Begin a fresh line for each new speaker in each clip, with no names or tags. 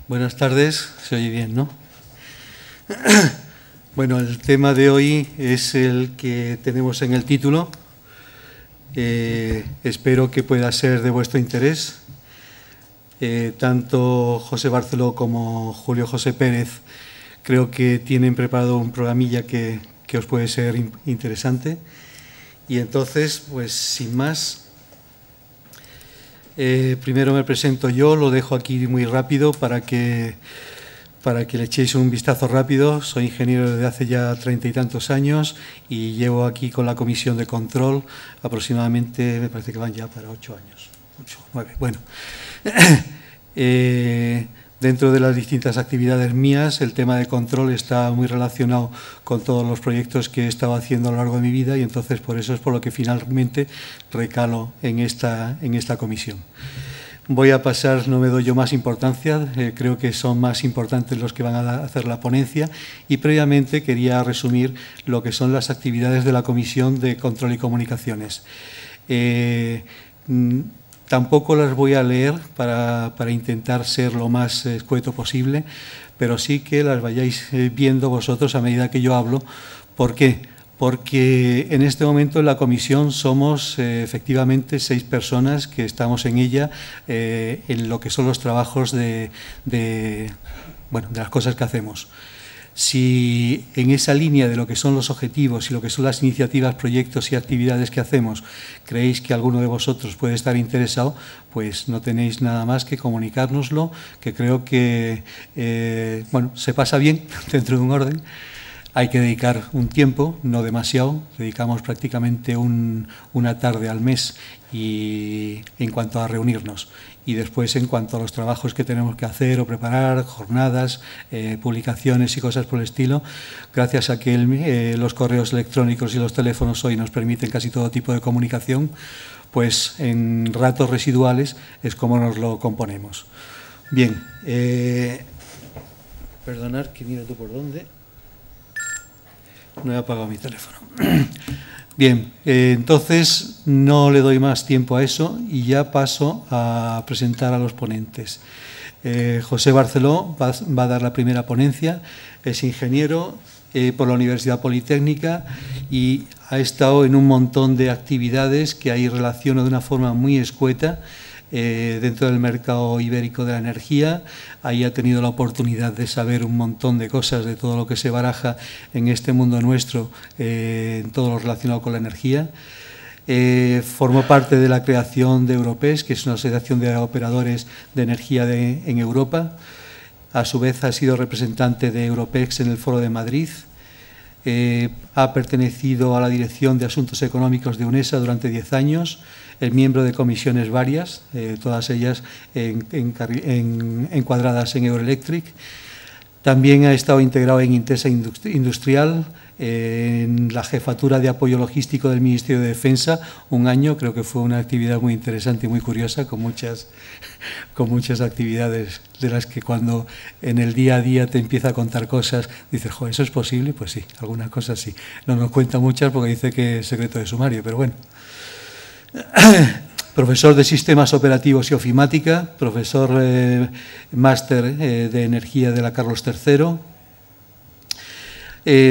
Buenas tardes, se oye bien, ¿no? Bueno, el tema de hoy es el que tenemos en el título. Espero que pueda ser de vuestro interés. Tanto José Barceló como Julio José Pérez creo que tienen preparado un programilla que os puede ser interesante. Y entonces, pues sin más, primero me presento yo, lo dejo aquí muy rápido para que le echéis un vistazo rápido. Soy ingeniero desde hace ya 30 y tantos años y llevo aquí con la comisión de control aproximadamente, me parece que van ya para 8 años, 8 o 9. Bueno, dentro de las distintas actividades mías, el tema de control está muy relacionado con todos los proyectos que he estado haciendo a lo largo de mi vida y entonces por eso es por lo que finalmente recalo en esta comisión. Voy a pasar, no me doy yo más importancia, creo que son más importantes los que van a hacer la ponencia y previamente quería resumir lo que son las actividades de la Comisión de Control y Comunicaciones. Tampoco las voy a leer para intentar ser lo más escueto posible, pero sí que las vayáis viendo vosotros a medida que yo hablo. ¿Por qué? Porque en este momento en la comisión somos efectivamente 6 personas que estamos en ella en lo que son los trabajos de las cosas que hacemos. Si en esa línea de lo que son los objetivos y lo que son las iniciativas, proyectos y actividades que hacemos creéis que alguno de vosotros puede estar interesado, pues no tenéis nada más que comunicárnoslo, que creo que se pasa bien dentro de un orden. Hay que dedicar un tiempo, no demasiado, dedicamos prácticamente una tarde al mes y en cuanto a reunirnos. Y después en cuanto a los trabajos que tenemos que hacer o preparar, jornadas, publicaciones y cosas por el estilo, gracias a que los correos electrónicos y los teléfonos hoy nos permiten casi todo tipo de comunicación, pues en ratos residuales es como nos lo componemos. Bien, perdonad que mira tú por dónde. No he apagado mi teléfono. Bien, entonces no le doy más tiempo a eso y ya paso a presentar a los ponentes. José Barceló va a dar la primera ponencia, es ingeniero por la Universidad Politécnica y ha estado en un montón de actividades que ahí relaciono de una forma muy escueta dentro del mercado ibérico de la energía. Ahí ha tenido la oportunidad de saber un montón de cosas de todo lo que se baraja en este mundo nuestro, en todo lo relacionado con la energía. Formó parte de la creación de Europex, que es una asociación de operadores de energía en Europa. A su vez ha sido representante de Europex en el Foro de Madrid. Ha pertenecido a la Dirección de Asuntos Económicos de UNESA durante 10 años. Es miembro de comisiones varias, todas ellas encuadradas en Euroelectric. También ha estado integrado en Intesa Industrial, en la jefatura de apoyo logístico del Ministerio de Defensa, un año. Creo que fue una actividad muy interesante y muy curiosa, con muchas actividades de las que cuando en el día a día te empieza a contar cosas, dices, jo, ¿eso es posible? Pues sí, algunas cosas sí. No nos cuenta muchas porque dice que es secreto de sumario, pero bueno. Profesor de Sistemas Operativos y Ofimática, profesor máster de Energía de la Carlos III.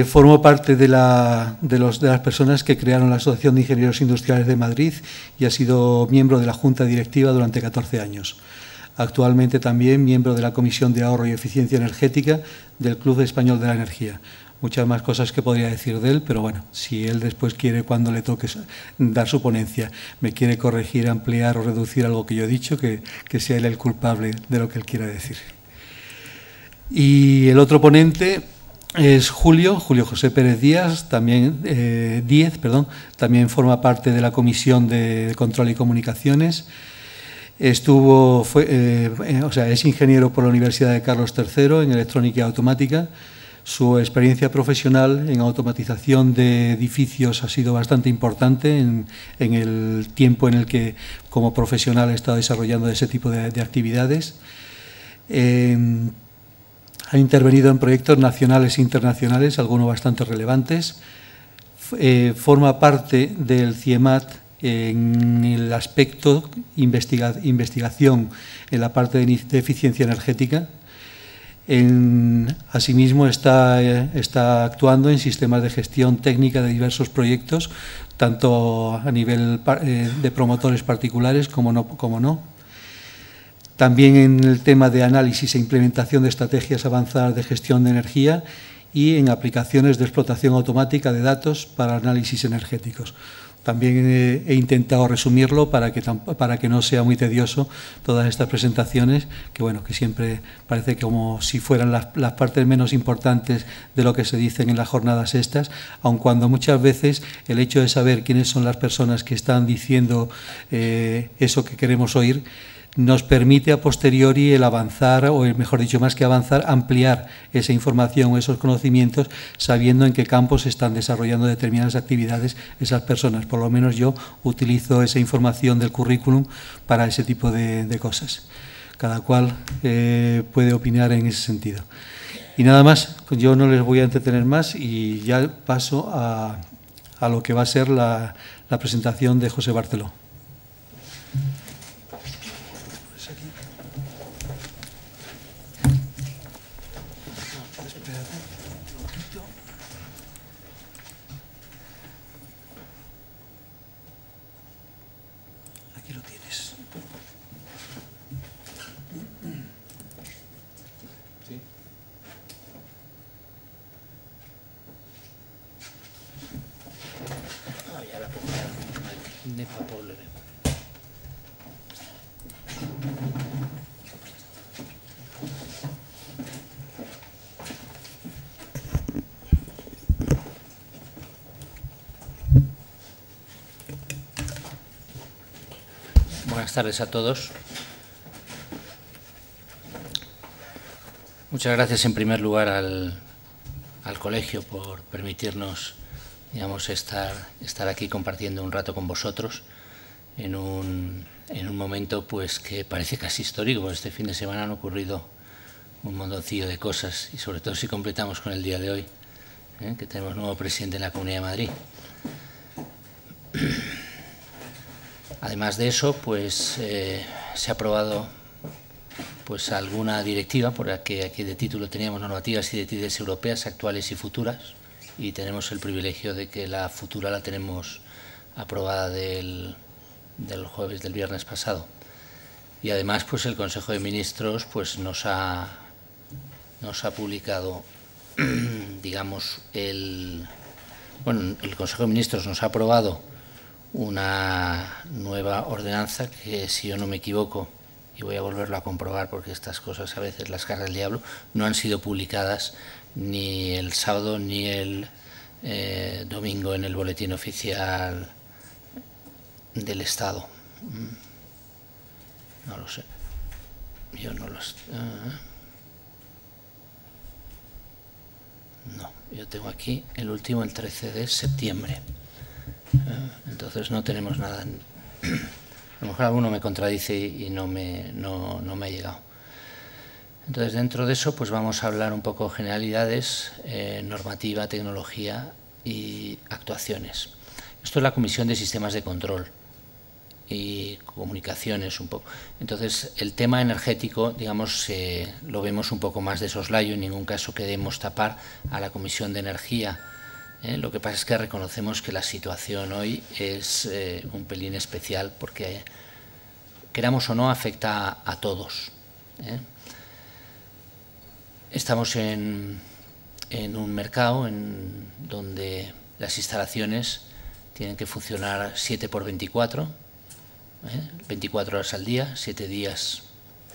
Formó parte de las personas que crearon la Asociación de Ingenieros Industriales de Madrid y ha sido miembro de la Junta Directiva durante 14 años. Actualmente también miembro de la Comisión de Ahorro y Eficiencia Energética del Club Español de la Energía. Muchas más cosas que podría decir de él, pero bueno, si él después quiere, cuando le toque dar su ponencia, me quiere corregir, ampliar o reducir algo que yo he dicho, que sea él el culpable de lo que él quiera decir. Y el otro ponente es Julio José Pérez Díaz, también forma parte de la Comisión de Control y Comunicaciones. Es ingeniero por la Universidad de Carlos III en electrónica y automática. Su experiencia profesional en automatización de edificios ha sido bastante importante en el tiempo en el que como profesional ha estado desarrollando ese tipo de actividades. Ha intervenido en proyectos nacionales e internacionales, algunos bastante relevantes. Forma parte del CIEMAT en el aspecto investigación en la parte de eficiencia energética. Asimismo, está actuando en sistemas de gestión técnica de diversos proyectos, tanto a nivel de promotores particulares como no. También en el tema de análisis e implementación de estrategias avanzadas de gestión de energía y en aplicaciones de explotación automática de datos para análisis energéticos. También he intentado resumirlo para que no sea muy tedioso todas estas presentaciones, que bueno, que siempre parece como si fueran las partes menos importantes de lo que se dicen en las jornadas estas, aun cuando muchas veces el hecho de saber quiénes son las personas que están diciendo eso que queremos oír, nos permite a posteriori el avanzar, o mejor dicho, más que avanzar, ampliar esa información o esos conocimientos, sabiendo en qué campos se están desarrollando determinadas actividades esas personas. Por lo menos yo utilizo esa información del currículum para ese tipo de cosas. Cada cual puede opinar en ese sentido. Y nada más, yo no les voy a entretener más y ya paso a lo que va a ser la presentación de José Barceló.
Buenas tardes a todos. Muchas gracias en primer lugar al colegio por permitirnos, digamos, estar aquí compartiendo un rato con vosotros en un momento pues que parece casi histórico. Este fin de semana han ocurrido un montoncillo de cosas y sobre todo si completamos con el día de hoy, que tenemos nuevo presidente en la Comunidad de Madrid. Además de eso, pues se ha aprobado pues alguna directiva, porque aquí de título teníamos normativas y directrices europeas actuales y futuras, y tenemos el privilegio de que la futura la tenemos aprobada del viernes pasado. Y además, pues el Consejo de Ministros pues nos ha publicado, digamos, el Consejo de Ministros nos ha aprobado una nueva ordenanza que, si yo no me equivoco, y voy a volverlo a comprobar porque estas cosas a veces las carga el diablo, no han sido publicadas ni el sábado ni el domingo en el Boletín Oficial del Estado. No lo sé. Yo no los... no, yo tengo aquí el último, el 13 de septiembre. Entonces no tenemos nada. A lo mejor alguno me contradice y no me ha llegado. Entonces, dentro de eso, pues vamos a hablar un poco de generalidades, normativa, tecnología y actuaciones. Esto es la Comisión de Sistemas de Control y Comunicaciones un poco. Entonces, el tema energético, digamos, lo vemos un poco más de soslayo. En ningún caso queremos tapar a la Comisión de Energía. Lo que pasa es que reconocemos que la situación hoy es un pelín especial porque, queramos o no, afecta a todos. Estamos en un mercado donde las instalaciones tienen que funcionar 7x24, 24 horas al día, 7 días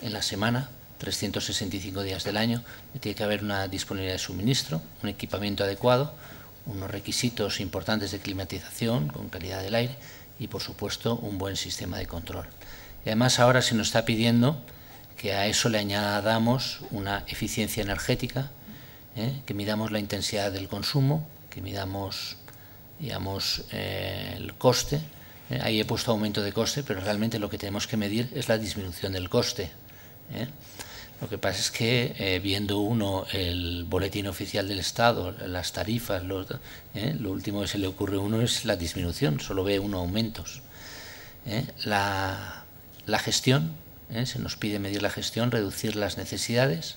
en la semana, 365 días del año. Tiene que haber una disponibilidad de suministro, un equipamiento adecuado, unos requisitos importantes de climatización con calidad del aire y, por supuesto, un buen sistema de control. Y además ahora se nos está pidiendo que a eso le añadamos una eficiencia energética, que midamos la intensidad del consumo, que midamos, digamos, el coste. Ahí he puesto aumento de coste, pero realmente lo que tenemos que medir es la disminución del coste. Lo que pasa es que viendo uno el boletín oficial del Estado, las tarifas, lo último que se le ocurre a uno es la disminución, solo ve uno aumentos. La gestión, se nos pide medir la gestión, reducir las necesidades,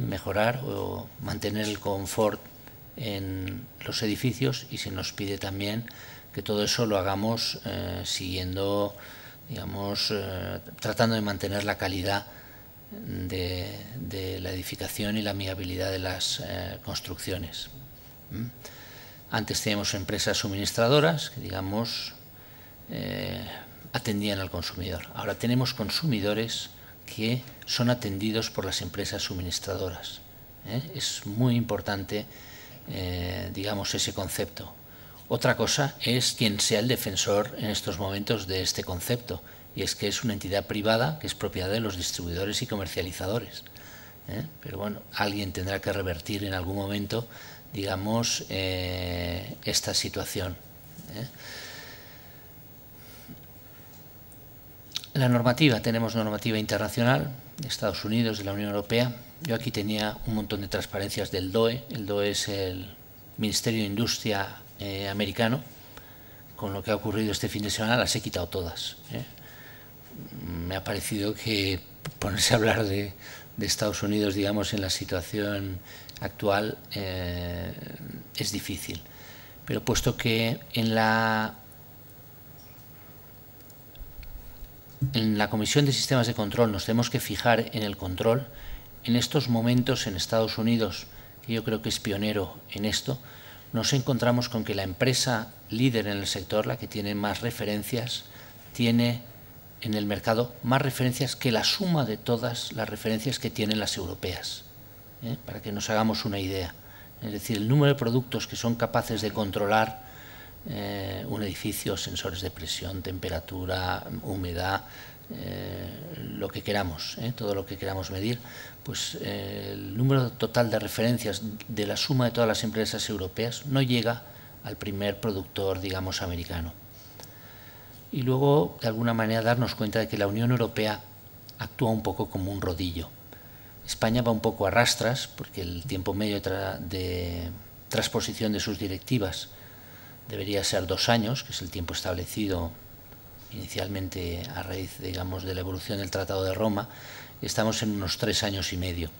mejorar o mantener el confort en los edificios, y se nos pide también que todo eso lo hagamos siguiendo, digamos, tratando de mantener la calidad de la edificación y la amigabilidad de las construcciones. Antes teníamos empresas suministradoras que, digamos, atendían al consumidor. Ahora tenemos consumidores que son atendidos por las empresas suministradoras. Es muy importante, digamos, ese concepto. Otra cosa es quien sea el defensor en estos momentos de este concepto, y es que es una entidad privada que es propiedad de los distribuidores y comercializadores. Pero bueno, alguien tendrá que revertir en algún momento, digamos, esta situación. La normativa, tenemos normativa internacional de Estados Unidos, de la Unión Europea. Yo aquí tenía un montón de transparencias del DOE. El DOE es el Ministerio de Industria americano. Con lo que ha ocurrido este fin de semana las he quitado todas. Me ha parecido que ponerse a hablar de Estados Unidos, digamos, en la situación actual es difícil. Pero puesto que en la Comisión de Sistemas de Control nos tenemos que fijar en el control, en estos momentos en Estados Unidos, que yo creo que es pionero en esto, nos encontramos con que la empresa líder en el sector, la que tiene más referencias, tiene en el mercado más referencias que la suma de todas las referencias que tienen las europeas, para que nos hagamos una idea. Es decir, el número de productos que son capaces de controlar un edificio, sensores de presión, temperatura, humedad, lo que queramos, todo lo que queramos medir, pues el número total de referencias de la suma de todas las empresas europeas no llega al primer productor, digamos, americano. Y luego, de alguna manera, darnos cuenta de que la Unión Europea actúa un poco como un rodillo. España va un poco a rastras, porque el tiempo medio de transposición de sus directivas debería ser 2 años, que es el tiempo establecido inicialmente a raíz, digamos, de la evolución del Tratado de Roma. Estamos en unos 3 años y medio.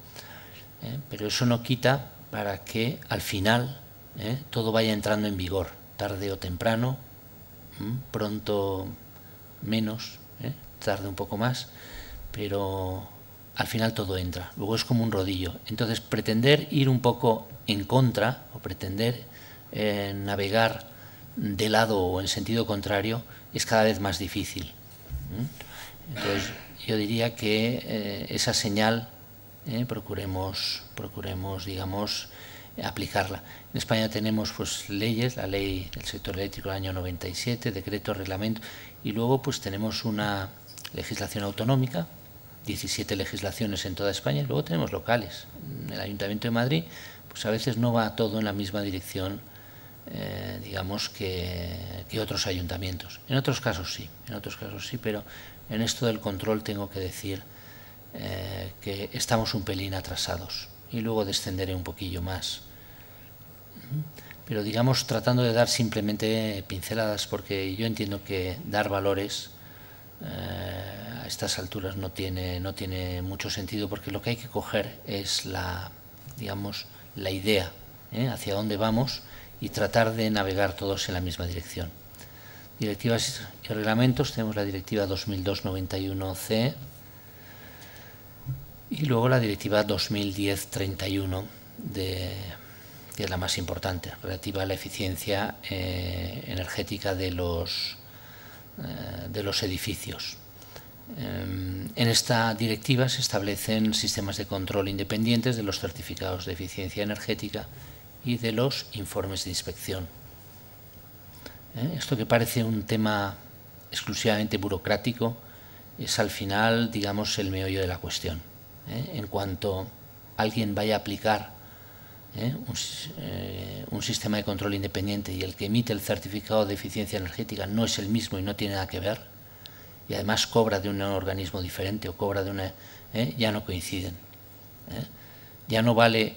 Pero eso no quita para que al final todo vaya entrando en vigor, tarde o temprano, pronto menos, tarde un poco más, pero al final todo entra. Luego es como un rodillo. Entonces, pretender ir un poco en contra o pretender navegar de lado o en sentido contrario es cada vez más difícil. Entonces, yo diría que esa señal procuremos, digamos, aplicarla. En España tenemos pues leyes, la ley del sector eléctrico del año 97, decretos, reglamentos, y luego pues tenemos una legislación autonómica, 17 legislaciones en toda España, y luego tenemos locales. En el Ayuntamiento de Madrid pues a veces no va todo en la misma dirección, digamos, que otros ayuntamientos. En otros casos sí, pero en esto del control tengo que decir que estamos un pelín atrasados, y luego descenderé un poquillo más. Pero digamos, tratando de dar simplemente pinceladas, porque yo entiendo que dar valores a estas alturas no tiene mucho sentido, porque lo que hay que coger es digamos, la idea, hacia dónde vamos, y tratar de navegar todos en la misma dirección. Directivas y reglamentos, tenemos la Directiva 2002/91/CE y luego la Directiva 2010/31, que es la más importante, relativa a la eficiencia energética de los edificios. En esta directiva se establecen sistemas de control independientes de los certificados de eficiencia energética y de los informes de inspección. Esto que parece un tema exclusivamente burocrático es al final, digamos, el meollo de la cuestión. En cuanto alguien vaya a aplicar un sistema de control independiente y el que emite el certificado de eficiencia energética no es el mismo y no tiene nada que ver, y además cobra de un organismo diferente o cobra de una... ya no coinciden. Ya no vale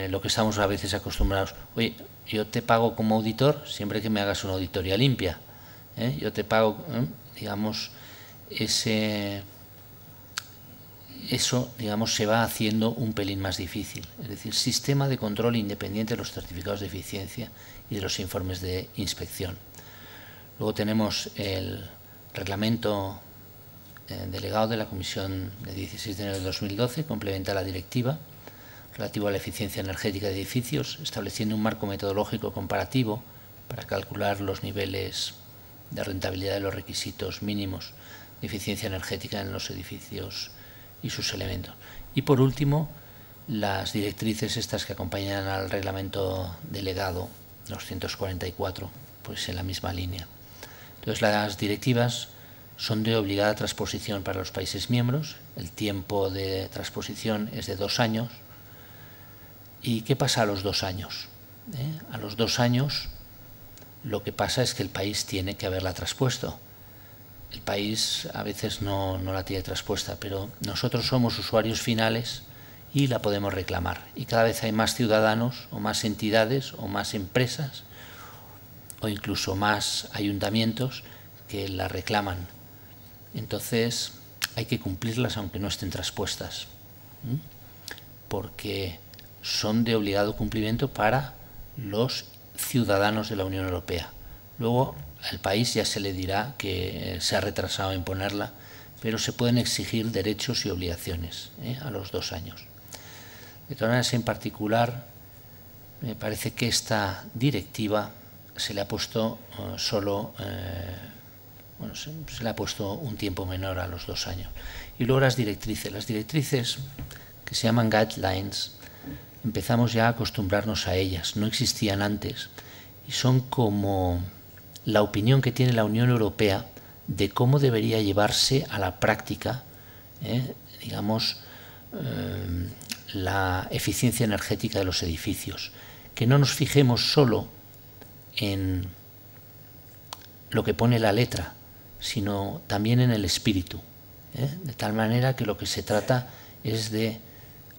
lo que estamos a veces acostumbrados. Oye, yo te pago como auditor siempre que me hagas una auditoría limpia. Yo te pago... digamos, eso, digamos, se va haciendo un pelín más difícil. Es decir, sistema de control independiente de los certificados de eficiencia y de los informes de inspección. Luego tenemos el reglamento delegado de la Comisión de 16 de enero de 2012, complementa la directiva relativo a la eficiencia energética de edificios, estableciendo un marco metodológico comparativo para calcular los niveles de rentabilidad de los requisitos mínimos de eficiencia energética en los edificios y sus elementos. Y por último, las directrices estas que acompañan al reglamento delegado 244, pues en la misma línea. Entonces, las directivas son de obligada transposición para los países miembros. El tiempo de transposición es de 2 años. ¿Y qué pasa a los 2 años? A los 2 años lo que pasa es que el país tiene que haberla traspuesto. El país a veces no la tiene traspuesta, pero nosotros somos usuarios finales y la podemos reclamar. Y cada vez hay más ciudadanos o más entidades o más empresas o incluso más ayuntamientos que la reclaman. Entonces hay que cumplirlas aunque no estén traspuestas, porque son de obligado cumplimiento para los ciudadanos de la Unión Europea. Luego al país ya se le dirá que se ha retrasado en ponerla, pero se pueden exigir derechos y obligaciones a los 2 años. De todas maneras, en particular, me parece que esta directiva se le ha puesto se le ha puesto un tiempo menor a los 2 años. Y luego las directrices que se llaman guidelines, empezamos ya a acostumbrarnos a ellas, no existían antes y son como la opinión que tiene la Unión Europea de cómo debería llevarse a la práctica, digamos, la eficiencia energética de los edificios. Que no nos fijemos solo en lo que pone la letra, sino también en el espíritu, de tal manera que lo que se trata es de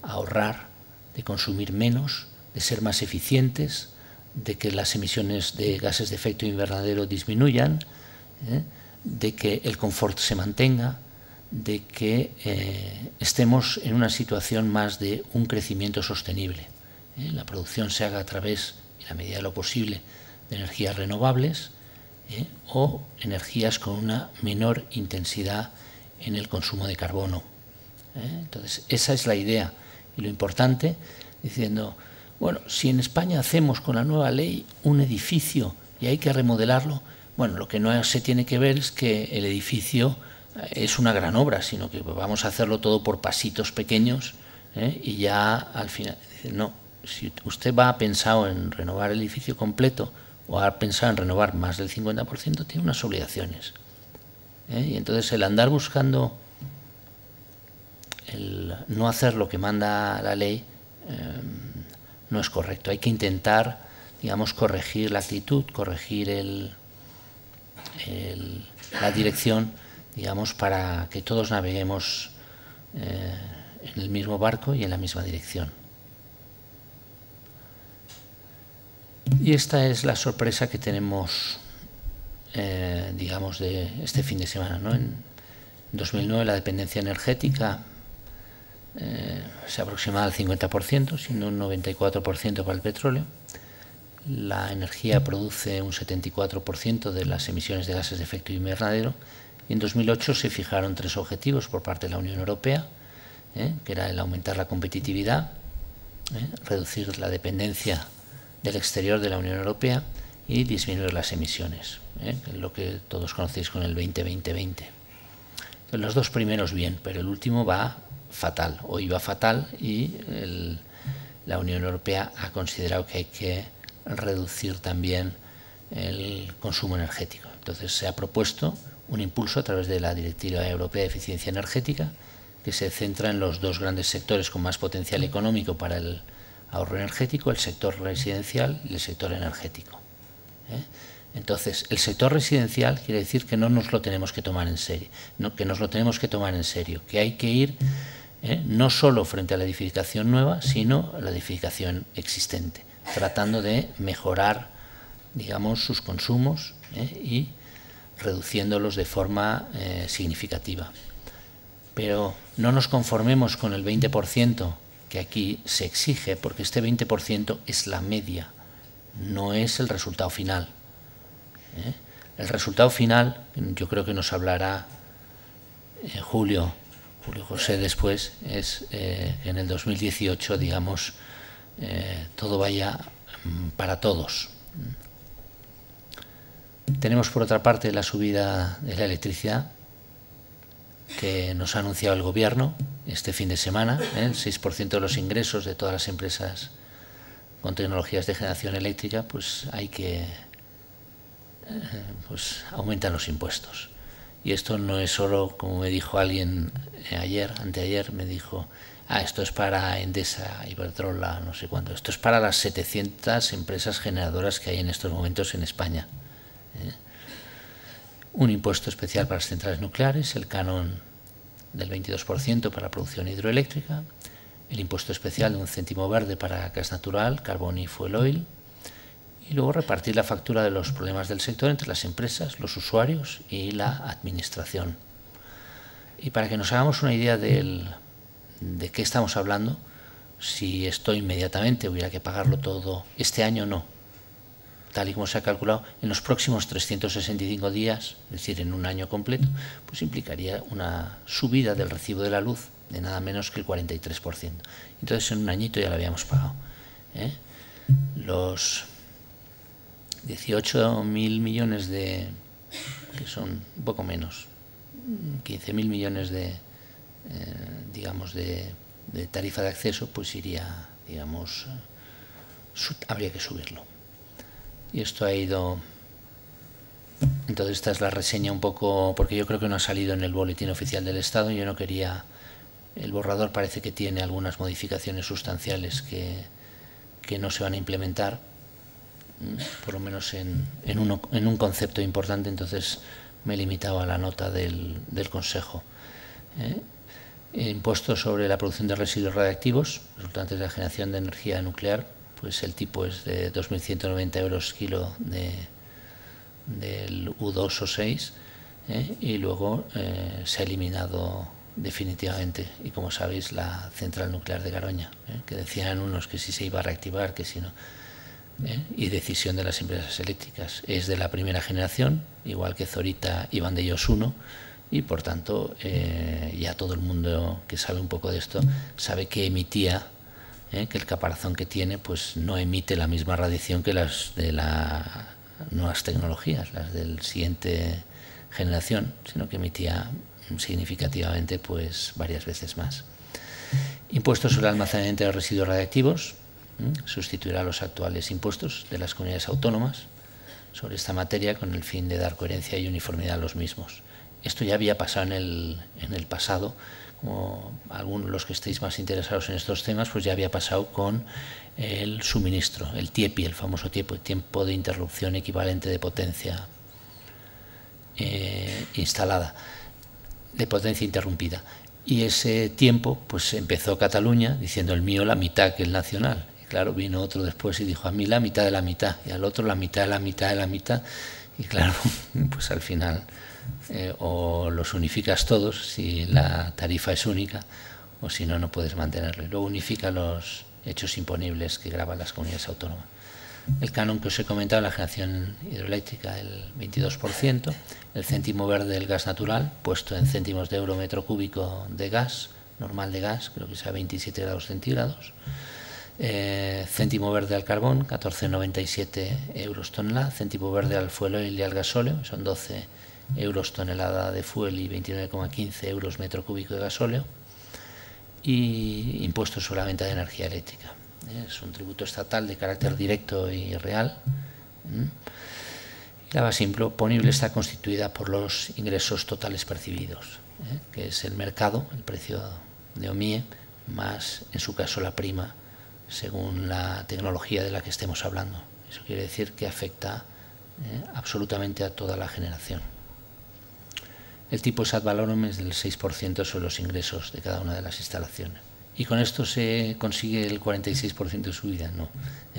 ahorrar, de consumir menos, de ser más eficientes, de que las emisiones de gases de efecto invernadero disminuyan, de que el confort se mantenga, de que estemos en una situación más de un crecimiento sostenible. La producción se haga a través, en la medida de lo posible, de energías renovables o energías con una menor intensidad en el consumo de carbono. Entonces, esa es la idea. Y lo importante, diciendo, bueno, si en España hacemos con la nueva ley un edificio y hay que remodelarlo, bueno, lo que no se tiene que ver es que el edificio es una gran obra, sino que vamos a hacerlo todo por pasitos pequeños y ya al final, no, si usted va a pensar en renovar el edificio completo o ha pensado en renovar más del 50%, tiene unas obligaciones. Y entonces el andar buscando el no hacer lo que manda la ley no es correcto. Hay que intentar, digamos, corregir la actitud, corregir la dirección, digamos, para que todos naveguemos en el mismo barco y en la misma dirección. Y esta es la sorpresa que tenemos, digamos, de este fin de semana, ¿no? En 2009 la dependencia energética se aproximaba al 50%, siendo un 94% para el petróleo. La energía produce un 74% de las emisiones de gases de efecto invernadero. Y en 2008 se fijaron 3 objetivos por parte de la Unión Europea, que era el aumentar la competitividad, reducir la dependencia del exterior de la Unión Europea y disminuir las emisiones, lo que todos conocéis con el 20-20-20. Los 2 primeros bien, pero el último va fatal, o iba fatal, y la Unión Europea ha considerado que hay que reducir también el consumo energético. Entonces se ha propuesto un impulso a través de la Directiva Europea de Eficiencia Energética, que se centra en los 2 grandes sectores con más potencial económico para el ahorro energético, el sector residencial y el sector energético. Entonces, el sector residencial quiere decir que no nos lo tenemos que tomar en serio, que hay que ir no solo frente a la edificación nueva, sino a la edificación existente, tratando de mejorar, digamos, sus consumos y reduciéndolos de forma significativa. Pero no nos conformemos con el 20% que aquí se exige, porque este 20% es la media, no es el resultado final. El resultado final, yo creo que nos hablará Julio José después, es que en el 2018, digamos, todo vaya para todos. Tenemos por otra parte la subida de la electricidad que nos ha anunciado el Gobierno este fin de semana, el 6% de los ingresos de todas las empresas con tecnologías de generación eléctrica, pues hay que aumentan los impuestos. Y esto no es solo, como me dijo alguien anteayer, me dijo, esto es para Endesa, Iberdrola, no sé cuánto, esto es para las 700 empresas generadoras que hay en estos momentos en España. Un impuesto especial para las centrales nucleares, el canon del 22% para la producción hidroeléctrica, el impuesto especial de 1 céntimo verde para gas natural, carbón y fuel oil, y luego repartir la factura de los problemas del sector entre las empresas, los usuarios y la administración. Y para que nos hagamos una idea de qué estamos hablando, si esto inmediatamente hubiera que pagarlo todo, este año no, tal y como se ha calculado, en los próximos 365 días, es decir, en un año completo, pues implicaría una subida del recibo de la luz de nada menos que el 43%. Entonces, en un añito ya lo habíamos pagado. Los 18.000 millones que son un poco menos, 15.000 millones digamos, de tarifa de acceso, pues iría, digamos, habría que subirlo. Y esto ha ido. Entonces esta es la reseña un poco, porque yo creo que no ha salido en el boletín oficial del Estado, y yo no quería. El borrador parece que tiene algunas modificaciones sustanciales que no se van a implementar, por lo menos en un concepto importante, entonces me he limitado a la nota del Consejo. Impuestos sobre la producción de residuos radiactivos resultantes de la generación de energía nuclear, pues el tipo es de 2.190 euros kilo del U2 o 6, y luego se ha eliminado definitivamente, y como sabéis, la central nuclear de Garoña, que decían unos que si se iba a reactivar, que si no. Y decisión de las empresas eléctricas. Es de la primera generación, igual que Zorita y Vandellós 1, y por tanto ya todo el mundo que sabe un poco de esto sabe que emitía, que el caparazón que tiene pues no emite la misma radiación que las de las nuevas tecnologías, las del siguiente generación, sino que emitía significativamente pues varias veces más. Impuestos sobre el almacenamiento de residuos radiactivos. Sustituirá los actuales impuestos de las comunidades autónomas sobre esta materia con el fin de dar coherencia y uniformidad a los mismos. Esto ya había pasado en el pasado, como algunos de los que estéis más interesados en estos temas, pues ya había pasado con el suministro, el TIEPI, el famoso tiempo de interrupción equivalente de potencia instalada, de potencia interrumpida. Y ese tiempo pues empezó Cataluña diciendo el mío la mitad que el nacional. Claro, vino otro después y dijo a mí la mitad de la mitad, y al otro la mitad de la mitad de la mitad, y claro, pues al final o los unificas todos si la tarifa es única, o si no, no puedes mantenerlo. Y luego unifica los hechos imponibles que graban las comunidades autónomas. El canon que os he comentado, la generación hidroeléctrica, el 22%, el céntimo verde del gas natural, puesto en céntimos de euro metro cúbico de gas, normal de gas, creo que sea 27 grados centígrados. Céntimo verde al carbón, 14,97 euros tonelada, céntimo verde al fuel oil y al gasóleo, son 12 euros tonelada de fuel y 29,15 euros metro cúbico de gasóleo, y impuestos sobre la venta de energía eléctrica. Es un tributo estatal de carácter directo y real. La base imponible está constituida por los ingresos totales percibidos, que es el mercado, el precio de OMIE, más en su caso la prima, según la tecnología de la que estemos hablando. Eso quiere decir que afecta absolutamente a toda la generación. El tipo de ad valorem es del 6% sobre los ingresos de cada una de las instalaciones. ¿Y con esto se consigue el 46% de subida? No.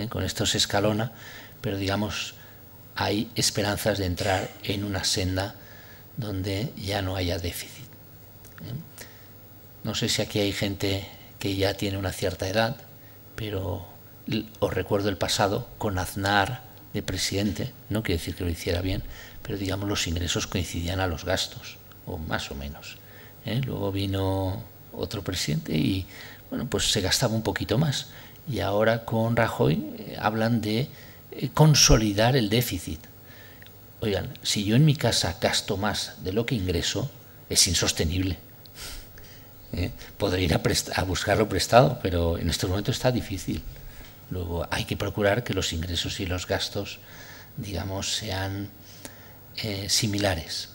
Con esto se escalona, pero digamos, hay esperanzas de entrar en una senda donde ya no haya déficit. No sé si aquí hay gente que ya tiene una cierta edad, pero os recuerdo el pasado con Aznar de presidente, no quiere decir que lo hiciera bien, pero digamos los ingresos coincidían a los gastos, o más o menos. Luego vino otro presidente y bueno, pues se gastaba un poquito más. Y ahora con Rajoy hablan de consolidar el déficit. Oigan, si yo en mi casa gasto más de lo que ingreso, es insostenible. Podré ir a buscarlo prestado, pero en este momento está difícil. Luego hay que procurar que los ingresos y los gastos, digamos, sean similares.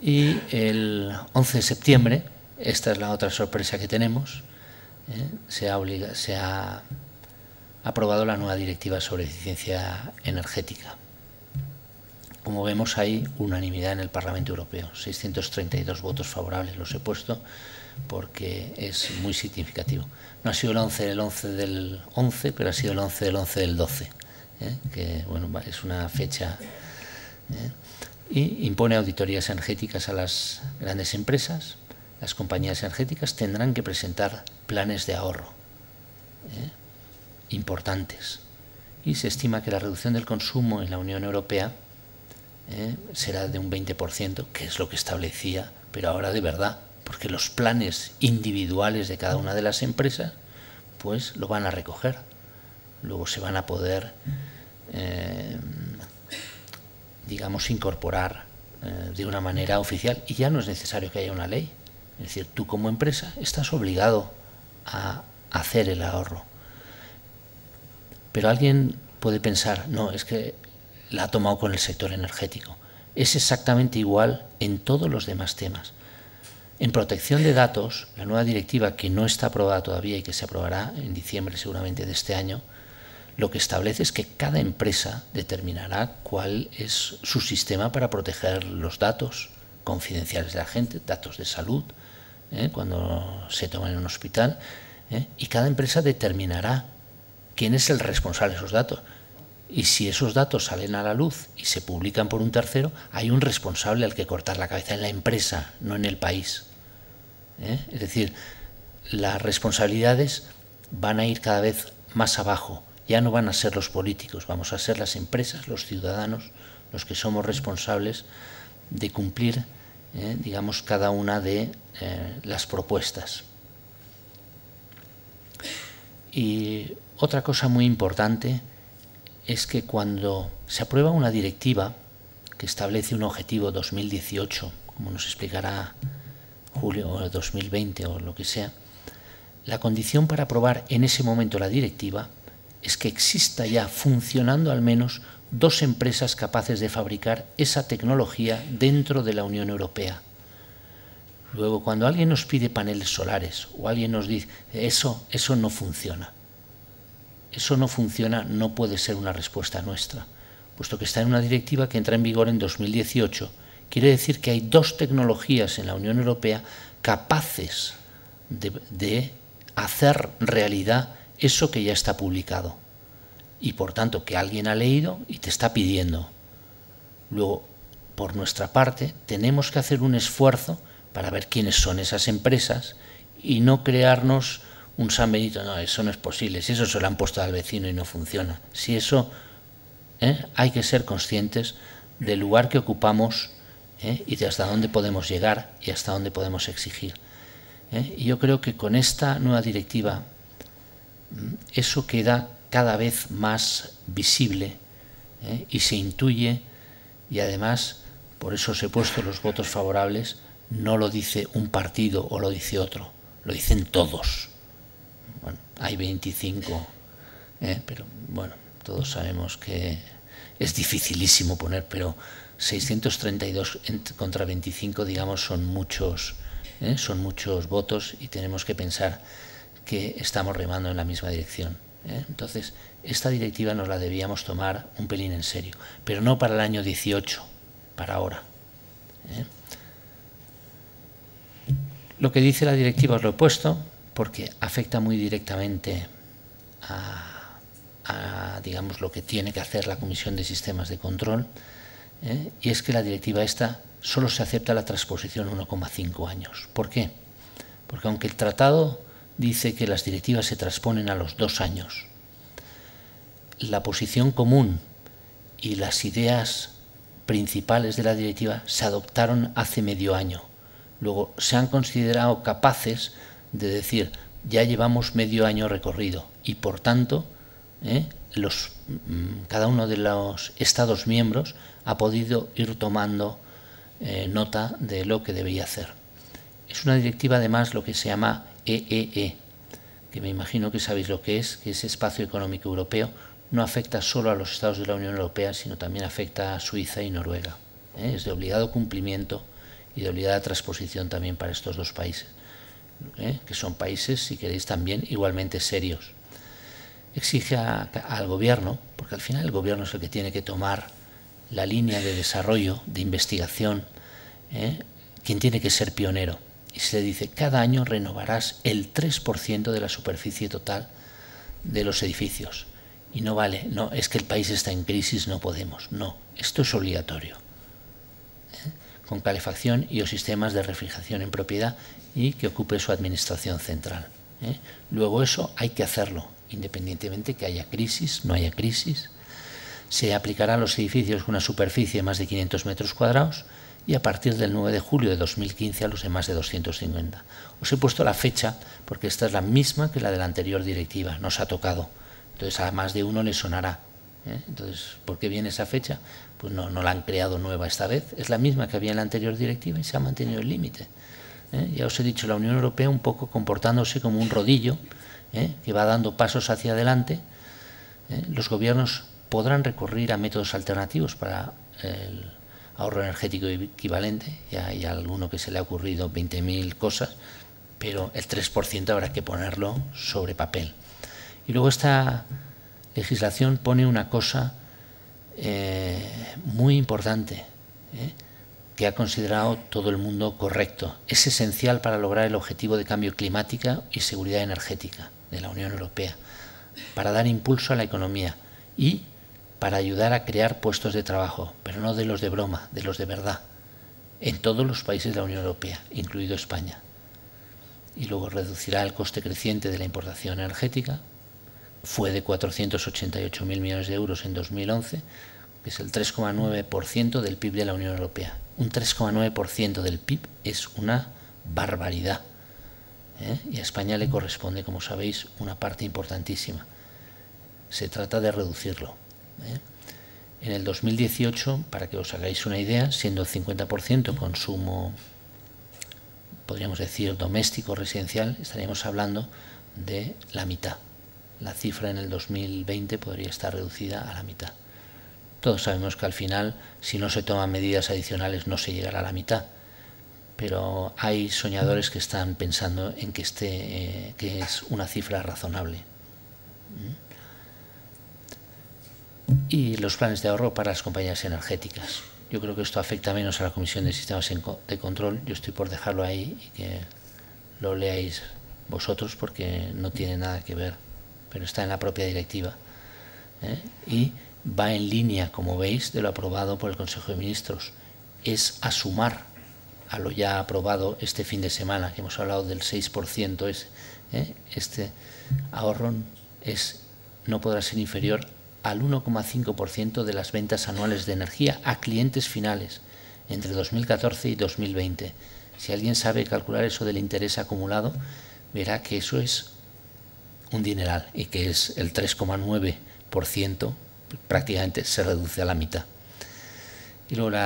Y el 11 de septiembre, esta es la otra sorpresa que tenemos, se ha aprobado la nueva directiva sobre eficiencia energética. Como vemos, hay unanimidad en el Parlamento Europeo, 632 votos favorables los he puesto porque es muy significativo. No ha sido el 11 del 11, pero ha sido el 11 del 11 del 12, que bueno, es una fecha. Y impone auditorías energéticas a las grandes empresas. Las compañías energéticas tendrán que presentar planes de ahorro importantes. Y se estima que la reducción del consumo en la Unión Europea será de un 20%, que es lo que establecía, pero ahora de verdad, porque los planes individuales de cada una de las empresas pues lo van a recoger. Luego se van a poder digamos, incorporar de una manera oficial, y ya no es necesario que haya una ley. Es decir, tú como empresa estás obligado a hacer el ahorro. Pero alguien puede pensar, no, es que la ha tomado con el sector energético. Es exactamente igual en todos los demás temas. En protección de datos, la nueva directiva, que no está aprobada todavía y que se aprobará en diciembre seguramente de este año, lo que establece es que cada empresa determinará cuál es su sistema para proteger los datos confidenciales de la gente, datos de salud, cuando se toman en un hospital, y cada empresa determinará quién es el responsable de esos datos. Y si esos datos salen a la luz y se publican por un tercero, hay un responsable al que cortar la cabeza en la empresa, no en el país. Es decir, las responsabilidades van a ir cada vez más abajo. Ya no van a ser los políticos, vamos a ser las empresas, los ciudadanos, los que somos responsables de cumplir, digamos, cada una de las propuestas. Y otra cosa muy importante es que cuando se aprueba una directiva que establece un objetivo 2018, como nos explicará Julio, o 2020 o lo que sea, la condición para aprobar en ese momento la directiva es que exista ya funcionando al menos 2 empresas capaces de fabricar esa tecnología dentro de la Unión Europea. Luego, cuando alguien nos pide paneles solares o alguien nos dice eso no funciona, no puede ser una respuesta nuestra, puesto que está en una directiva que entra en vigor en 2018. Quiere decir que hay 2 tecnologías en la Unión Europea capaces de hacer realidad eso que ya está publicado, y por tanto que alguien ha leído y te está pidiendo. Luego, por nuestra parte, tenemos que hacer un esfuerzo para ver quiénes son esas empresas y no crearnos un San Benito. No, eso no es posible, si eso se lo han puesto al vecino y no funciona. Si eso, hay que ser conscientes del lugar que ocupamos y de hasta dónde podemos llegar y hasta dónde podemos exigir. Y yo creo que con esta nueva directiva eso queda cada vez más visible y se intuye, y además, por eso os he puesto los votos favorables, no lo dice un partido o lo dice otro, lo dicen todos. Bueno, hay 25, pero bueno, todos sabemos que es dificilísimo poner, pero 632 contra 25, digamos, son muchos votos, y tenemos que pensar que estamos remando en la misma dirección. Entonces, esta directiva nos la debíamos tomar un pelín en serio, pero no para el año 18, para ahora. Lo que dice la directiva os lo he puesto porque afecta muy directamente digamos, lo que tiene que hacer la Comisión de Sistemas de Control, y es que la directiva esta solo se acepta la transposición 1,5 años. ¿Por qué? Porque aunque el tratado dice que las directivas se transponen a los 2 años, la posición común y las ideas principales de la directiva se adoptaron hace medio año. Luego se han considerado capaces de decir, ya llevamos medio año recorrido y por tanto cada uno de los Estados miembros ha podido ir tomando nota de lo que debía hacer. Es una directiva además lo que se llama EEE, que me imagino que sabéis lo que es Espacio Económico Europeo. No afecta solo a los Estados de la Unión Europea, sino también afecta a Suiza y Noruega. Es de obligado cumplimiento y de obligada transposición también para estos 2 países, que son países, si queréis, también igualmente serios. Exige al gobierno, porque al final el gobierno es el que tiene que tomar la línea de desarrollo, de investigación, quien tiene que ser pionero. Y se le dice, cada año renovarás el 3% de la superficie total de los edificios. Y no vale, no, es que el país está en crisis, no podemos. No, esto es obligatorio. Con calefacción y o sistemas de refrigeración en propiedad y que ocupe su administración central. Luego eso hay que hacerlo, independientemente que haya crisis, no haya crisis. Se aplicará a los edificios con una superficie de más de 500 metros cuadrados y a partir del 9 de julio de 2015 a los de más de 250. Os he puesto la fecha porque esta es la misma que la de la anterior directiva, nos ha tocado. Entonces a más de uno le sonará. Entonces, ¿por qué viene esa fecha? Pues no la han creado nueva esta vez, es la misma que había en la anterior directiva y se ha mantenido el límite. Ya os he dicho, la Unión Europea un poco comportándose como un rodillo que va dando pasos hacia adelante. Los gobiernos podrán recurrir a métodos alternativos para el ahorro energético equivalente, ya hay alguno que se le ha ocurrido 20.000 cosas, pero el 3% habrá que ponerlo sobre papel. Y luego esta legislación pone una cosa muy importante, que ha considerado todo el mundo correcto. Es esencial para lograr el objetivo de cambio climático y seguridad energética de la Unión Europea, para dar impulso a la economía y para ayudar a crear puestos de trabajo, pero no de los de broma, de los de verdad, en todos los países de la Unión Europea, incluido España. Y luego reducirá el coste creciente de la importación energética. Fue de 488.000 millones de euros en 2011, que es el 3,9% del PIB de la Unión Europea. Un 3,9% del PIB es una barbaridad. Y a España le corresponde, como sabéis, una parte importantísima. Se trata de reducirlo. En el 2018, para que os hagáis una idea, siendo el 50% consumo, podríamos decir, doméstico, residencial, estaríamos hablando de la mitad. La cifra en el 2020 podría estar reducida a la mitad. Todos sabemos que al final, si no se toman medidas adicionales, no se llegará a la mitad. Pero hay soñadores que están pensando en que es una cifra razonable. Y los planes de ahorro para las compañías energéticas. Yo creo que esto afecta menos a la Comisión de Sistemas de Control. Yo estoy por dejarlo ahí y que lo leáis vosotros porque no tiene nada que ver, pero está en la propia directiva. Y va en línea, como veis, de lo aprobado por el Consejo de Ministros. Es a sumar a lo ya aprobado este fin de semana, que hemos hablado del 6%. Este ahorro no podrá ser inferior al 1,5% de las ventas anuales de energía a clientes finales entre 2014 y 2020. Si alguien sabe calcular eso del interés acumulado, verá que eso es un dineral y que es el 3,9%, prácticamente se reduce a la mitad. Y luego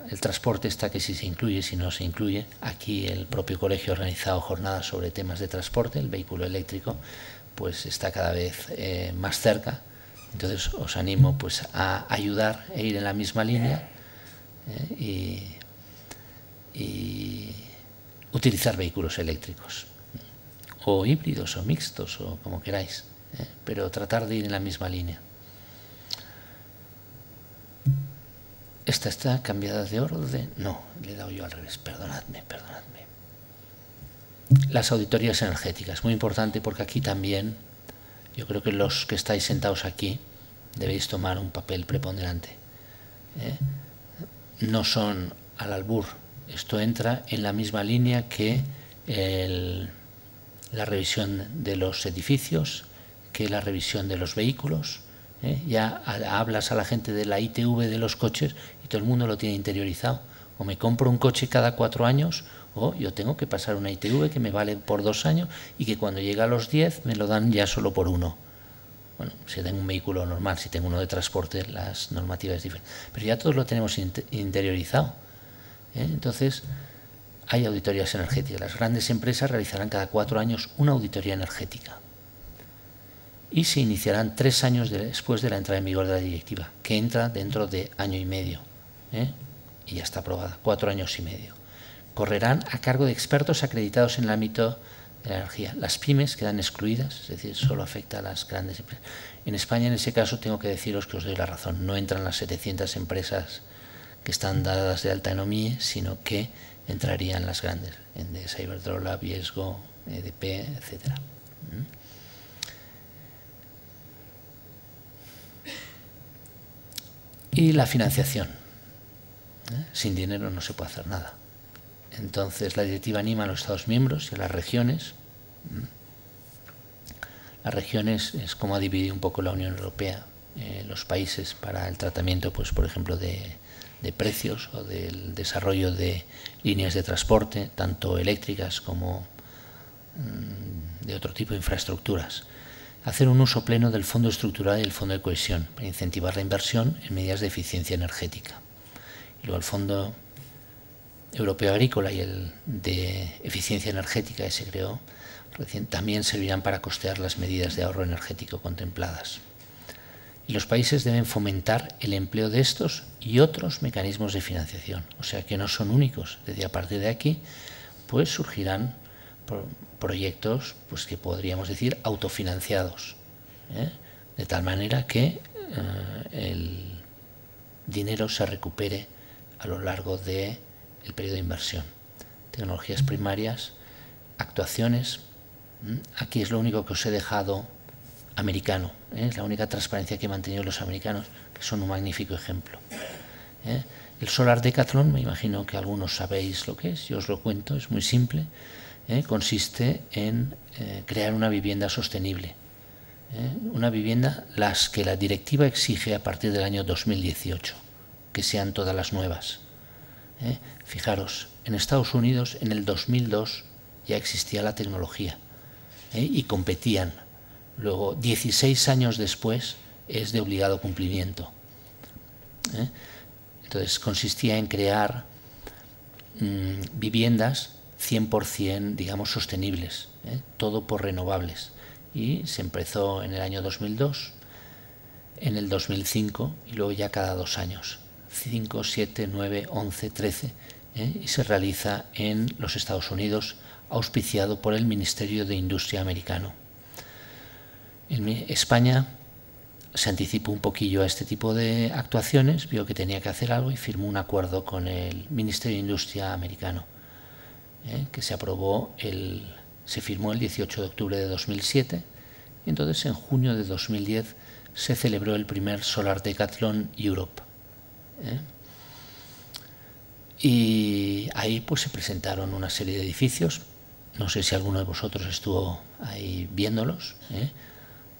el transporte está que si se incluye, si no se incluye. Aquí el propio colegio ha organizado jornadas sobre temas de transporte, el vehículo eléctrico pues está cada vez más cerca. Entonces os animo pues a ayudar e ir en la misma línea y utilizar vehículos eléctricos o híbridos o mixtos o como queráis, pero tratar de ir en la misma línea. ¿Esta está cambiada de orden? No, le he dado yo al revés, perdonadme. Las auditorías energéticas, muy importante porque aquí también yo creo que los que estáis sentados aquí debéis tomar un papel preponderante. No son al albur. Esto entra en la misma línea que la revisión de los edificios, que la revisión de los vehículos. Ya hablas a la gente de la ITV de los coches y todo el mundo lo tiene interiorizado. O me compro un coche cada 4 años, o yo tengo que pasar una ITV que me vale por 2 años y que cuando llega a los 10 me lo dan ya solo por 1. Bueno, si tengo un vehículo normal, si tengo uno de transporte, las normativas diferentes. Pero ya todos lo tenemos interiorizado. Entonces, hay auditorías energéticas. Las grandes empresas realizarán cada 4 años una auditoría energética. Y se iniciarán 3 años después de la entrada en vigor de la directiva, que entra dentro de año y medio. Y ya está aprobada, 4 años y medio. Correrán a cargo de expertos acreditados en el ámbito de la energía. Las pymes quedan excluidas, es decir, solo afecta a las grandes empresas. En España, en ese caso, tengo que deciros que os doy la razón. No entran las 700 empresas que están dadas de alta en OMIE, sino que entrarían las grandes, Endesa, Iberdrola, Viesgo, EDP, etcétera. Y la financiación. Sin dinero no se puede hacer nada. Entonces, la directiva anima a los Estados miembros y a las regiones. Las regiones es como ha dividido un poco la Unión Europea, los países para el tratamiento, pues, por ejemplo, de precios o del desarrollo de líneas de transporte, tanto eléctricas como de otro tipo de infraestructuras. Hacer un uso pleno del Fondo Estructural y el Fondo de Cohesión para incentivar la inversión en medidas de eficiencia energética. Y luego el Fondo Europeo Agrícola y el de Eficiencia Energética que se creó recién también servirán para costear las medidas de ahorro energético contempladas. Y los países deben fomentar el empleo de estos y otros mecanismos de financiación, o sea que no son únicos. Desde a partir de aquí, pues surgirán proyectos, pues que podríamos decir autofinanciados, de tal manera que el dinero se recupere a lo largo del periodo de inversión. Tecnologías primarias, actuaciones. Aquí es lo único que os he dejado americano, es la única transparencia que han mantenido los americanos, que son un magnífico ejemplo. El Solar Decathlon, me imagino que algunos sabéis lo que es, yo os lo cuento, es muy simple. Consiste en crear una vivienda sostenible, una vivienda las que la directiva exige a partir del año 2018, que sean todas las nuevas. Fijaros, en Estados Unidos en el 2002 ya existía la tecnología y competían. Luego, 16 años después, es de obligado cumplimiento. Entonces, consistía en crear viviendas 100%, digamos, sostenibles, todo por renovables. Y se empezó en el año 2002, en el 2005 y luego ya cada 2 años. 5, 7, 9, 11, 13, y se realiza en los Estados Unidos, auspiciado por el Ministerio de Industria americano. En España se anticipó un poquillo a este tipo de actuaciones, vio que tenía que hacer algo y firmó un acuerdo con el Ministerio de Industria americano, que se aprobó, se firmó el 18 de octubre de 2007, y entonces en junio de 2010 se celebró el primer Solar Decathlon Europe. Y ahí pues se presentaron una serie de edificios, no sé si alguno de vosotros estuvo ahí viéndolos,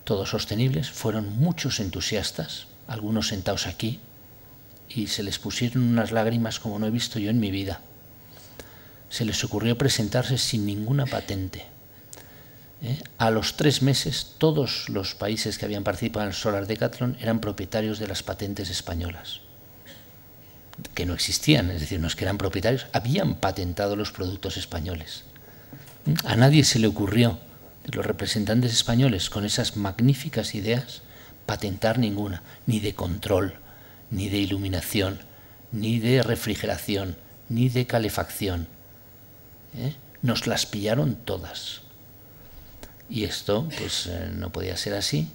todos sostenibles. Fueron muchos entusiastas, algunos sentados aquí, y se les pusieron unas lágrimas como no he visto yo en mi vida. Se les ocurrió presentarse sin ninguna patente. A los 3 meses todos los países que habían participado en el Solar Decathlon eran propietarios de las patentes españolas, que no existían, es decir, no es que eran propietarios, habían patentado los productos españoles. A nadie se le ocurrió, de los representantes españoles, con esas magníficas ideas, patentar ninguna, ni de control, ni de iluminación, ni de refrigeración, ni de calefacción. Nos las pillaron todas. Y esto pues no podía ser así.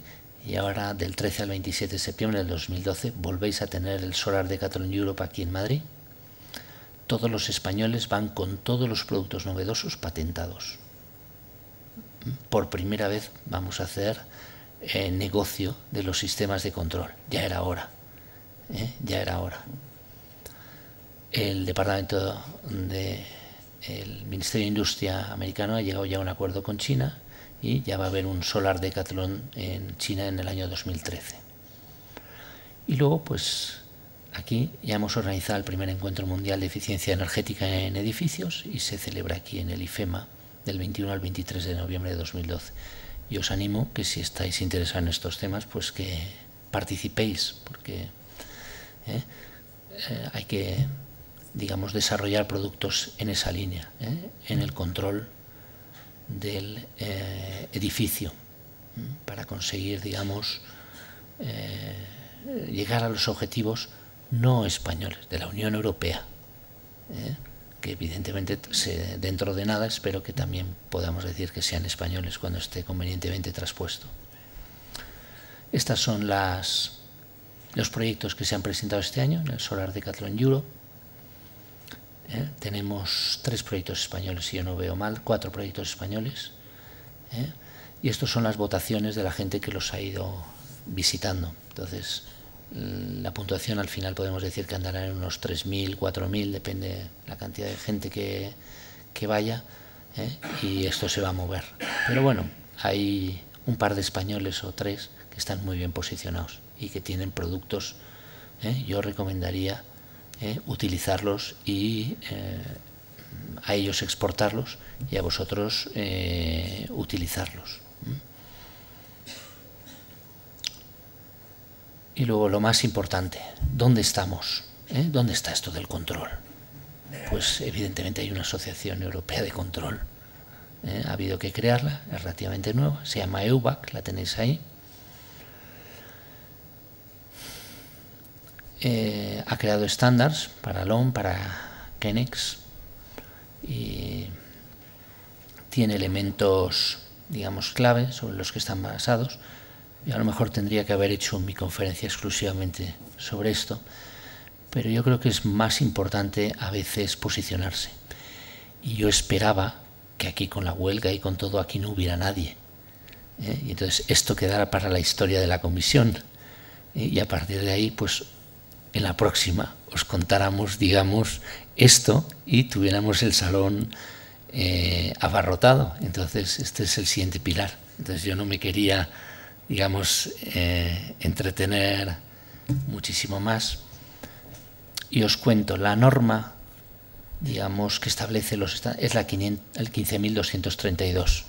Y ahora, del 13 al 27 de septiembre del 2012, volvéis a tener el Solar Decathlon Europe aquí en Madrid. Todos los españoles van con todos los productos novedosos patentados. Por primera vez vamos a hacer negocio de los sistemas de control. Ya era hora, ya era hora. El Departamento el Ministerio de Industria americano ha llegado ya a un acuerdo con China y ya va a haber un Solar Decathlon en China en el año 2013. Y luego, pues aquí ya hemos organizado el primer encuentro mundial de eficiencia energética en edificios y se celebra aquí en el IFEMA del 21 al 23 de noviembre de 2012. Y os animo que si estáis interesados en estos temas, pues que participéis, porque hay que, digamos, desarrollar productos en esa línea, en el control del edificio, para conseguir, digamos, llegar a los objetivos no españoles, de la Unión Europea, que evidentemente dentro de nada espero que también podamos decir que sean españoles cuando esté convenientemente traspuesto. Estos son los proyectos que se han presentado este año en el Solar Decathlon Europe. Tenemos 3 proyectos españoles, si yo no veo mal, 4 proyectos españoles. Y estas son las votaciones de la gente que los ha ido visitando. Entonces, la puntuación al final podemos decir que andará en unos 3.000, 4.000, depende la cantidad de gente que vaya, y esto se va a mover. Pero bueno, hay un par de españoles o 3 que están muy bien posicionados y que tienen productos. Yo recomendaría utilizarlos y a ellos exportarlos y a vosotros utilizarlos. Y luego lo más importante, ¿dónde estamos? ¿Dónde está esto del control? Pues evidentemente hay una asociación europea de control. Ha habido que crearla, es relativamente nueva, se llama EUBAC, la tenéis ahí. Ha creado estándares para LOM, para Kenex, y tiene elementos, digamos, clave sobre los que están basados. Yo a lo mejor tendría que haber hecho mi conferencia exclusivamente sobre esto, pero yo creo que es más importante a veces posicionarse. Y yo esperaba que aquí con la huelga y con todo aquí no hubiera nadie. Y entonces esto quedara para la historia de la comisión. Y a partir de ahí, pues en la próxima os contáramos, digamos, esto y tuviéramos el salón abarrotado. Entonces este es el siguiente pilar. Entonces yo no me quería, digamos, entretener muchísimo más. Y os cuento, la norma, digamos, que establece es el 15.232.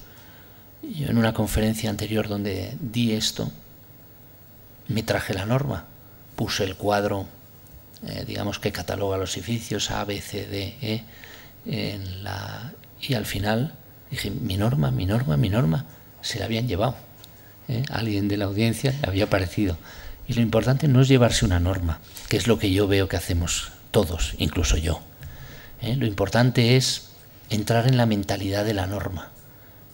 Yo en una conferencia anterior donde di esto, me traje la norma, puse el cuadro, digamos, que cataloga los edificios A, B, C, D, E, y al final dije, mi norma, se la habían llevado. A alguien de la audiencia le había parecido. Y lo importante no es llevarse una norma, que es lo que yo veo que hacemos todos, incluso yo. Lo importante es entrar en la mentalidad de la norma.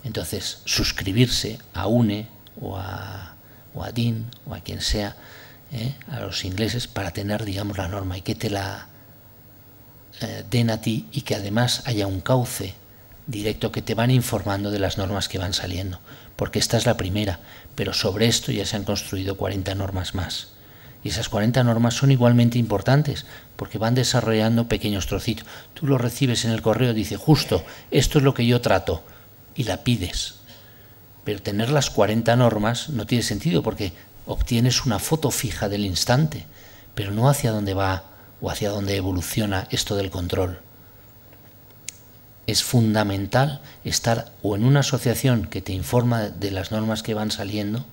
Entonces, suscribirse a UNE o a DIN o a quien sea, a los ingleses, para tener, digamos, la norma y que te la den a ti, y que además haya un cauce directo que te van informando de las normas que van saliendo, porque esta es la primera, pero sobre esto ya se han construido 40 normas más. Y esas 40 normas son igualmente importantes, porque van desarrollando pequeños trocitos. Tú lo recibes en el correo, dice, justo, esto es lo que yo trato, y la pides. Pero tener las 40 normas no tiene sentido, porque obtienes una foto fija del instante, pero no hacia dónde va o hacia dónde evoluciona esto del control. Es fundamental estar o en una asociación que te informa de las normas que van saliendo,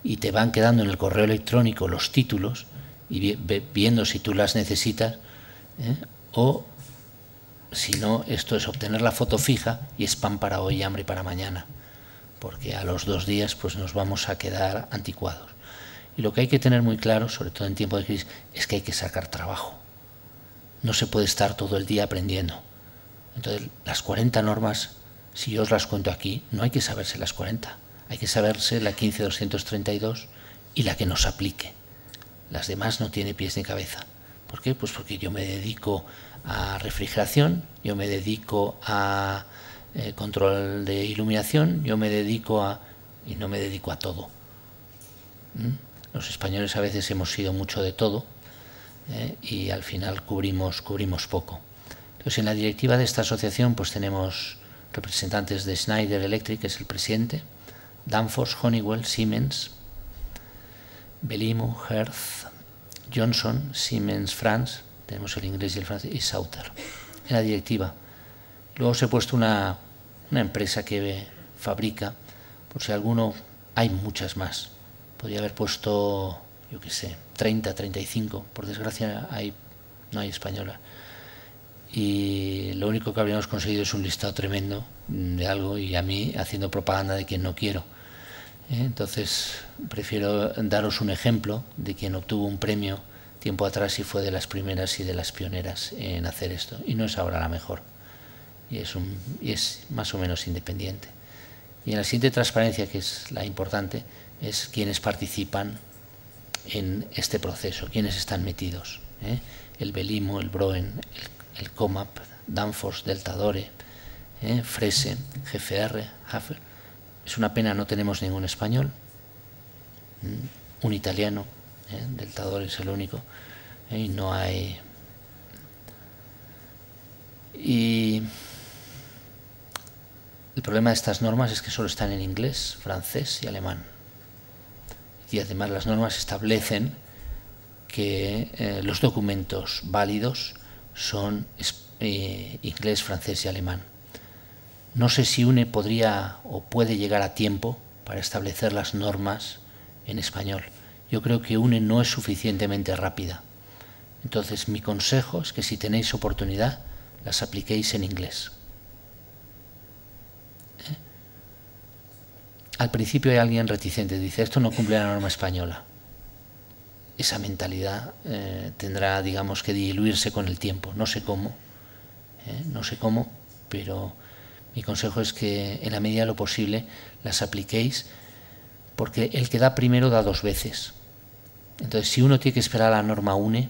y te van quedando en el correo electrónico los títulos y viendo si tú las necesitas, o si no, esto es obtener la foto fija y es pan para hoy y hambre para mañana, porque a los 2 días pues nos vamos a quedar anticuados. Y lo que hay que tener muy claro, sobre todo en tiempo de crisis, es que hay que sacar trabajo. No se puede estar todo el día aprendiendo. Entonces, las 40 normas, si yo os las cuento aquí, no hay que saberse las 40. Hay que saberse la 15.232 y la que nos aplique. Las demás no tiene pies ni cabeza. ¿Por qué? Pues porque yo me dedico a refrigeración, yo me dedico a control de iluminación, yo me dedico a... y no me dedico a todo. Los españoles a veces hemos sido mucho de todo y al final cubrimos poco. Entonces, en la directiva de esta asociación pues tenemos representantes de Schneider Electric, que es el presidente, Danfoss, Honeywell, Siemens, Belimo, Hertz, Johnson, Siemens France, tenemos el inglés y el francés, y Sauter, en la directiva. Luego os he puesto una empresa que fabrica, por si alguno, hay muchas más. Podría haber puesto, yo qué sé, 30, 35, por desgracia no hay española. Y lo único que habríamos conseguido es un listado tremendo de algo y a mí haciendo propaganda de quien no quiero. Entonces prefiero daros un ejemplo de quien obtuvo un premio tiempo atrás y fue de las primeras y de las pioneras en hacer esto, y no es ahora la mejor, y es más o menos independiente. Y en la siguiente transparencia, que es la importante, es quienes participan en este proceso, quienes están metidos. El Belimo, el Broen, el Comap, Danfoss, Deltadore, Frese, GFR, Hafer. Es una pena, no tenemos ningún español, un italiano, Deltadore es el único, y no hay. Y el problema de estas normas es que solo están en inglés, francés y alemán. Y además las normas establecen que los documentos válidos son inglés, francés y alemán. No sé si UNE podría o puede llegar a tiempo para establecer las normas en español. Yo creo que UNE no es suficientemente rápida. Entonces, mi consejo es que si tenéis oportunidad, las apliquéis en inglés. Al principio hay alguien reticente, dice, esto no cumple la norma española. Esa mentalidad tendrá, digamos, que diluirse con el tiempo. No sé cómo, pero mi consejo es que en la medida de lo posible las apliquéis, porque el que da primero da dos veces. Entonces, si uno tiene que esperar a la norma UNE,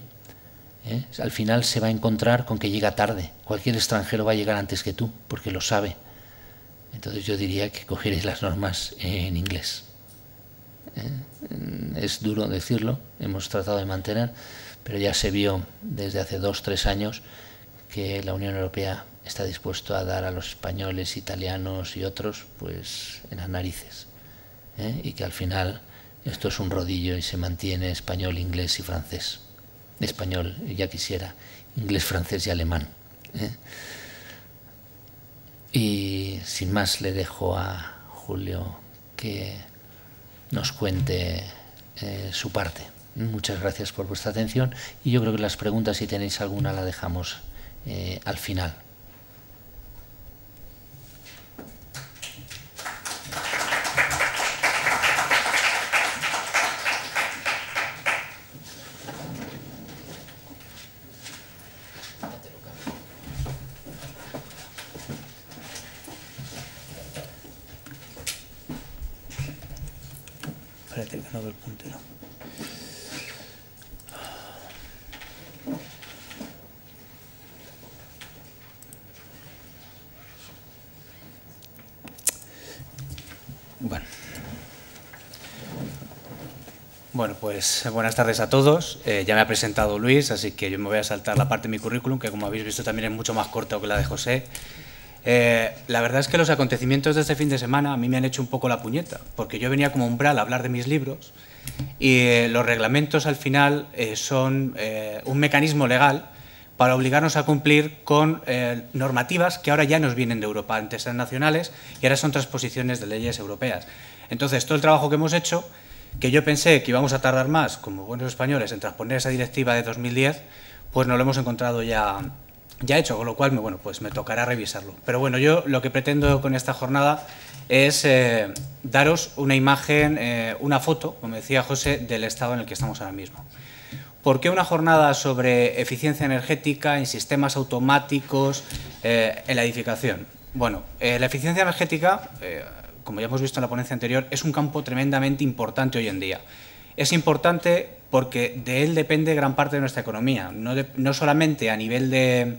al final se va a encontrar con que llega tarde. Cualquier extranjero va a llegar antes que tú, porque lo sabe. Entonces yo diría que cogierais las normas en inglés. Es duro decirlo, hemos tratado de mantener, pero ya se vio desde hace 2 o 3 años que la Unión Europea está dispuesto a dar a los españoles, italianos y otros pues en las narices, y que al final esto es un rodillo y se mantiene español, inglés y francés. Español, ya quisiera, inglés, francés y alemán. Y sin más le dejo a Julio que nos cuente su parte. Muchas gracias por vuestra atención y yo creo que las preguntas, si tenéis alguna, la dejamos al final. Espérate que no veo el puntero.
Bueno, pues buenas tardes a todos. Ya me ha presentado Luis, así que yo me voy a saltar la parte de mi currículum, que como habéis visto también es mucho más corto que la de José. La verdad es que los acontecimientos de este fin de semana a mí me han hecho un poco la puñeta, porque yo venía como umbral a hablar de mis libros y los reglamentos al final son un mecanismo legal para obligarnos a cumplir con normativas que ahora ya nos vienen de Europa, antes eran nacionales y ahora son transposiciones de leyes europeas. Entonces, todo el trabajo que hemos hecho, que yo pensé que íbamos a tardar más, como buenos españoles, en transponer esa directiva de 2010, pues nos lo hemos encontrado ya hecho, con lo cual bueno, pues me tocará revisarlo. Pero bueno, yo lo que pretendo con esta jornada es daros una imagen, una foto, como decía José, del estado en el que estamos ahora mismo. ¿Por qué una jornada sobre eficiencia energética en sistemas automáticos en la edificación? Bueno, la eficiencia energética, como ya hemos visto en la ponencia anterior, es un campo tremendamente importante hoy en día. Es importante porque de él depende gran parte de nuestra economía, no solamente a nivel de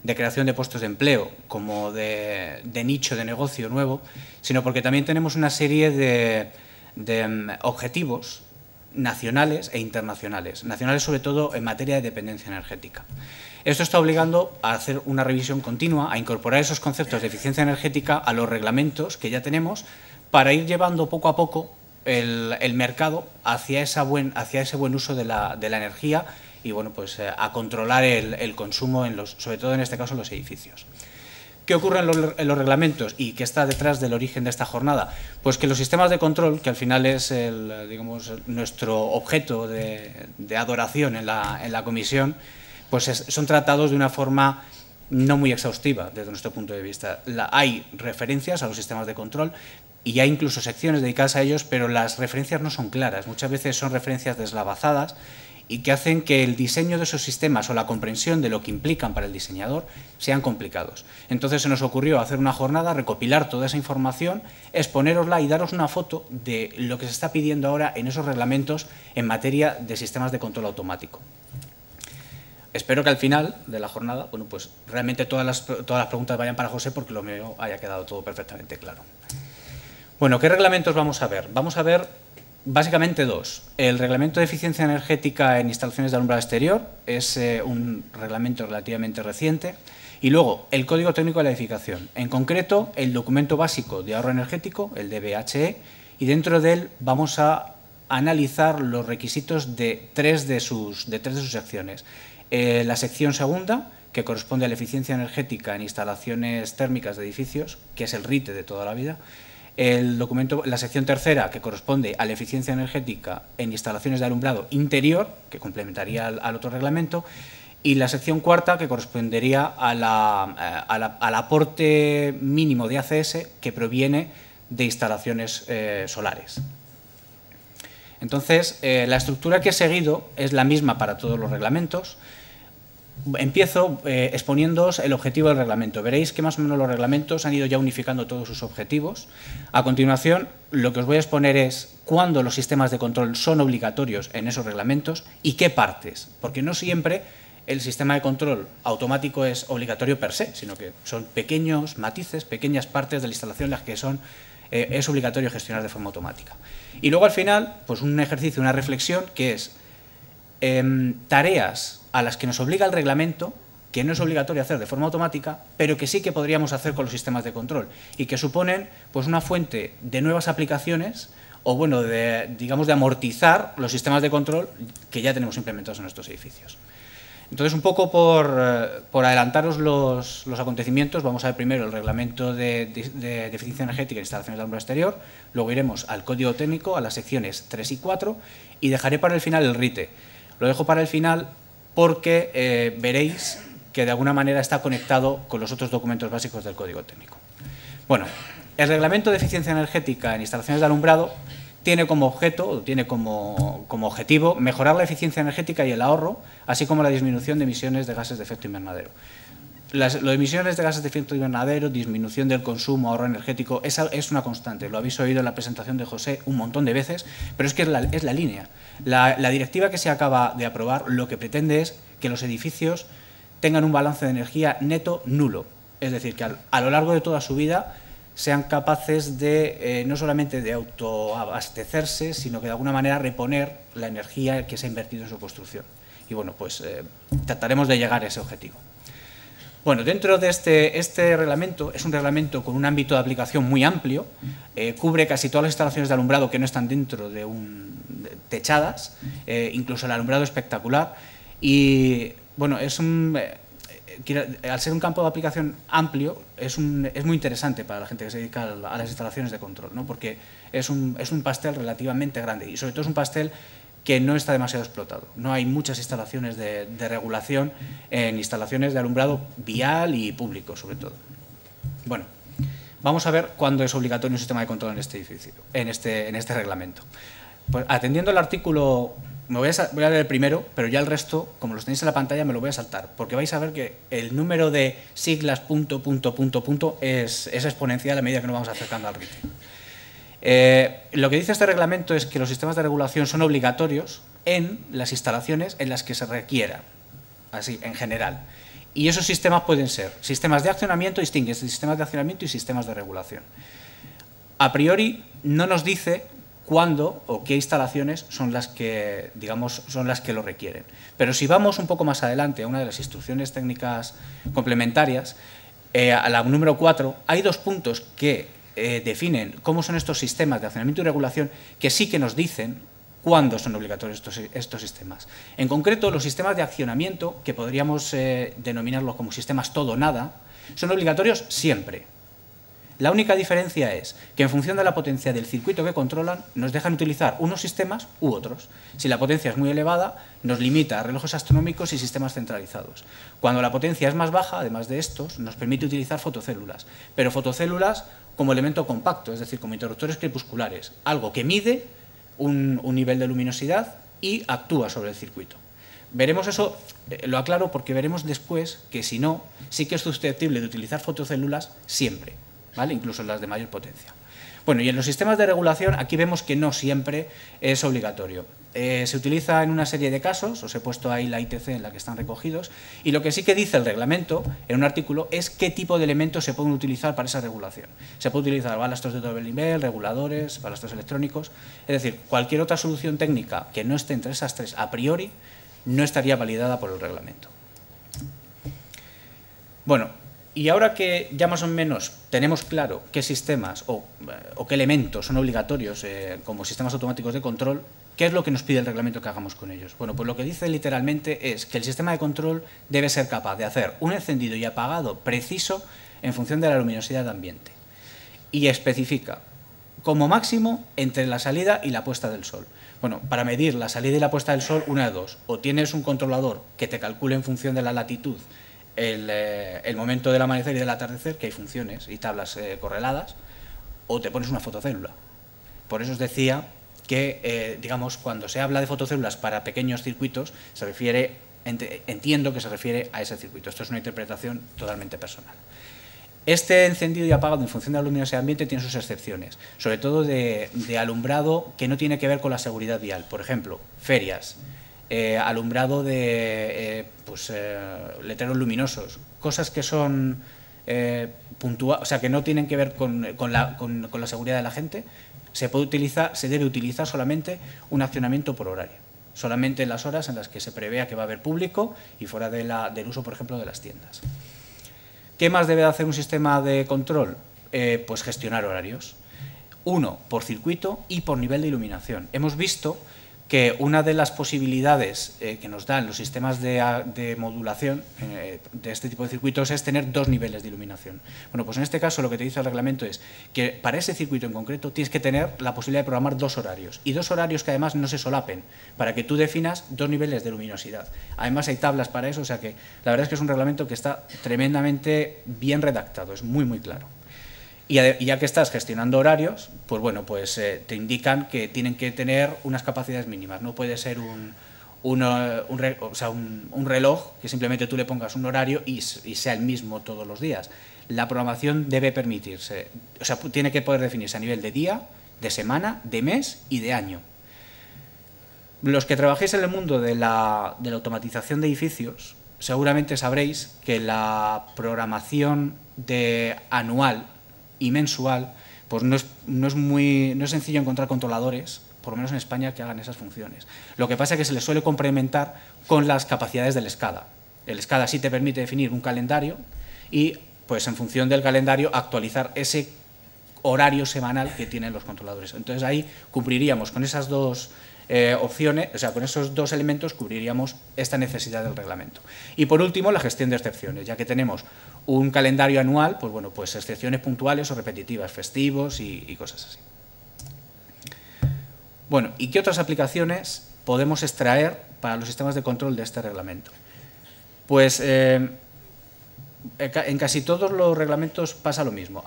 de creación de puestos de empleo como de nicho de negocio nuevo, sino porque también tenemos una serie de objetivos nacionales e internacionales, nacionales sobre todo en materia de dependencia energética. Esto está obligando a hacer una revisión continua, a incorporar esos conceptos de eficiencia energética a los reglamentos que ya tenemos para ir llevando poco a poco el mercado hacia ese buen uso de la energía y bueno, pues a controlar el consumo, sobre todo en este caso en los edificios. ¿Qué ocurre en los reglamentos y qué está detrás del origen de esta jornada? Pues que los sistemas de control, que al final es nuestro objeto de adoración en la comisión, pues son tratados de una forma no muy exhaustiva desde nuestro punto de vista. Hay referencias a los sistemas de control y hay incluso secciones dedicadas a ellos, pero las referencias no son claras. Muchas veces son referencias deslavazadas y que hacen que el diseño de esos sistemas o la comprensión de lo que implican para el diseñador sean complicados. Entonces se nos ocurrió hacer una jornada, recopilar toda esa información, exponerosla y daros una foto de lo que se está pidiendo ahora en esos reglamentos en materia de sistemas de control automático. Espero que al final de la jornada, bueno, pues realmente todas las preguntas vayan para José porque lo mío haya quedado todo perfectamente claro. Bueno, ¿qué reglamentos vamos a ver? Vamos a ver básicamente dos. El reglamento de eficiencia energética en instalaciones de alumbrado exterior es un reglamento relativamente reciente. Y luego, el Código Técnico de la Edificación. En concreto, el documento básico de ahorro energético, el DBHE, y dentro de él vamos a analizar los requisitos de tres de sus secciones. La sección segunda, que corresponde a la eficiencia energética en instalaciones térmicas de edificios, que es el RITE de toda la vida. La sección tercera, que corresponde a la eficiencia energética en instalaciones de alumbrado interior, que complementaría al otro reglamento, y la sección cuarta, que correspondería al aporte mínimo de ACS que proviene de instalaciones solares. Entonces, la estructura que he seguido es la misma para todos los reglamentos. Empiezo exponiéndoos el objetivo del reglamento. Veréis que más o menos los reglamentos han ido ya unificando todos sus objetivos. A continuación, lo que os voy a exponer es cuándo los sistemas de control son obligatorios en esos reglamentos y qué partes, porque no siempre el sistema de control automático es obligatorio per se, sino que son pequeños matices, pequeñas partes de la instalación las que es obligatorio gestionar de forma automática. Y luego al final, pues un ejercicio, una reflexión que es tareas a las que nos obliga el reglamento, que no es obligatorio hacer de forma automática, pero que sí que podríamos hacer con los sistemas de control y que suponen pues una fuente de nuevas aplicaciones o bueno, digamos de amortizar los sistemas de control que ya tenemos implementados en nuestros edificios. Entonces, un poco por adelantaros los acontecimientos, vamos a ver primero el reglamento de eficiencia energética en instalaciones de alumbrado exterior, luego iremos al código técnico, a las secciones 3 y 4 y dejaré para el final el RITE. Lo dejo para el final porque veréis que de alguna manera está conectado con los otros documentos básicos del código técnico. Bueno, el reglamento de eficiencia energética en instalaciones de alumbrado tiene como objetivo mejorar la eficiencia energética y el ahorro, así como la disminución de emisiones de gases de efecto invernadero. Las emisiones de gases de efecto invernadero, disminución del consumo, ahorro energético, es una constante. Lo habéis oído en la presentación de José un montón de veces, pero es que es la línea. La directiva que se acaba de aprobar lo que pretende es que los edificios tengan un balance de energía neto nulo. Es decir, que a lo largo de toda su vida sean capaces de no solamente de autoabastecerse, sino que de alguna manera reponer la energía que se ha invertido en su construcción. Y bueno, pues trataremos de llegar a ese objetivo. Bueno, dentro de este reglamento, es un reglamento con un ámbito de aplicación muy amplio, cubre casi todas las instalaciones de alumbrado que no están dentro de techadas, incluso el alumbrado espectacular, y bueno, al ser un campo de aplicación amplio, es muy interesante para la gente que se dedica a las instalaciones de control, ¿no? Porque es un pastel relativamente grande y sobre todo es un pastel que no está demasiado explotado. No hay muchas instalaciones de regulación en instalaciones de alumbrado vial y público, sobre todo. Bueno, vamos a ver cuándo es obligatorio un sistema de control en este edificio, en este reglamento. Pues atendiendo al artículo, voy a leer el primero, pero ya el resto, como los tenéis en la pantalla, me lo voy a saltar, porque vais a ver que el número de siglas punto es exponencial a medida que nos vamos acercando al RITE. Lo que dice este reglamento es que los sistemas de regulación son obligatorios en las instalaciones en las que se requiera, así en general. Y esos sistemas pueden ser sistemas de accionamiento, distinguen sistemas de accionamiento y sistemas de regulación. A priori no nos dice cuándo o qué instalaciones son las que, digamos, son las que lo requieren. Pero si vamos un poco más adelante a una de las instrucciones técnicas complementarias, a la número 4, hay 2 puntos que definen cómo son estos sistemas de accionamiento y regulación que sí que nos dicen cuándo son obligatorios estos sistemas. En concreto, los sistemas de accionamiento, que podríamos denominarlos como sistemas todo o nada, son obligatorios siempre. La única diferencia es que en función de la potencia del circuito que controlan, nos dejan utilizar unos sistemas u otros. Si la potencia es muy elevada, nos limita a relojes astronómicos y sistemas centralizados. Cuando la potencia es más baja, además de estos, nos permite utilizar fotocélulas, pero fotocélulas como elemento compacto, es decir, como interruptores crepusculares, algo que mide un nivel de luminosidad y actúa sobre el circuito. Veremos eso, lo aclaro porque veremos después que si no, sí que es susceptible de utilizar fotocélulas siempre, ¿vale? Incluso las de mayor potencia. Bueno, y en los sistemas de regulación aquí vemos que no siempre es obligatorio. Se utiliza en una serie de casos, os he puesto ahí la ITC en la que están recogidos, y lo que sí que dice el reglamento en un artículo es qué tipo de elementos se pueden utilizar para esa regulación. Se puede utilizar balastros de doble nivel, reguladores, balastros electrónicos, es decir, cualquier otra solución técnica que no esté entre esas 3 a priori no estaría validada por el reglamento. Bueno, y ahora que ya más o menos tenemos claro qué sistemas o qué elementos son obligatorios como sistemas automáticos de control, ¿qué es lo que nos pide el reglamento que hagamos con ellos? Bueno, pues lo que dice literalmente es que el sistema de control debe ser capaz de hacer un encendido y apagado preciso en función de la luminosidad ambiente. Y especifica, como máximo, entre la salida y la puesta del sol. Bueno, para medir la salida y la puesta del sol, una de dos. O tienes un controlador que te calcule en función de la latitud el momento del amanecer y del atardecer, que hay funciones y tablas correladas, o te pones una fotocélula. Por eso os decía que, digamos, cuando se habla de fotocélulas para pequeños circuitos, se refiere, entiendo que se refiere a ese circuito. Esto es una interpretación totalmente personal. Este encendido y apagado en función de la luminosidad ambiente tiene sus excepciones, sobre todo de alumbrado que no tiene que ver con la seguridad vial. Por ejemplo, ferias, alumbrado de letreros luminosos, cosas que son puntuales, o sea, que no tienen que ver con la seguridad de la gente. Se debe utilizar solamente un accionamiento por horario, solamente en las horas en las que se prevea que va a haber público y fuera del uso, por ejemplo, de las tiendas. ¿Qué más debe hacer un sistema de control? Pues gestionar horarios. Uno, por circuito y por nivel de iluminación. Hemos visto que una de las posibilidades que nos dan los sistemas de modulación de este tipo de circuitos es tener 2 niveles de iluminación. Bueno, pues en este caso lo que te dice el reglamento es que para ese circuito en concreto tienes que tener la posibilidad de programar 2 horarios y 2 horarios que además no se solapen para que tú definas 2 niveles de luminosidad. Además hay tablas para eso, o sea que la verdad es que es un reglamento que está tremendamente bien redactado, es muy muy claro. Y ya que estás gestionando horarios, pues bueno, pues te indican que tienen que tener unas capacidades mínimas. No puede ser un reloj que simplemente tú le pongas un horario y sea el mismo todos los días. La programación debe permitirse, o sea, tiene que poder definirse a nivel de día, de semana, de mes y de año. Los que trabajéis en el mundo de la automatización de edificios, seguramente sabréis que la programación anual y mensual, pues no es sencillo encontrar controladores, por lo menos en España, que hagan esas funciones. Lo que pasa es que se les suele complementar con las capacidades del SCADA. El SCADA sí te permite definir un calendario y, pues en función del calendario, actualizar ese horario semanal que tienen los controladores. Entonces ahí cumpliríamos con esas 2 opciones, o sea, con esos 2 elementos cubriríamos esta necesidad del reglamento. Y por último, la gestión de excepciones, ya que tenemos un calendario anual, pues bueno, pues excepciones puntuales o repetitivas, festivos y cosas así. Bueno, ¿y qué otras aplicaciones podemos extraer para los sistemas de control de este reglamento? Pues en casi todos los reglamentos pasa lo mismo.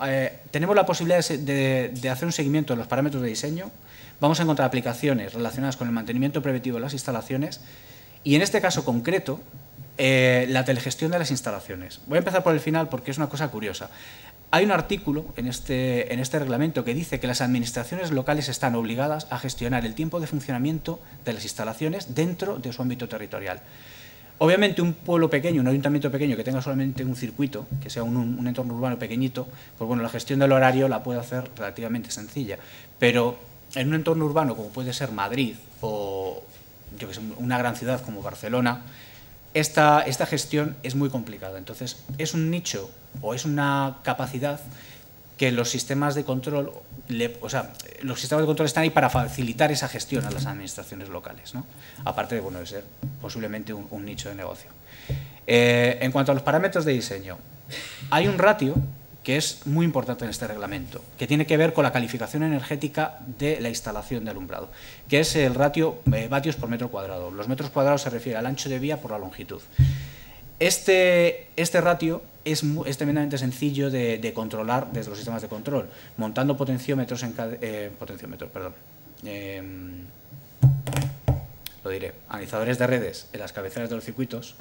Tenemos la posibilidad de hacer un seguimiento de los parámetros de diseño. Vamos a encontrar aplicaciones relacionadas con el mantenimiento preventivo de las instalaciones y en este caso concreto, la telegestión de las instalaciones. Voy a empezar por el final porque es una cosa curiosa. Hay un artículo en este reglamento que dice que las administraciones locales están obligadas a gestionar el tiempo de funcionamiento de las instalaciones dentro de su ámbito territorial. Obviamente un pueblo pequeño, un ayuntamiento pequeño que tenga solamente un circuito, que sea un entorno urbano pequeñito, pues bueno, la gestión del horario la puede hacer relativamente sencilla. Pero en un entorno urbano como puede ser Madrid o yo que sé, una gran ciudad como Barcelona, esta gestión es muy complicada. Entonces, es un nicho o es una capacidad que los sistemas de control, los sistemas de control están ahí para facilitar esa gestión a las administraciones locales, ¿no? Aparte de, bueno, de ser posiblemente un nicho de negocio. En cuanto a los parámetros de diseño, hay un ratio que es muy importante en este reglamento, que tiene que ver con la calificación energética de la instalación de alumbrado, que es el ratio vatios por metro cuadrado. Los metros cuadrados se refiere al ancho de vía por la longitud. Este ratio es tremendamente sencillo de controlar desde los sistemas de control, montando potenciómetros analizadores de redes en las cabeceras de los circuitos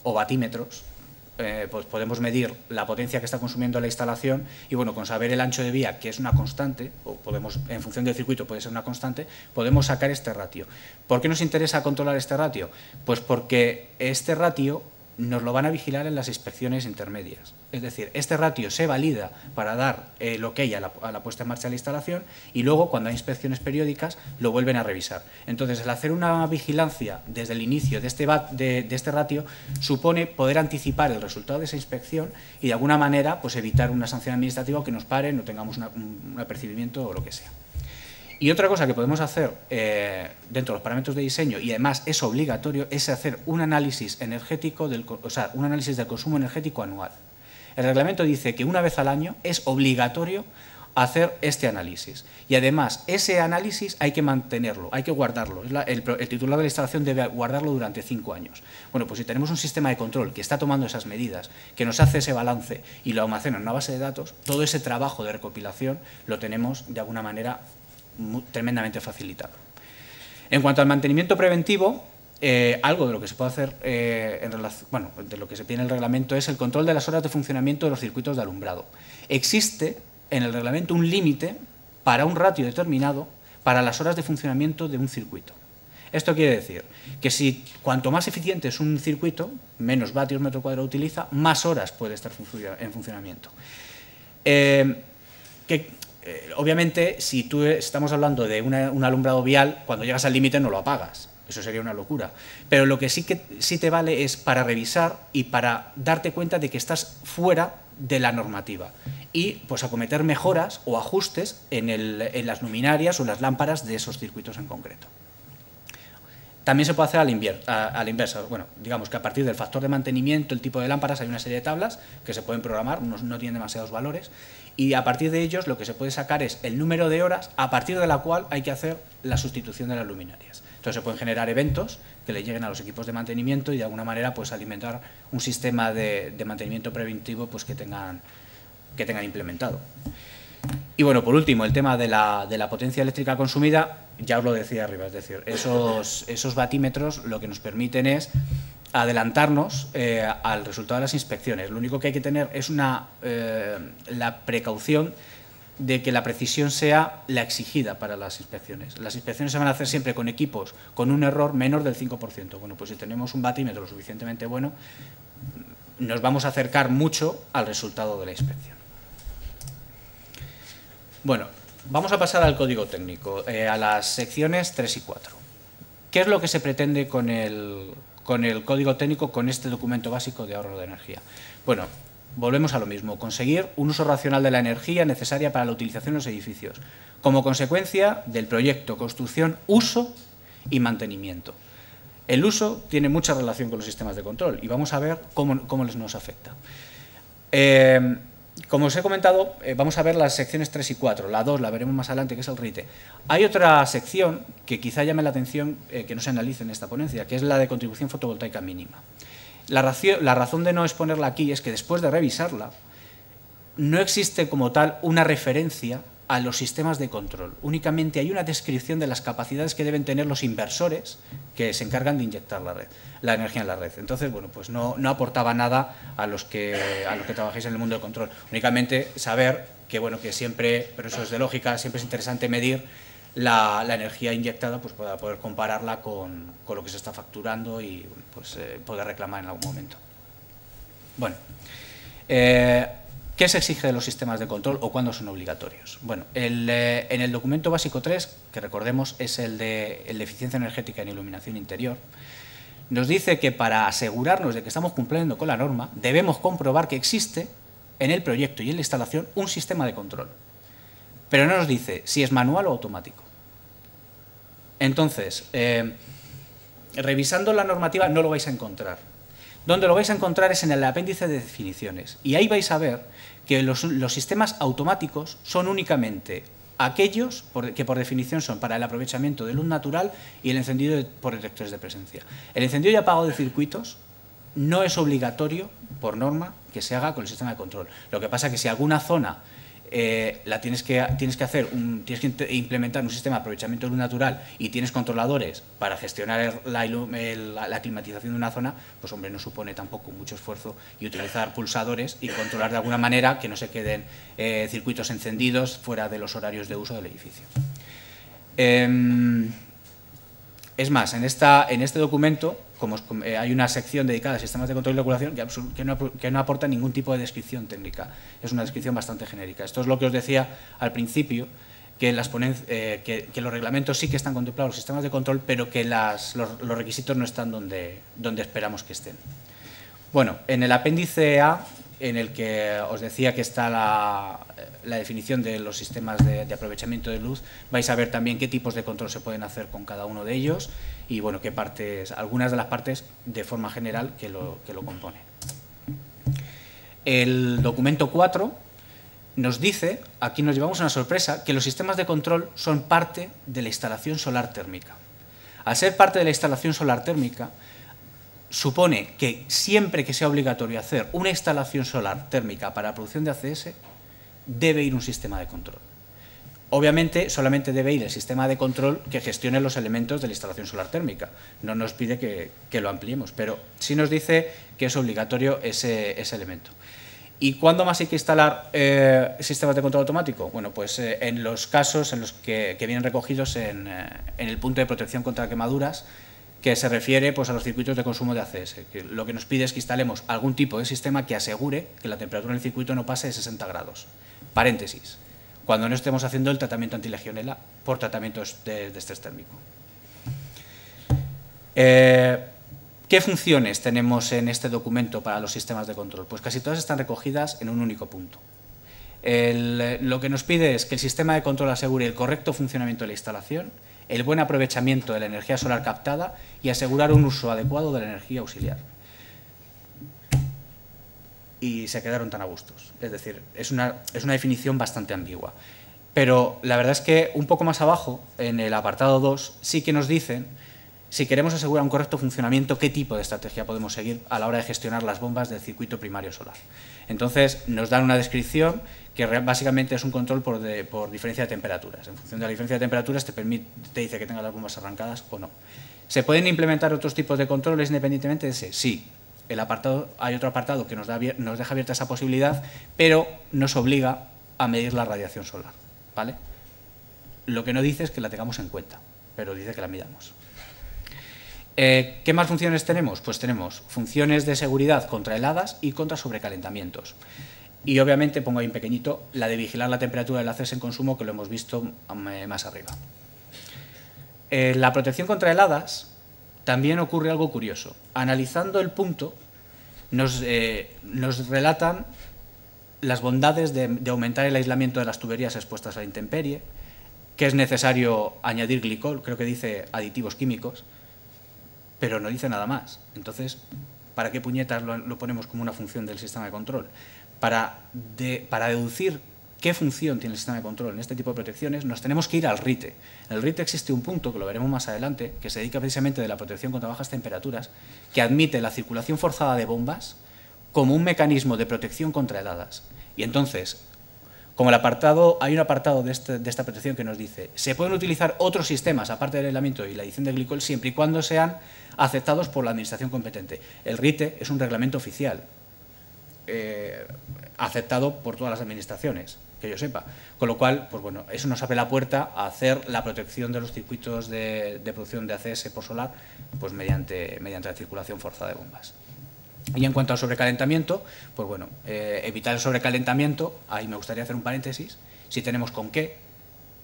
o batímetros. Pues podemos medir la potencia que está consumiendo la instalación y, bueno, con saber el ancho de vía, que es una constante, o podemos, en función del circuito puede ser una constante, podemos sacar este ratio. ¿Por qué nos interesa controlar este ratio? Pues porque este ratio nos lo van a vigilar en las inspecciones intermedias. Es decir, este ratio se valida para dar el ok a la puesta en marcha de la instalación y luego, cuando hay inspecciones periódicas, lo vuelven a revisar. Entonces, el hacer una vigilancia desde el inicio de este ratio supone poder anticipar el resultado de esa inspección y, de alguna manera, pues evitar una sanción administrativa o que nos pare, no tengamos un apercibimiento o lo que sea. Y otra cosa que podemos hacer dentro de los parámetros de diseño, y además es obligatorio, es hacer un análisis energético, un análisis del consumo energético anual. El reglamento dice que una vez al año es obligatorio hacer este análisis. Y además, ese análisis hay que mantenerlo, hay que guardarlo. El titular de la instalación debe guardarlo durante 5 años. Bueno, pues si tenemos un sistema de control que está tomando esas medidas, que nos hace ese balance y lo almacena en una base de datos, todo ese trabajo de recopilación lo tenemos de alguna manera tremendamente facilitado. En cuanto al mantenimiento preventivo, algo de lo que se puede hacer de lo que se pide en el reglamento es el control de las horas de funcionamiento de los circuitos de alumbrado. Existe en el reglamento un límite para un ratio determinado para las horas de funcionamiento de un circuito. Esto quiere decir que cuanto más eficiente es un circuito, menos vatios metro cuadrado utiliza, más horas puede estar en funcionamiento. Obviamente, si estamos hablando de un alumbrado vial, cuando llegas al límite no lo apagas. Eso sería una locura. Pero lo que sí te vale es para revisar y para darte cuenta de que estás fuera de la normativa y pues acometer mejoras o ajustes en las luminarias o en las lámparas de esos circuitos en concreto. También se puede hacer a la inversa. Bueno, digamos que a partir del factor de mantenimiento, el tipo de lámparas, hay una serie de tablas que se pueden programar, no tienen demasiados valores, y a partir de ellos lo que se puede sacar es el número de horas a partir de la cual hay que hacer la sustitución de las luminarias. Entonces se pueden generar eventos que le lleguen a los equipos de mantenimiento y de alguna manera pues alimentar un sistema de mantenimiento preventivo pues que tengan implementado. Y bueno, por último, el tema de la potencia eléctrica consumida, ya os lo decía arriba, es decir, esos batímetros lo que nos permiten es adelantarnos al resultado de las inspecciones. Lo único que hay que tener es la precaución de que la precisión sea la exigida para las inspecciones. Las inspecciones se van a hacer siempre con equipos con un error menor del 5%. Bueno, pues si tenemos un batímetro lo suficientemente bueno, nos vamos a acercar mucho al resultado de la inspección. Bueno, vamos a pasar al código técnico, a las secciones 3 y 4. ¿Qué es lo que se pretende con el código técnico, con este documento básico de ahorro de energía? Bueno, volvemos a lo mismo, conseguir un uso racional de la energía necesaria para la utilización de los edificios, como consecuencia del proyecto, construcción, uso y mantenimiento. El uso tiene mucha relación con los sistemas de control y vamos a ver cómo nos afecta. Como os he comentado, vamos a ver las secciones 3 y 4, la 2 la veremos más adelante, que es el RITE. Hay otra sección que quizá llame la atención que no se analice en esta ponencia, que es la de contribución fotovoltaica mínima. La razón de no exponerla aquí es que después de revisarla, no existe como tal una referencia a los sistemas de control. Únicamente hay una descripción de las capacidades que deben tener los inversores que se encargan de inyectar la energía en la red. Entonces, bueno, pues no aportaba nada a los que trabajéis en el mundo del control. Únicamente saber que, bueno, que siempre, pero eso es de lógica, siempre es interesante medir la energía inyectada, pues para poder compararla con lo que se está facturando y pues, poder reclamar en algún momento. Bueno, ¿qué se exige de los sistemas de control o cuándo son obligatorios? Bueno, en el documento básico 3, que recordemos es el de eficiencia energética en iluminación interior, nos dice que para asegurarnos de que estamos cumpliendo con la norma, debemos comprobar que existe en el proyecto y en la instalación un sistema de control. Pero no nos dice si es manual o automático. Entonces, revisando la normativa no lo vais a encontrar. Donde lo vais a encontrar es en el apéndice de definiciones. Y ahí vais a ver que los sistemas automáticos son únicamente aquellos que por definición son para el aprovechamiento de luz natural y el encendido por detectores de presencia. El encendido y apagado de circuitos no es obligatorio, por norma, que se haga con el sistema de control. Lo que pasa es que si alguna zona tienes que implementar un sistema de aprovechamiento de luz natural y tienes controladores para gestionar la climatización de una zona, pues hombre, no supone tampoco mucho esfuerzo y utilizar pulsadores y controlar de alguna manera que no se queden circuitos encendidos fuera de los horarios de uso del edificio. Es más, en este documento hay una sección dedicada a sistemas de control y regulación que no aporta ningún tipo de descripción técnica. Es una descripción bastante genérica. Esto es lo que os decía al principio, que los reglamentos sí que están contemplados los sistemas de control, pero que los requisitos no están donde esperamos que estén. Bueno, en el apéndice A, en el que os decía que está la definición de los sistemas de aprovechamiento de luz, vais a ver también qué tipos de control se pueden hacer con cada uno de ellos y bueno, qué partes, algunas de las partes de forma general que lo componen. El documento 4 nos dice, aquí nos llevamos una sorpresa, que los sistemas de control son parte de la instalación solar térmica. Al ser parte de la instalación solar térmica, supone que siempre que sea obligatorio hacer una instalación solar térmica para la producción de ACS, debe ir un sistema de control. Obviamente, solamente debe ir el sistema de control que gestione los elementos de la instalación solar térmica. No nos pide que lo ampliemos, pero sí nos dice que es obligatorio ese elemento. ¿Y cuándo más hay que instalar sistemas de control automático? Bueno, pues en los casos en los que vienen recogidos en el punto de protección contra quemaduras, que se refiere pues, a los circuitos de consumo de ACS. Que lo que nos pide es que instalemos algún tipo de sistema que asegure que la temperatura en el circuito no pase de 60 grados. Paréntesis, cuando no estemos haciendo el tratamiento antilegionela por tratamientos de estrés térmico. ¿Qué funciones tenemos en este documento para los sistemas de control? Pues casi todas están recogidas en un único punto. Lo que nos pide es que el sistema de control asegure el correcto funcionamiento de la instalación, el buen aprovechamiento de la energía solar captada y asegurar un uso adecuado de la energía auxiliar. Y se quedaron tan a gustos. Es decir, es una definición bastante ambigua. Pero la verdad es que un poco más abajo, en el apartado 2, sí que nos dicen, si queremos asegurar un correcto funcionamiento, qué tipo de estrategia podemos seguir a la hora de gestionar las bombas del circuito primario solar. Entonces, nos dan una descripción que básicamente es un control por diferencia de temperaturas. En función de la diferencia de temperaturas te dice que tenga las bombas arrancadas o no. ¿Se pueden implementar otros tipos de controles independientemente de ese? Sí. Hay otro apartado que nos deja abierta esa posibilidad, pero nos obliga a medir la radiación solar, ¿vale? Lo que no dice es que la tengamos en cuenta, pero dice que la midamos. ¿Qué más funciones tenemos? Pues tenemos funciones de seguridad contra heladas y contra sobrecalentamientos. Y obviamente, pongo ahí en pequeñito, la de vigilar la temperatura del ACS en consumo, que lo hemos visto más arriba. La protección contra heladas también ocurre algo curioso. Analizando el punto, nos relatan las bondades de aumentar el aislamiento de las tuberías expuestas a la intemperie, que es necesario añadir glicol, creo que dice aditivos químicos, pero no dice nada más. Entonces, ¿para qué puñetas lo ponemos como una función del sistema de control? Para deducir qué función tiene el sistema de control en este tipo de protecciones, nos tenemos que ir al RITE. En el RITE existe un punto, que lo veremos más adelante, que se dedica precisamente de la protección contra bajas temperaturas, que admite la circulación forzada de bombas como un mecanismo de protección contra heladas. Y entonces, como hay un apartado de esta protección que nos dice, se pueden utilizar otros sistemas, aparte del aislamiento y la adición de glicol, siempre y cuando sean aceptados por la administración competente. El RITE es un reglamento oficial, aceptado por todas las administraciones, que yo sepa. Con lo cual, pues bueno, eso nos abre la puerta a hacer la protección de los circuitos de producción de ACS por solar, pues mediante la circulación forzada de bombas. Y en cuanto al sobrecalentamiento, pues bueno, evitar el sobrecalentamiento, ahí me gustaría hacer un paréntesis, si tenemos con qué,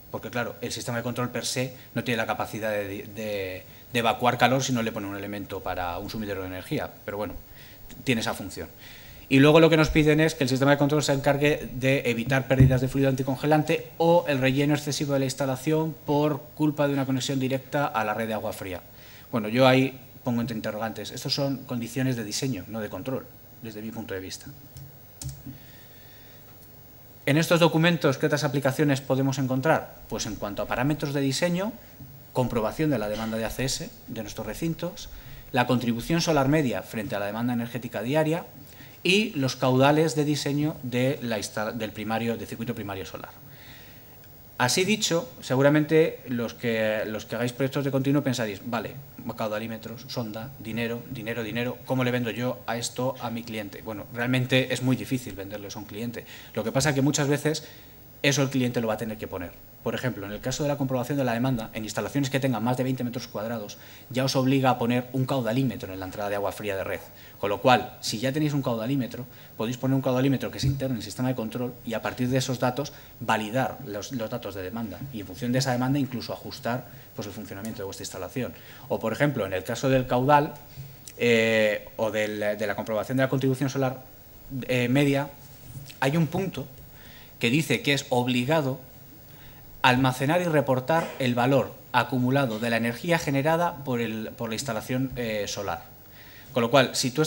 porque claro, el sistema de control per se no tiene la capacidad de evacuar calor si no le pone un elemento para un sumidero de energía, pero bueno, tiene esa función. Y luego lo que nos piden es que el sistema de control se encargue de evitar pérdidas de fluido anticongelante o el relleno excesivo de la instalación por culpa de una conexión directa a la red de agua fría. Bueno, yo ahí pongo entre interrogantes. Estos son condiciones de diseño, no de control, desde mi punto de vista. En estos documentos, ¿qué otras aplicaciones podemos encontrar? Pues en cuanto a parámetros de diseño, comprobación de la demanda de ACS de nuestros recintos, la contribución solar media frente a la demanda energética diaria y los caudales de diseño del circuito primario solar. Así dicho, seguramente los que hagáis proyectos de continuo pensaréis, vale, caudalímetros, sonda, dinero, ¿cómo le vendo yo a esto a mi cliente? Bueno, realmente es muy difícil venderlo a un cliente. Lo que pasa es que muchas veces eso el cliente lo va a tener que poner. Por ejemplo, en el caso de la comprobación de la demanda, en instalaciones que tengan más de 20 metros cuadrados, ya os obliga a poner un caudalímetro en la entrada de agua fría de red. Con lo cual, si ya tenéis un caudalímetro, podéis poner un caudalímetro que se integre en el sistema de control y a partir de esos datos validar los datos de demanda y en función de esa demanda incluso ajustar pues, el funcionamiento de vuestra instalación. O, por ejemplo, en el caso del caudal o de la comprobación de la contribución solar media, hay un punto que dice que es obligado almacenar y reportar el valor acumulado de la energía generada por la instalación solar. Con lo cual, si tú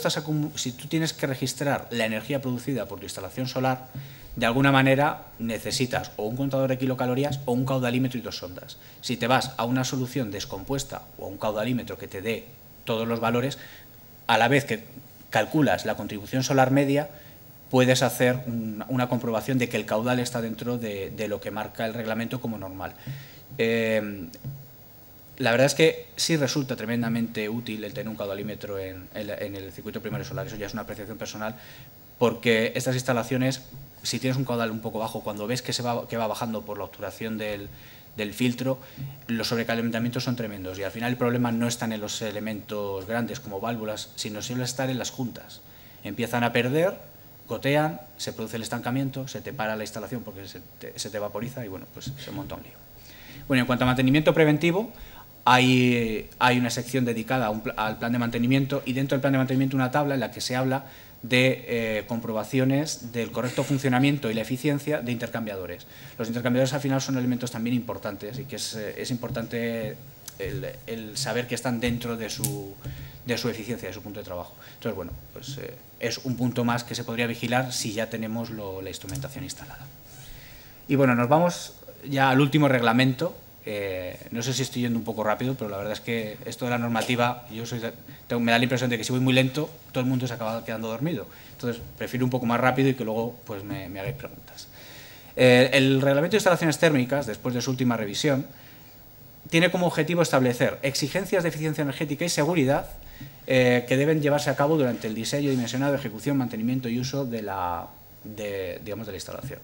tienes que registrar la energía producida por tu instalación solar, de alguna manera necesitas o un contador de kilocalorías o un caudalímetro y 2 sondas. Si te vas a una solución descompuesta o a un caudalímetro que te dé todos los valores, a la vez que calculas la contribución solar media, puedes hacer una comprobación de que el caudal está dentro de lo que marca el reglamento como normal. La verdad es que sí resulta tremendamente útil el tener un caudalímetro en el circuito primario solar, eso ya es una apreciación personal, porque estas instalaciones, si tienes un caudal un poco bajo, cuando ves que va bajando por la obturación del filtro, los sobrecalentamientos son tremendos y al final el problema no está en los elementos grandes como válvulas, sino suele estar en las juntas. Empiezan a perder, gotean, se produce el estancamiento, se te para la instalación porque se te vaporiza y bueno, pues se monta un lío. Bueno, en cuanto a mantenimiento preventivo, hay una sección dedicada al plan de mantenimiento y dentro del plan de mantenimiento una tabla en la que se habla de comprobaciones del correcto funcionamiento y la eficiencia de intercambiadores. Los intercambiadores al final son elementos también importantes y que es importante el saber que están dentro de su eficiencia, de su punto de trabajo. Entonces, bueno, pues es un punto más que se podría vigilar si ya tenemos la instrumentación instalada. Y bueno, nos vamos ya al último reglamento. No sé si estoy yendo un poco rápido, pero la verdad es que esto de la normativa, me da la impresión de que si voy muy lento, todo el mundo se acaba quedando dormido. Entonces, prefiero un poco más rápido y que luego pues, me hagáis preguntas. El reglamento de instalaciones térmicas, después de su última revisión, tiene como objetivo establecer exigencias de eficiencia energética y seguridad que deben llevarse a cabo durante el diseño, dimensionado, ejecución, mantenimiento y uso de la instalación.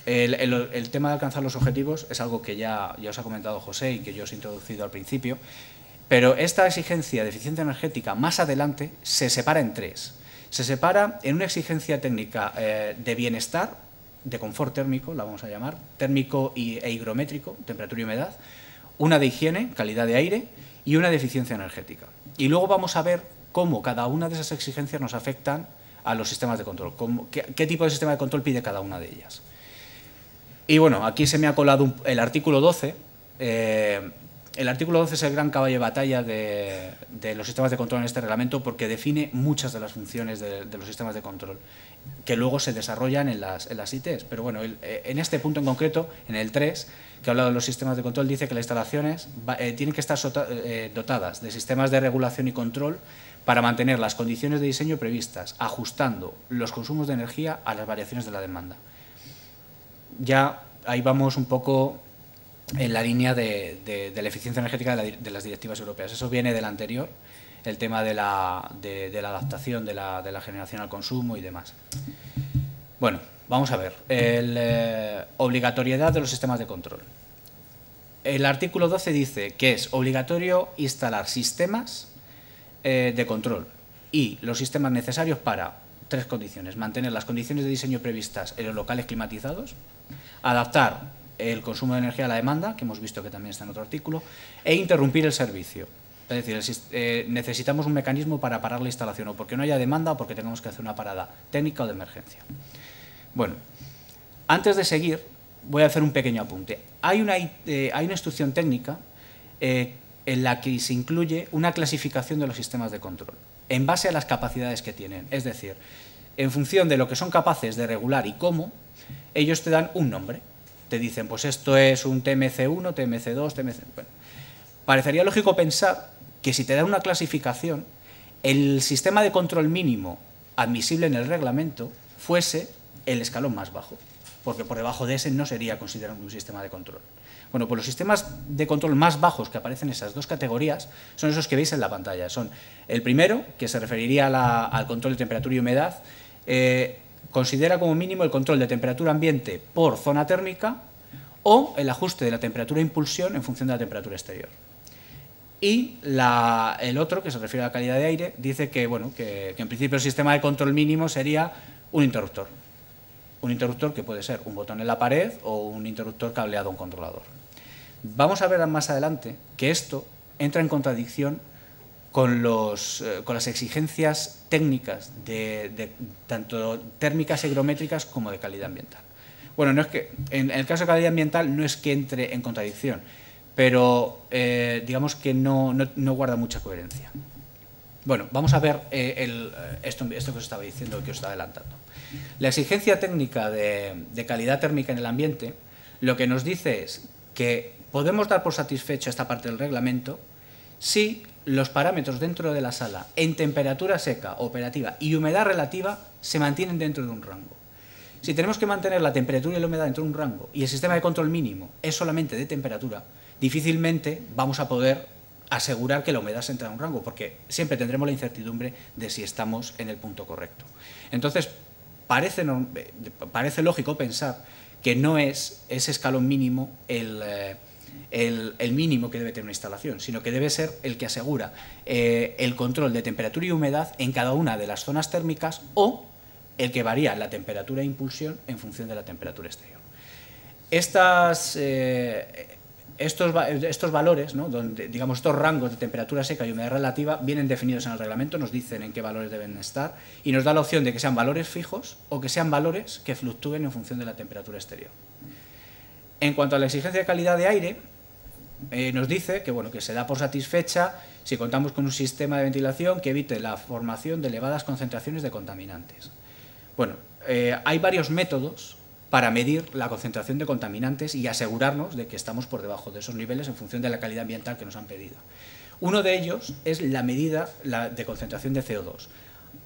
El tema de alcanzar los objetivos es algo que ya os ha comentado José y que yo os he introducido al principio, pero esta exigencia de eficiencia energética más adelante se separa en tres. Se separa en una exigencia técnica de bienestar, de confort térmico, la vamos a llamar, térmico e higrométrico, temperatura y humedad, una de higiene, calidad de aire y una de eficiencia energética. Y luego vamos a ver cómo cada una de esas exigencias nos afectan a los sistemas de control, qué tipo de sistema de control pide cada una de ellas. Y bueno, aquí se me ha colado el artículo 12. El artículo 12 es el gran caballo de batalla de los sistemas de control en este reglamento porque define muchas de las funciones de los sistemas de control que luego se desarrollan en las ITs. Pero bueno, en este punto en concreto, en el 3, que habla de los sistemas de control, dice que las instalaciones tienen que estar dotadas de sistemas de regulación y control para mantener las condiciones de diseño previstas, ajustando los consumos de energía a las variaciones de la demanda. Ya ahí vamos un poco en la línea de la eficiencia energética de las directivas europeas. Eso viene del anterior, el tema de la adaptación de la generación al consumo y demás. Bueno, vamos a ver, obligatoriedad de los sistemas de control. El artículo 12 dice que es obligatorio instalar sistemas de control y los sistemas necesarios para tres condiciones: mantener las condiciones de diseño previstas en los locales climatizados, adaptar el consumo de energía a la demanda, que hemos visto que también está en otro artículo, e interrumpir el servicio. Es decir, necesitamos un mecanismo para parar la instalación, o porque no haya demanda o porque tengamos que hacer una parada técnica o de emergencia. Bueno, antes de seguir, voy a hacer un pequeño apunte. Hay una instrucción técnica en la que se incluye una clasificación de los sistemas de control, en base a las capacidades que tienen. Es decir, en función de lo que son capaces de regular y cómo, ellos te dan un nombre. Te dicen, pues esto es un TMC1, TMC2, TMC... Bueno, parecería lógico pensar que si te dan una clasificación, el sistema de control mínimo admisible en el reglamento fuese el escalón más bajo, porque por debajo de ese no sería considerado un sistema de control. Bueno, pues los sistemas de control más bajos que aparecen en esas dos categorías son esos que veis en la pantalla. Son el primero, que se referiría al control de temperatura y humedad, considera como mínimo el control de temperatura ambiente por zona térmica o el ajuste de la temperatura de impulsión en función de la temperatura exterior. Y el otro, que se refiere a la calidad de aire, dice que, bueno, que en principio el sistema de control mínimo sería un interruptor. Un interruptor que puede ser un botón en la pared o un interruptor cableado a un controlador. Vamos a ver más adelante que esto entra en contradicción con las exigencias técnicas tanto térmicas e higrométricas como de calidad ambiental. Bueno, no es que, en el caso de calidad ambiental no es que entre en contradicción, pero digamos que no guarda mucha coherencia. Bueno, vamos a ver esto que os estaba diciendo y que os estaba adelantando. La exigencia técnica de calidad térmica en el ambiente lo que nos dice es que podemos dar por satisfecho esta parte del reglamento si los parámetros dentro de la sala en temperatura seca, operativa y humedad relativa se mantienen dentro de un rango. Si tenemos que mantener la temperatura y la humedad dentro de un rango y el sistema de control mínimo es solamente de temperatura, difícilmente vamos a poder asegurar que la humedad se entra en un rango, porque siempre tendremos la incertidumbre de si estamos en el punto correcto. Entonces, parece lógico pensar que no es ese escalón mínimo el mínimo que debe tener una instalación, sino que debe ser el que asegura el control de temperatura y humedad en cada una de las zonas térmicas o el que varía la temperatura de impulsión en función de la temperatura exterior. Estos valores, ¿no? Donde, digamos, estos rangos de temperatura seca y humedad relativa vienen definidos en el reglamento, nos dicen en qué valores deben estar y nos da la opción de que sean valores fijos o que sean valores que fluctúen en función de la temperatura exterior. En cuanto a la exigencia de calidad de aire, nos dice que, bueno, que se da por satisfecha si contamos con un sistema de ventilación que evite la formación de elevadas concentraciones de contaminantes. Bueno, hay varios métodos para medir la concentración de contaminantes y asegurarnos de que estamos por debajo de esos niveles en función de la calidad ambiental que nos han pedido. Uno de ellos es la medida de concentración de CO2.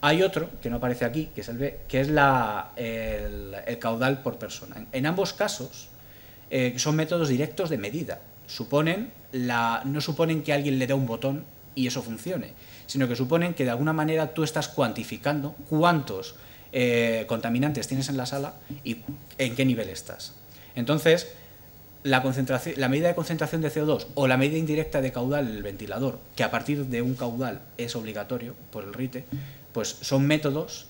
Hay otro, que no aparece aquí, que es el B, que es el caudal por persona. En ambos casos son métodos directos de medida. No suponen que alguien le dé un botón y eso funcione, sino que suponen que de alguna manera tú estás cuantificando cuántos contaminantes tienes en la sala y en qué nivel estás. Entonces, la medida de concentración de CO2 o la medida indirecta de caudal en el ventilador, que a partir de un caudal es obligatorio por el RITE, pues son métodos,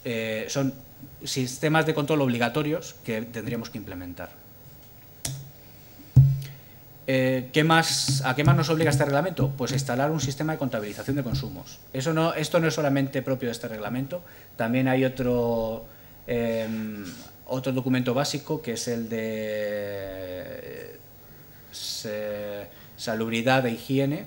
son sistemas de control obligatorios que tendríamos que implementar. ¿A qué más nos obliga este reglamento? Pues a instalar un sistema de contabilización de consumos. Esto no es solamente propio de este reglamento, también hay otro documento básico que es el de salubridad e higiene,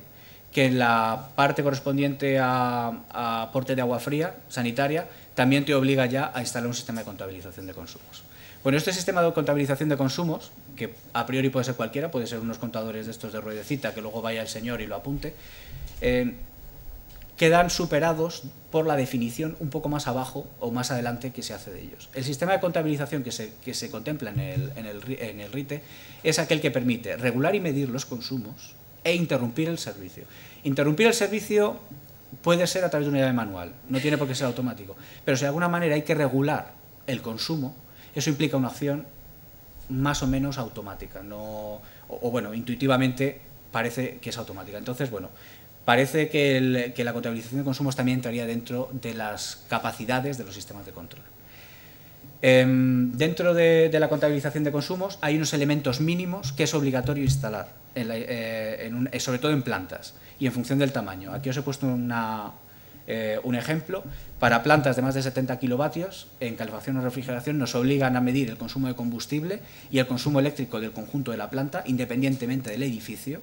que en la parte correspondiente a aporte de agua fría sanitaria también te obliga ya a instalar un sistema de contabilización de consumos. Bueno, este sistema de contabilización de consumos, que a priori puede ser cualquiera, puede ser unos contadores de estos de ruedecita, que luego vaya el señor y lo apunte, quedan superados por la definición un poco más abajo o más adelante que se hace de ellos. El sistema de contabilización que se contempla en el RITE es aquel que permite regular y medir los consumos e interrumpir el servicio. Interrumpir el servicio puede ser a través de una llave manual, no tiene por qué ser automático, pero si de alguna manera hay que regular el consumo, eso implica una acción más o menos automática, bueno, intuitivamente parece que es automática. Entonces, bueno, parece que la contabilización de consumos también entraría dentro de las capacidades de los sistemas de control. Dentro de la contabilización de consumos hay unos elementos mínimos que es obligatorio instalar, sobre todo en plantas y en función del tamaño. Aquí os he puesto un ejemplo. Para plantas de más de 70 kilovatios en calefacción o refrigeración nos obligan a medir el consumo de combustible y el consumo eléctrico del conjunto de la planta independientemente del edificio.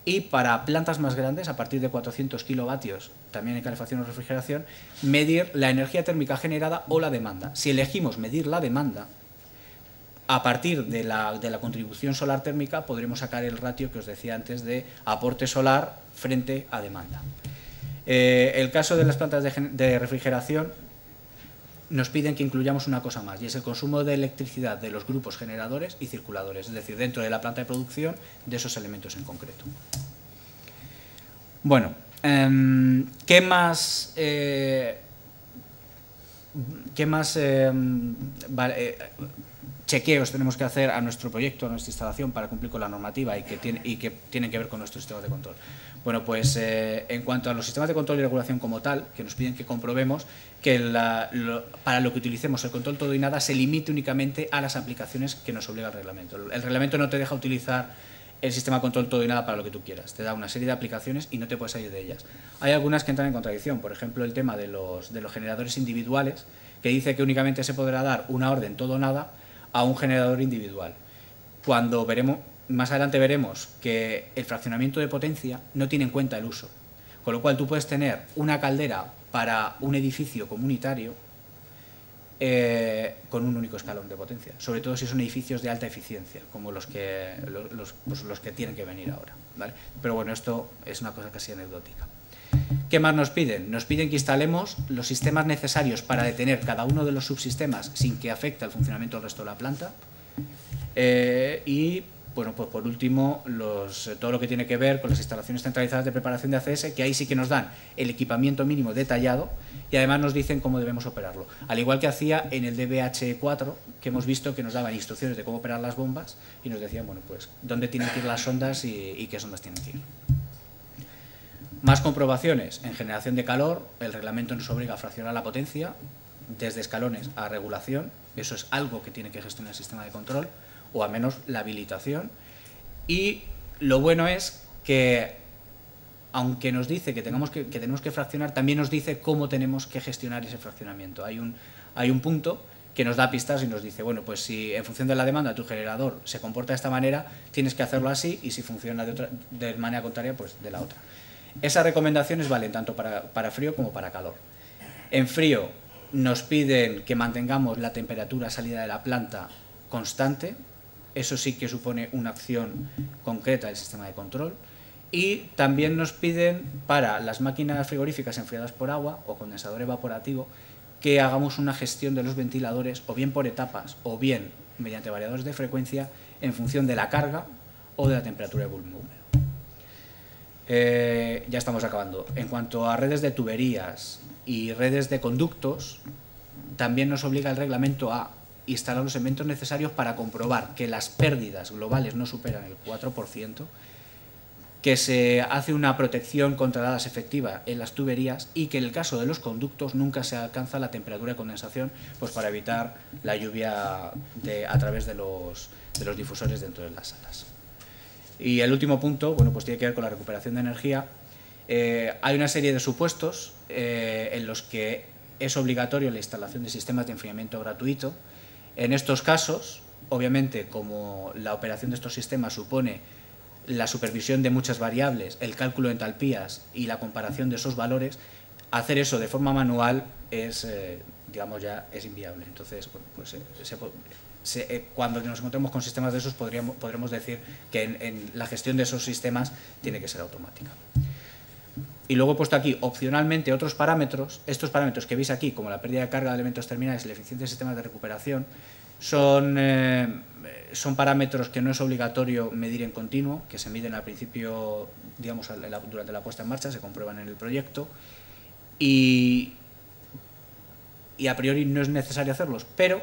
Y para plantas más grandes, a partir de 400 kilovatios, también en calefacción o refrigeración, medir la energía térmica generada o la demanda. Si elegimos medir la demanda, a partir de la contribución solar térmica podremos sacar el ratio que os decía antes de aporte solar frente a demanda. El caso de las plantas de refrigeración nos piden que incluyamos una cosa más, y es el consumo de electricidad de los grupos generadores y circuladores, es decir, dentro de la planta de producción de esos elementos en concreto. Bueno, ¿qué más chequeos tenemos que hacer a nuestro proyecto, a nuestra instalación para cumplir con la normativa y que tienen que ver con nuestros sistemas de control? Bueno, pues en cuanto a los sistemas de control y regulación como tal, que nos piden que comprobemos que para lo que utilicemos el control todo y nada se limite únicamente a las aplicaciones que nos obliga el reglamento. El reglamento no te deja utilizar el sistema de control todo y nada para lo que tú quieras, te da una serie de aplicaciones y no te puedes salir de ellas. Hay algunas que entran en contradicción, por ejemplo el tema de los generadores individuales, que dice que únicamente se podrá dar una orden todo o nada a un generador individual. Cuando más adelante veremos que el fraccionamiento de potencia no tiene en cuenta el uso, con lo cual tú puedes tener una caldera para un edificio comunitario con un único escalón de potencia, sobre todo si son edificios de alta eficiencia, como los que tienen que venir ahora, ¿vale? Pero bueno, esto es una cosa casi anecdótica. ¿Qué más nos piden? Nos piden que instalemos los sistemas necesarios para detener cada uno de los subsistemas sin que afecte al funcionamiento del resto de la planta. Y, bueno, pues por último, todo lo que tiene que ver con las instalaciones centralizadas de preparación de ACS, que ahí sí que nos dan el equipamiento mínimo detallado y además nos dicen cómo debemos operarlo. Al igual que hacía en el DBH4, que hemos visto que nos daban instrucciones de cómo operar las bombas y nos decían, bueno, pues dónde tienen que ir las sondas y qué sondas tienen que ir. Más comprobaciones. En generación de calor, el reglamento nos obliga a fraccionar la potencia desde escalones a regulación. Eso es algo que tiene que gestionar el sistema de control, o al menos la habilitación. Y lo bueno es que, aunque nos dice que tenemos que fraccionar, también nos dice cómo tenemos que gestionar ese fraccionamiento. Hay un punto que nos da pistas y nos dice, bueno, pues si en función de la demanda tu generador se comporta de esta manera, tienes que hacerlo así, y si funciona de manera contraria, pues de la otra. Esas recomendaciones valen tanto para frío como para calor. En frío nos piden que mantengamos la temperatura salida de la planta constante, eso sí que supone una acción concreta del sistema de control. Y también nos piden para las máquinas frigoríficas enfriadas por agua o condensador evaporativo que hagamos una gestión de los ventiladores o bien por etapas o bien mediante variadores de frecuencia en función de la carga o de la temperatura de volumen húmedo. Ya estamos acabando. En cuanto a redes de tuberías y redes de conductos, también nos obliga el reglamento a instalar los elementos necesarios para comprobar que las pérdidas globales no superan el 4%, que se hace una protección contra heladas efectiva en las tuberías y que en el caso de los conductos nunca se alcanza la temperatura de condensación, pues para evitar la lluvia a través de los difusores dentro de las salas. Y el último punto, bueno, pues tiene que ver con la recuperación de energía. Hay una serie de supuestos en los que es obligatorio la instalación de sistemas de enfriamiento gratuito. En estos casos, obviamente, como la operación de estos sistemas supone la supervisión de muchas variables, el cálculo de entalpías y la comparación de esos valores, hacer eso de forma manual es, digamos, ya es inviable. Entonces, bueno, pues cuando nos encontremos con sistemas de esos podremos decir que en la gestión de esos sistemas tiene que ser automática. Y luego he puesto aquí opcionalmente otros parámetros. Estos parámetros que veis aquí, como la pérdida de carga de elementos terminales y la eficiencia de sistemas de recuperación, son parámetros que no es obligatorio medir en continuo, que se miden al principio, digamos, durante la puesta en marcha, se comprueban en el proyecto y a priori no es necesario hacerlos, pero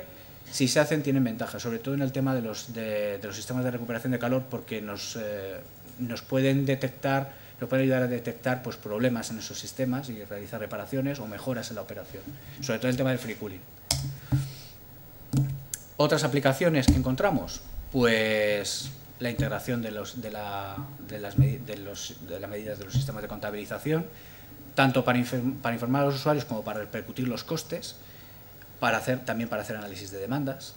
si se hacen tienen ventaja, sobre todo en el tema de los sistemas de recuperación de calor, porque nos pueden detectar, nos pueden ayudar a detectar pues, problemas en esos sistemas y realizar reparaciones o mejoras en la operación, sobre todo el tema del free cooling. Otras aplicaciones que encontramos, pues la integración de las medidas de los sistemas de contabilización, tanto para informar a los usuarios como para repercutir los costes, también para hacer análisis de demandas,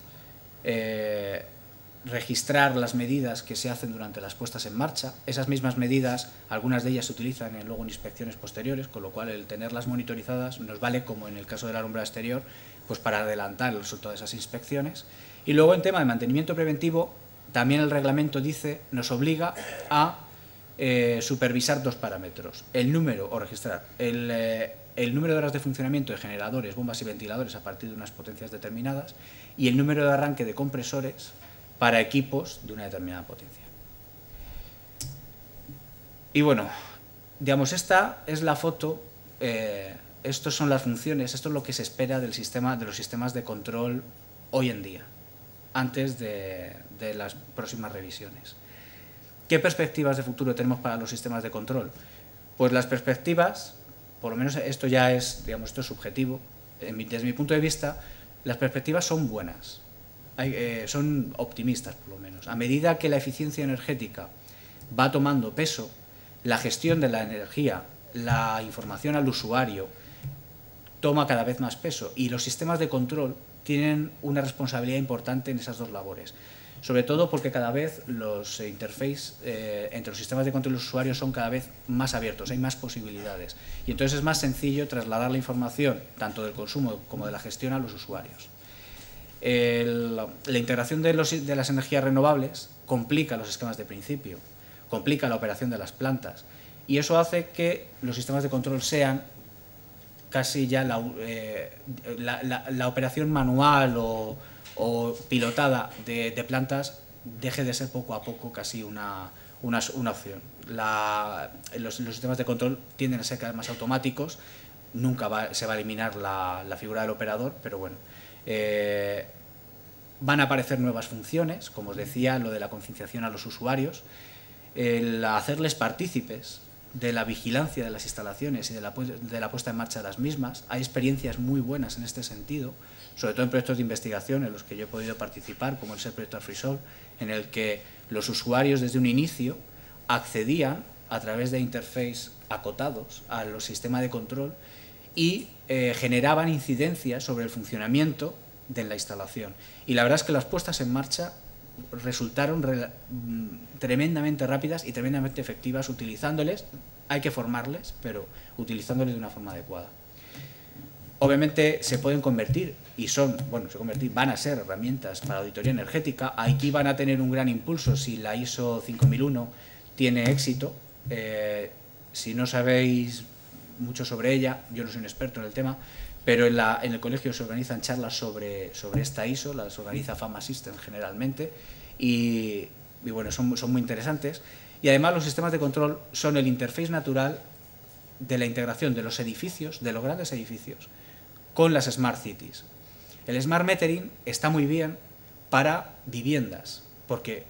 registrar las medidas que se hacen durante las puestas en marcha. Esas mismas medidas, algunas de ellas se utilizan luego en inspecciones posteriores, con lo cual el tenerlas monitorizadas nos vale, como en el caso de la alumbrado exterior, pues para adelantar el resultado de esas inspecciones. Y luego en tema de mantenimiento preventivo, también el reglamento nos obliga a supervisar dos parámetros: el número, o registrar, el número de horas de funcionamiento de generadores, bombas y ventiladores a partir de unas potencias determinadas, y el número de arranque de compresores para equipos de una determinada potencia. Y bueno, digamos, esta es la foto, estas son las funciones, esto es lo que se espera de los sistemas de control hoy en día, antes de las próximas revisiones. ¿Qué perspectivas de futuro tenemos para los sistemas de control? Pues las perspectivas, por lo menos esto ya es, digamos, esto es subjetivo, desde mi punto de vista, las perspectivas son buenas, son optimistas por lo menos. A medida que la eficiencia energética va tomando peso, la gestión de la energía, la información al usuario, toma cada vez más peso, y los sistemas de control tienen una responsabilidad importante en esas dos labores. Sobre todo porque cada vez los interfaces entre los sistemas de control y los usuarios son cada vez más abiertos, hay más posibilidades. Y entonces es más sencillo trasladar la información, tanto del consumo como de la gestión, a los usuarios. La integración de las energías renovables complica los esquemas de principio, complica la operación de las plantas, y eso hace que los sistemas de control sean casi ya la operación manual o pilotada de plantas deje de ser poco a poco casi una opción. Los sistemas de control tienden a ser cada vez más automáticos, nunca se va a eliminar la figura del operador, pero bueno. Van a aparecer nuevas funciones, como os decía, lo de la concienciación a los usuarios, el hacerles partícipes de la vigilancia de las instalaciones y de la puesta en marcha de las mismas. Hay experiencias muy buenas en este sentido, sobre todo en proyectos de investigación en los que yo he podido participar, como es el proyecto Arfrisol, en el que los usuarios desde un inicio accedían a través de interface acotados a los sistemas de control y generaban incidencias sobre el funcionamiento de la instalación. Y la verdad es que las puestas en marcha resultaron tremendamente rápidas y tremendamente efectivas utilizándoles. Hay que formarles, pero utilizándoles de una forma adecuada. Obviamente se pueden convertir, van a ser herramientas para auditoría energética. Aquí van a tener un gran impulso si la ISO 5001 tiene éxito. Si no sabéis mucho sobre ella, yo no soy un experto en el tema, pero en el colegio se organizan charlas sobre esta ISO, las organiza Fama Systems generalmente, y bueno, son muy interesantes. Y además los sistemas de control son el interface natural de la integración de los edificios, de los grandes edificios, con las Smart Cities. El Smart Metering está muy bien para viviendas, porque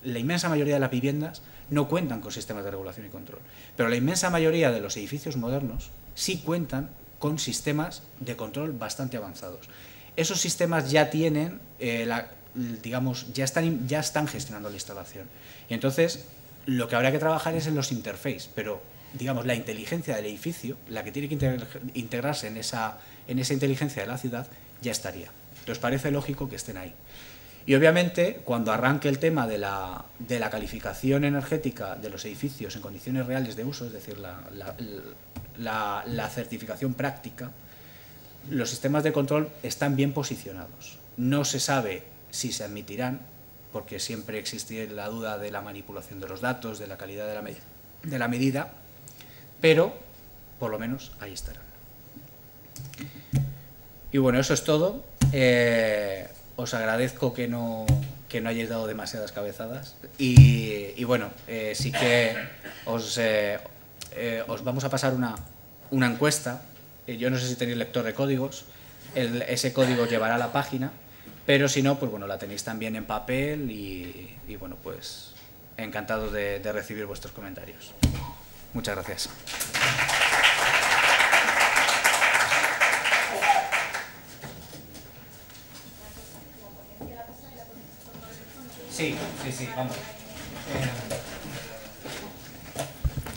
la inmensa mayoría de las viviendas no cuentan con sistemas de regulación y control, pero la inmensa mayoría de los edificios modernos sí cuentan con sistemas de control bastante avanzados. Esos sistemas ya tienen, ya están gestionando la instalación. Y entonces, lo que habrá que trabajar es en los interfaces, pero, digamos, la inteligencia del edificio, la que tiene que integrarse en esa inteligencia de la ciudad, ya estaría. Entonces, parece lógico que estén ahí. Y obviamente, cuando arranque el tema de la calificación energética de los edificios en condiciones reales de uso, es decir, la certificación práctica, los sistemas de control están bien posicionados. No se sabe si se admitirán, porque siempre existe la duda de la manipulación de los datos, de la calidad de la medida, pero por lo menos ahí estarán. Y bueno, eso es todo. Os agradezco que no hayáis dado demasiadas cabezadas y bueno, sí que os vamos a pasar una encuesta. Yo no sé si tenéis lector de códigos, ese código llevará a la página pero si no, pues bueno, la tenéis también en papel y bueno, pues encantado de recibir vuestros comentarios. Muchas gracias. Sí, vamos.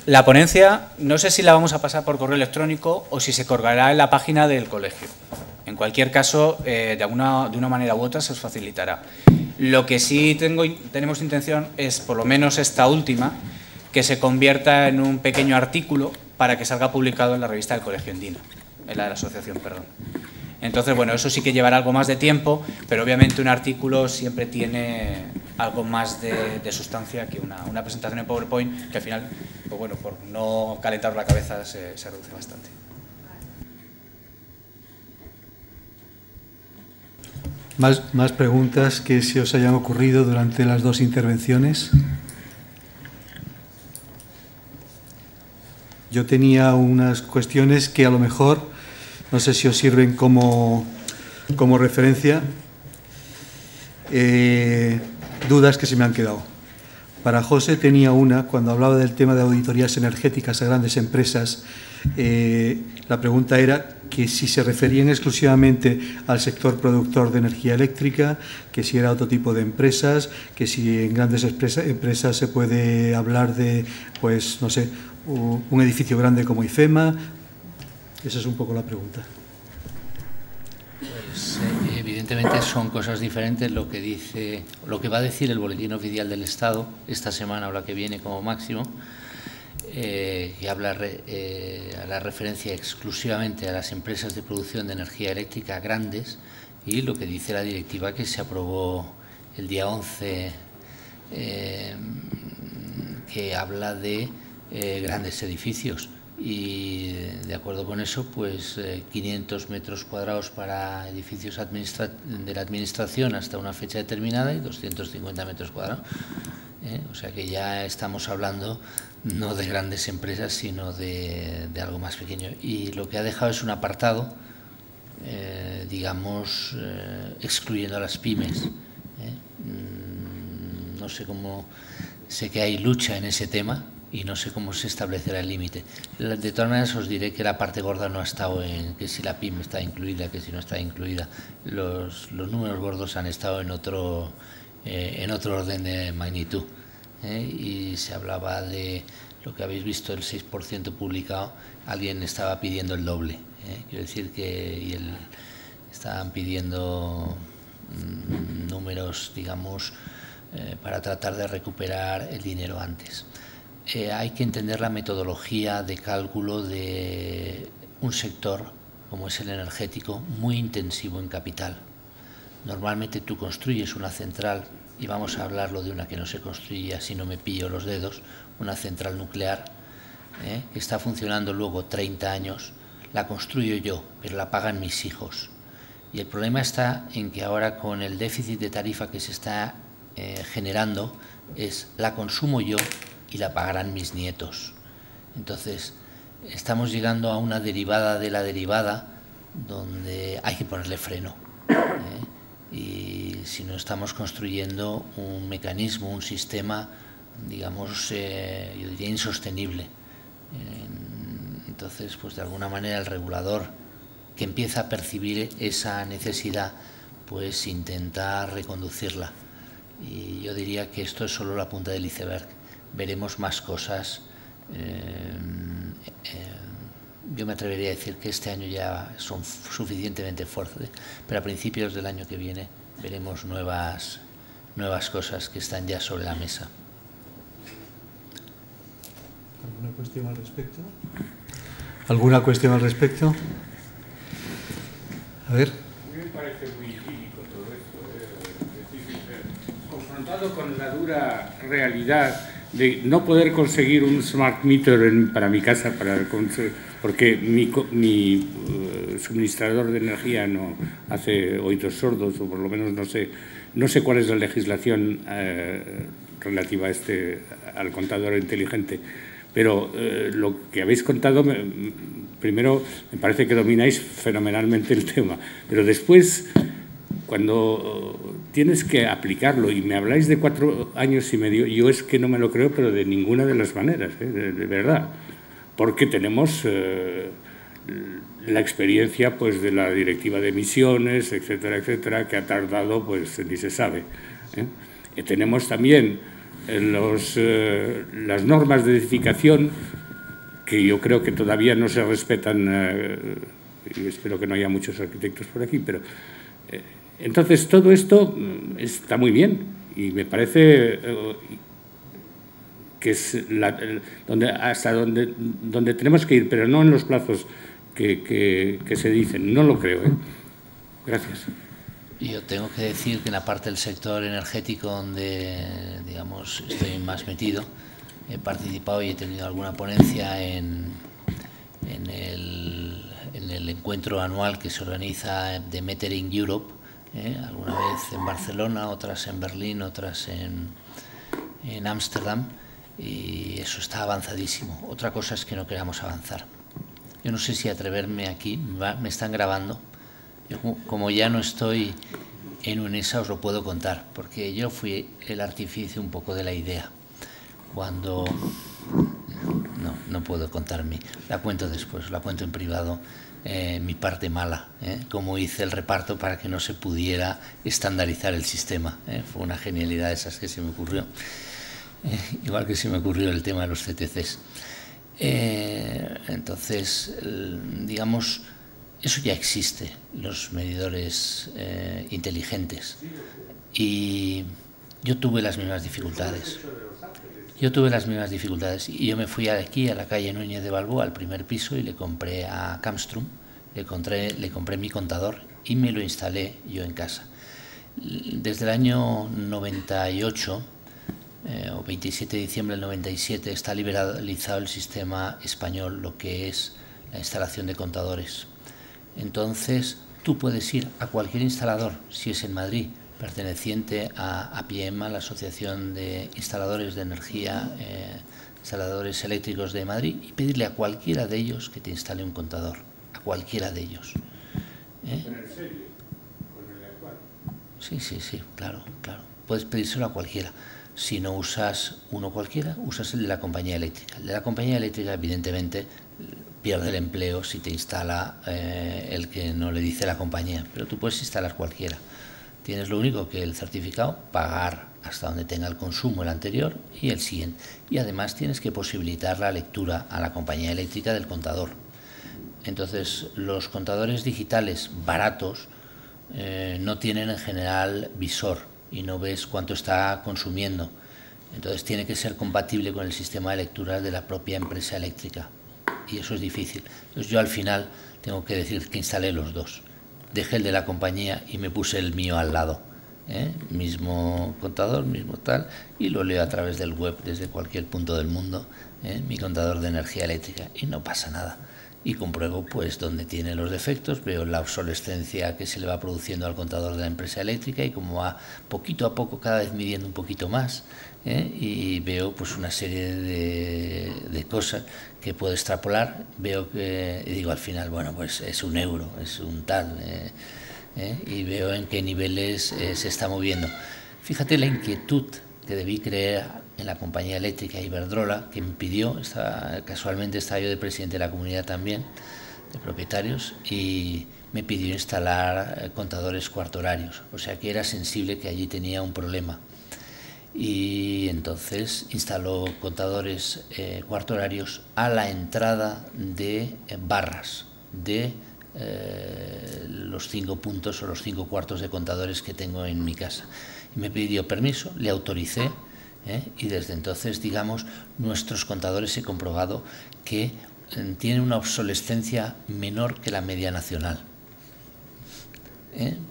La ponencia, no sé si la vamos a pasar por correo electrónico o si se colgará en la página del colegio. En cualquier caso, de una manera u otra se os facilitará. Lo que sí tenemos intención es, por lo menos esta última, que se convierta en un pequeño artículo para que salga publicado en la revista del Colegio Endina, en la de la asociación, perdón. Entonces, bueno, eso sí que llevará algo más de tiempo, pero obviamente un artículo siempre tiene algo más de sustancia que una presentación en PowerPoint, que al final, pues bueno, por no calentar la cabeza se reduce bastante.
¿Más preguntas que se os hayan ocurrido durante las dos intervenciones? Yo tenía unas cuestiones que a lo mejor, no sé si os sirven como referencia, dudas que se me han quedado. Para José tenía una, cuando hablaba del tema de auditorías energéticas a grandes empresas, la pregunta era que si se referían exclusivamente al sector productor de energía eléctrica, que si era otro tipo de empresas, que si en grandes empresas se puede hablar de, pues no sé, un edificio grande como IFEMA. Esa es un poco la pregunta.
Pues evidentemente son cosas diferentes lo que va a decir el Boletín Oficial del Estado esta semana o la que viene como máximo, que habla a la referencia exclusivamente a las empresas de producción de energía eléctrica grandes, y lo que dice la directiva que se aprobó el día 11, que habla de grandes edificios. Y de acuerdo con eso, pues 500 metros cuadrados para edificios de la administración hasta una fecha determinada y 250 metros cuadrados. O sea que ya estamos hablando no de grandes empresas, sino de algo más pequeño. Y lo que ha dejado es un apartado, digamos, excluyendo a las pymes. No sé cómo, sé que hay lucha en ese tema, y no sé cómo se establecerá el límite. De todas maneras os diré que la parte gorda no ha estado en que si la PYME está incluida, que si no está incluida. Los números gordos han estado en otro orden de magnitud. Y se hablaba de lo que habéis visto, el 6% publicado, alguien estaba pidiendo el doble. Quiero decir que estaban pidiendo números, digamos, para tratar de recuperar el dinero antes. Hay que entender la metodología de cálculo de un sector como es el energético, muy intensivo en capital. Normalmente tú construyes una central, y vamos a hablarlo de una que no se construye, así no me pillo los dedos, una central nuclear, que está funcionando luego 30 años, la construyo yo, pero la pagan mis hijos. Y el problema está en que ahora con el déficit de tarifa que se está generando, la consumo yo y la pagarán mis nietos. Entonces, estamos llegando a una derivada de la derivada donde hay que ponerle freno. Y si no estamos construyendo un mecanismo, un sistema, digamos, yo diría insostenible. Entonces, pues de alguna manera el regulador que empieza a percibir esa necesidad, pues intenta reconducirla. Y yo diría que esto es solo la punta del iceberg. Veremos más cosas. Yo me atrevería a decir que este año ya son suficientemente fuertes, pero a principios del año que viene veremos nuevas cosas que están ya sobre la mesa.
¿Alguna cuestión al respecto? ¿Alguna cuestión al respecto? A ver.
A mí me parece muy idílico todo esto, confrontado con la dura realidad de no poder conseguir un smart meter para mi casa, porque mi suministrador de energía no hace oídos sordos, o por lo menos no sé cuál es la legislación relativa al contador inteligente, pero lo que habéis contado, primero me parece que domináis fenomenalmente el tema, pero después, cuando tienes que aplicarlo y me habláis de 4 años y medio, yo es que no me lo creo, pero de ninguna de las maneras, de verdad, porque tenemos la experiencia pues de la directiva de emisiones, etcétera, etcétera, que ha tardado, pues ni se sabe. Tenemos también las normas de edificación, que yo creo que todavía no se respetan, y espero que no haya muchos arquitectos por aquí, pero entonces todo esto está muy bien y me parece que es hasta donde tenemos que ir, pero no en los plazos que se dicen. No lo creo, ¿eh? Gracias.
Yo tengo que decir que en la parte del sector energético donde, digamos, estoy más metido, he participado y he tenido alguna ponencia en el encuentro anual que se organiza de Metering Europe, alguna vez en Barcelona, otras en Berlín, otras en Ámsterdam, y eso está avanzadísimo. Otra cosa es que no queramos avanzar. Yo no sé si atreverme aquí, me están grabando. Yo, como ya no estoy en UNESA, os lo puedo contar, porque yo fui el artífice un poco de la idea. Cuando... No puedo contarme, la cuento después, la cuento en privado, mi parte mala, cómo hice el reparto para que no se pudiera estandarizar el sistema. Fue una genialidad de esas que se me ocurrió, igual que se me ocurrió el tema de los CTCs. Entonces, digamos, eso ya existe, los medidores inteligentes, y yo tuve las mismas dificultades. Y yo me fui aquí a la calle Núñez de Balboa, al primer piso, y le compré a Camstrum, le compré mi contador y me lo instalé yo en casa. Desde el año 98, o 27 de diciembre del 97, está liberalizado el sistema español, lo que es la instalación de contadores. Entonces, tú puedes ir a cualquier instalador, si es en Madrid, perteneciente a APIEMA, la Asociación de Instaladores de Energía, Instaladores Eléctricos de Madrid, y pedirle a cualquiera de ellos que te instale un contador, a cualquiera de ellos.
¿Con el serio? ¿Con el actual?
Sí, claro. Puedes pedírselo a cualquiera. Si no usas uno cualquiera, usas el de la compañía eléctrica. El de la compañía eléctrica, evidentemente, pierde el empleo si te instala el que no le dice la compañía, pero tú puedes instalar cualquiera. Tienes lo único que el certificado, pagar hasta donde tenga el consumo el anterior y el siguiente. Y además tienes que posibilitar la lectura a la compañía eléctrica del contador. Entonces, los contadores digitales baratos no tienen en general visor y no ves cuánto está consumiendo. Entonces, tiene que ser compatible con el sistema de lectura de la propia empresa eléctrica. Y eso es difícil. Entonces, yo al final tengo que decir que instalé los dos. Dejé el de la compañía y me puse el mío al lado, mismo contador, mismo tal, y lo leo a través del web desde cualquier punto del mundo, mi contador de energía eléctrica, y no pasa nada. Y compruebo pues dónde tiene los defectos, veo la obsolescencia que se le va produciendo al contador de la empresa eléctrica y cómo va poquito a poco cada vez midiendo un poquito más, y veo pues una serie de cosas que puedo extrapolar. Veo que, y digo al final, bueno, pues es un euro, es un tal, y veo en qué niveles se está moviendo. Fíjate la inquietud que debí crear en la compañía eléctrica Iberdrola, que me pidió, casualmente estaba yo de presidente de la comunidad también, de propietarios, y me pidió instalar contadores cuarto horarios, o sea que era sensible que allí tenía un problema. Y entonces instaló contadores cuarto horarios a la entrada de barras de los 5 puntos o los 5 cuartos de contadores que tengo en mi casa. Y me pidió permiso, le autoricé, y desde entonces, digamos, nuestros contadores he comprobado que tienen una obsolescencia menor que la media nacional.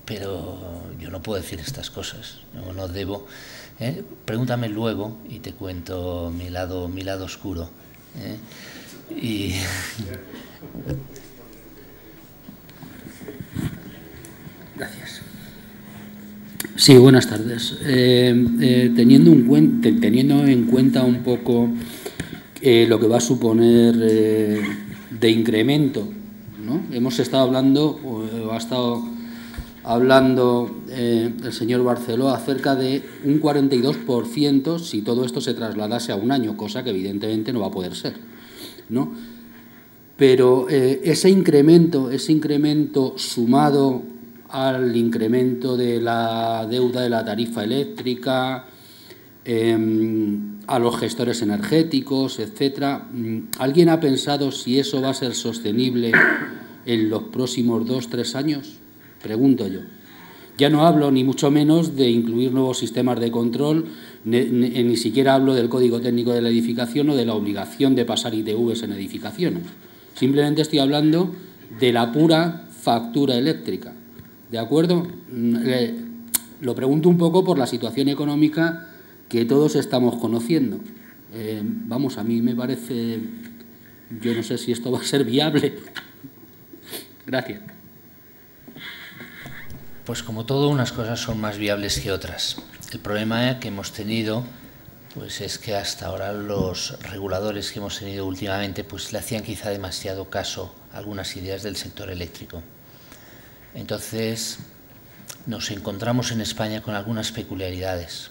Pero yo no puedo decir estas cosas, no debo. Pregúntame luego y te cuento mi lado oscuro. Y
gracias. Sí, buenas tardes. Teniendo en cuenta un poco lo que va a suponer de incremento, ¿no? Hemos estado hablando, o ha estado hablando el señor Barceló acerca de un 42% si todo esto se trasladase a un año, cosa que evidentemente no va a poder ser, ¿no? Pero ese incremento sumado al incremento de la deuda de la tarifa eléctrica, a los gestores energéticos, etcétera, ¿alguien ha pensado si eso va a ser sostenible en los próximos 2-3 años? Pregunto yo. Ya no hablo ni mucho menos de incluir nuevos sistemas de control, ni siquiera hablo del código técnico de la edificación o de la obligación de pasar ITVs en edificaciones. Simplemente estoy hablando de la pura factura eléctrica. ¿De acuerdo? Lo pregunto un poco por la situación económica que todos estamos conociendo. Vamos, a mí me parece... Yo no sé si esto va a ser viable. Gracias.
Pues como todo, unas cosas son más viables que otras. El problema que hemos tenido pues es que hasta ahora los reguladores que hemos tenido últimamente pues le hacían quizá demasiado caso a algunas ideas del sector eléctrico. Entonces nos encontramos en España con algunas peculiaridades.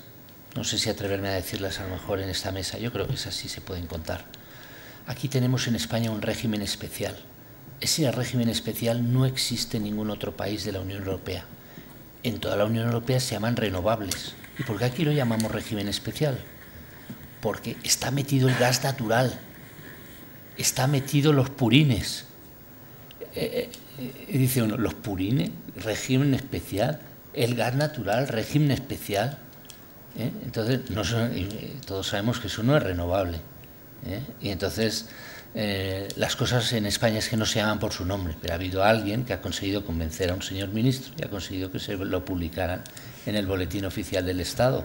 No sé si atreverme a decirlas a lo mejor en esta mesa, yo creo que esas sí se pueden contar. Aquí tenemos en España un régimen especial. Ese régimen especial no existe en ningún otro país de la Unión Europea. En toda la Unión Europea se llaman renovables. ¿Y por qué aquí lo llamamos régimen especial? Porque está metido el gas natural, está metido los purines. Dice uno, ¿los purines? ¿Régimen especial? ¿El gas natural? ¿Régimen especial? Entonces, todos sabemos que eso no es renovable. Y entonces, las cosas en España es que no se llaman por su nombre, pero ha habido alguien que ha conseguido convencer a un señor ministro y ha conseguido que se lo publicaran en el Boletín Oficial del Estado.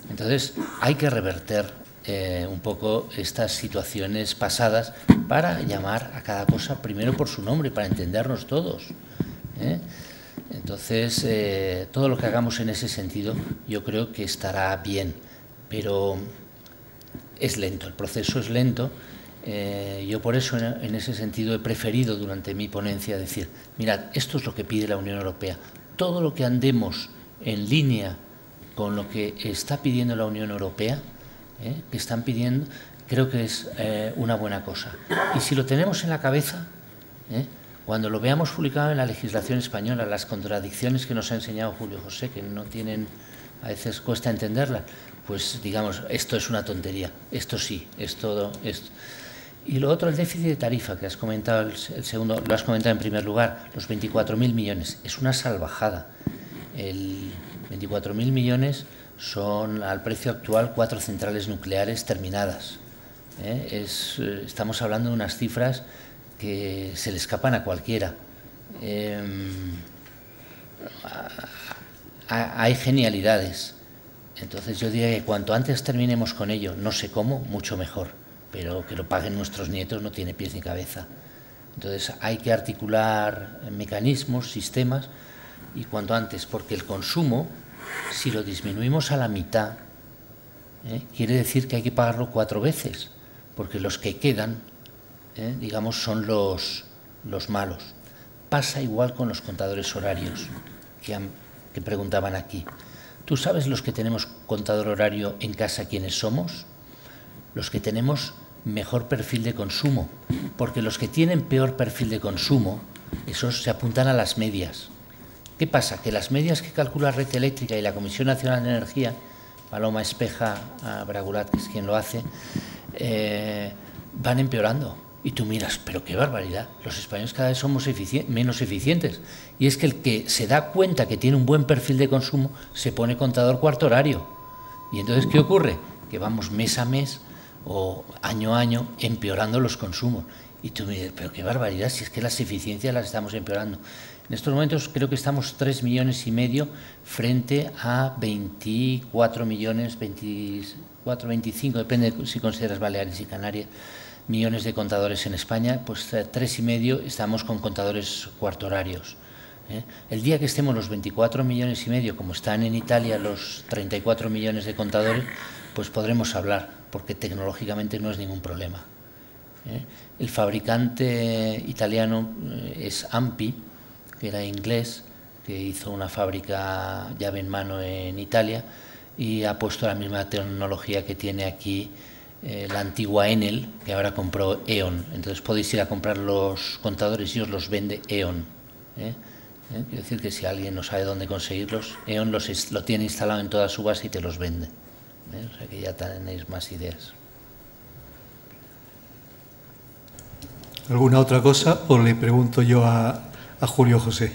Entonces, hay que reverter un poco estas situaciones pasadas para llamar a cada cosa primero por su nombre, para entendernos todos. Entonces, todo lo que hagamos en ese sentido yo creo que estará bien, pero es lento, el proceso es lento. Yo por eso en ese sentido he preferido durante mi ponencia decir, mirad, esto es lo que pide la Unión Europea, todo lo que andemos en línea con lo que está pidiendo la Unión Europea, que están pidiendo, creo que es una buena cosa. Y si lo tenemos en la cabeza, cuando lo veamos publicado en la legislación española, las contradicciones que nos ha enseñado Julio José, que no tienen, a veces cuesta entenderlas, pues digamos, esto es una tontería, esto sí, es todo esto. Y lo otro, el déficit de tarifa, que has comentado, el segundo, lo has comentado en primer lugar, los 24.000 millones, es una salvajada. 24.000 millones son al precio actual 4 centrales nucleares terminadas. Estamos hablando de unas cifras que se le escapan a cualquiera. Hay genialidades. Entonces yo diría que cuanto antes terminemos con ello, no sé cómo, mucho mejor, pero que lo paguen nuestros nietos no tiene pies ni cabeza. Entonces hay que articular mecanismos, sistemas, y cuanto antes, porque el consumo, si lo disminuimos a la mitad, quiere decir que hay que pagarlo 4 veces, porque los que quedan, digamos, son los malos. Pasa igual con los contadores horarios que preguntaban aquí. ¿Tú sabes los que tenemos contador horario en casa quiénes somos? Los que tenemos mejor perfil de consumo, porque los que tienen peor perfil de consumo, esos se apuntan a las medias. ¿Qué pasa? Que las medias que calcula Red Eléctrica y la Comisión Nacional de Energía, Paloma Espeja Bragulat, que es quien lo hace, van empeorando. Y tú miras, pero qué barbaridad, los españoles cada vez somos menos eficientes. Y es que el que se da cuenta que tiene un buen perfil de consumo se pone contador cuarto horario. Y entonces, ¿qué ocurre? Que vamos mes a mes o año a año empeorando los consumos. Y tú miras, pero qué barbaridad, si es que las eficiencias las estamos empeorando. En estos momentos creo que estamos 3,5 millones frente a 24 millones, 24, 25, depende si consideras Baleares y Canarias, millones de contadores en España, pues 3,5 estamos con contadores cuarto horarios. El día que estemos los 24,5 millones, como están en Italia los 34 millones de contadores, pues podremos hablar, porque tecnológicamente no es ningún problema. El fabricante italiano es AMPI, que era inglés, que hizo una fábrica llave en mano en Italia y ha puesto la misma tecnología que tiene aquí la antigua Enel, que ahora compró E.ON. Entonces podéis ir a comprar los contadores y os los vende E.ON. Quiero decir que si alguien no sabe dónde conseguirlos, E.ON lo tiene instalado en toda su base y te los vende. O sea que ya tenéis más ideas.
¿Alguna otra cosa? O le pregunto yo a Julio José.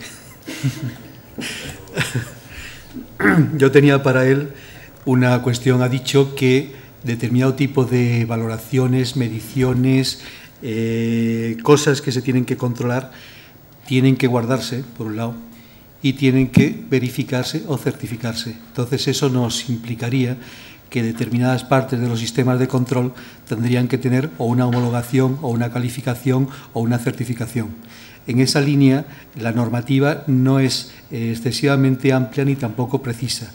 Yo tenía para él una cuestión. Ha dicho que determinado tipo de valoraciones, mediciones, cosas que se tienen que controlar, tienen que guardarse, por un lado, y tienen que verificarse o certificarse. Entonces, eso nos implicaría que determinadas partes de los sistemas de control tendrían que tener o una homologación o una calificación o una certificación. En esa línea, la normativa no es excesivamente amplia ni tampoco precisa.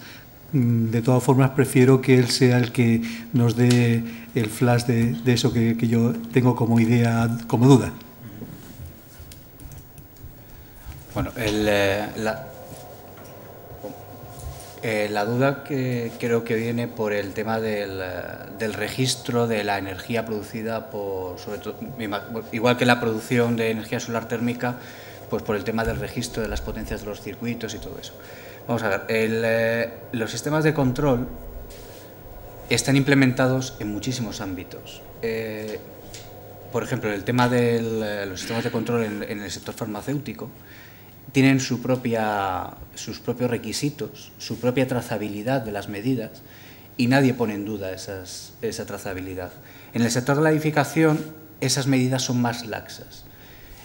De todas formas, prefiero que él sea el que nos dé el flash de eso que yo tengo como idea, como duda.
Bueno, la duda que creo que viene por el tema del registro de la energía producida por, sobre todo, igual que la producción de energía solar térmica, pues por el tema del registro de las potencias de los circuitos y todo eso. Vamos a ver, los sistemas de control están implementados en muchísimos ámbitos. Por ejemplo, el tema de los sistemas de control en el sector farmacéutico tienen sus propios requisitos, su propia trazabilidad de las medidas, y nadie pone en duda esa trazabilidad. En el sector de la edificación, esas medidas son más laxas.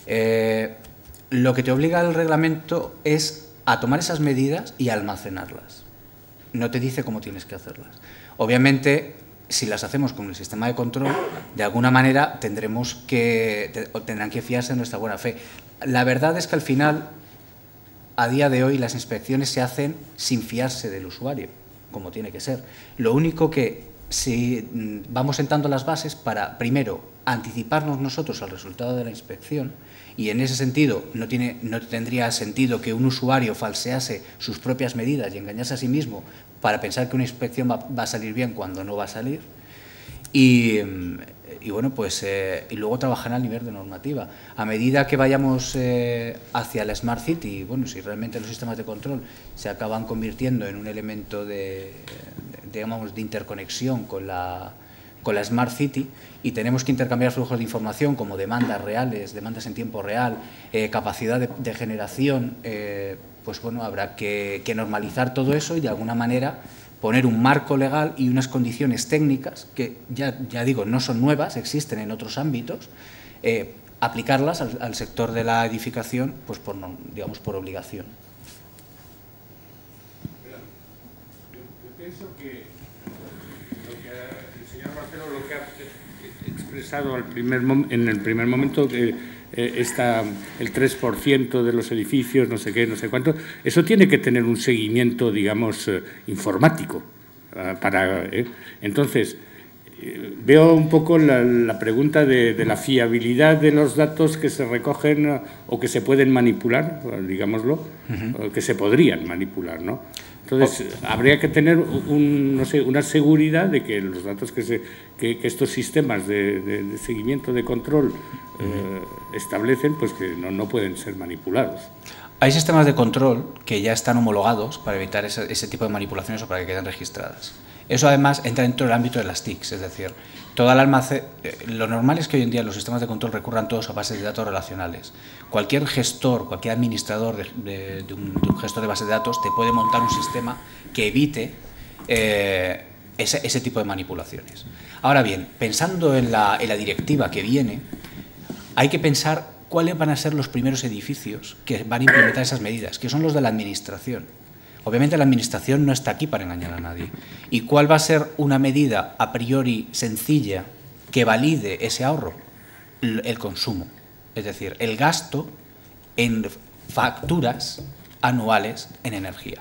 Lo que te obliga el reglamento es a tomar esas medidas y almacenarlas. No te dice cómo tienes que hacerlas. Obviamente, si las hacemos con el sistema de control, de alguna manera tendrán que fiarse de nuestra buena fe. La verdad es que al final, a día de hoy, las inspecciones se hacen sin fiarse del usuario, como tiene que ser. Lo único que, si vamos sentando las bases para, primero, anticiparnos nosotros al resultado de la inspección, y en ese sentido no tendría sentido que un usuario falsease sus propias medidas y engañase a sí mismo para pensar que una inspección va a salir bien cuando no va a salir. Y bueno, pues y luego trabajar al nivel de normativa. A medida que vayamos hacia la Smart City, bueno, si realmente los sistemas de control se acaban convirtiendo en un elemento digamos, de interconexión con la Smart City, y tenemos que intercambiar flujos de información como demandas reales, demandas en tiempo real, capacidad de generación, pues bueno, habrá que normalizar todo eso y de alguna manera poner un marco legal y unas condiciones técnicas que, ya digo, no son nuevas, existen en otros ámbitos, aplicarlas al sector de la edificación, pues digamos, por obligación.
Yo pienso que el señor Marcelo lo que ha expresado en el primer momento, está el 3% de los edificios, no sé qué, no sé cuánto, eso tiene que tener un seguimiento, digamos, informático. Entonces, veo un poco la pregunta de la fiabilidad de los datos que se recogen o que se pueden manipular, digámoslo, o que se podrían manipular, ¿no? Entonces, habría que tener no sé, una seguridad de que los datos que estos sistemas de seguimiento, de control establecen, pues que no pueden ser manipulados.
Hay sistemas de control que ya están homologados para evitar ese tipo de manipulaciones o para que queden registradas. Eso además entra dentro del ámbito de las TICs, es decir, lo normal es que hoy en día los sistemas de control recurran todos a bases de datos relacionales. Cualquier gestor, cualquier administrador de un gestor de base de datos te puede montar un sistema que evite ese tipo de manipulaciones. Ahora bien, pensando en la directiva que viene, hay que pensar cuáles van a ser los primeros edificios que van a implementar esas medidas, que son los de la Administración. Obviamente la Administración no está aquí para engañar a nadie. ¿Y cuál va a ser una medida a priori sencilla que valide ese ahorro? El consumo, es decir, el gasto en facturas anuales en energía.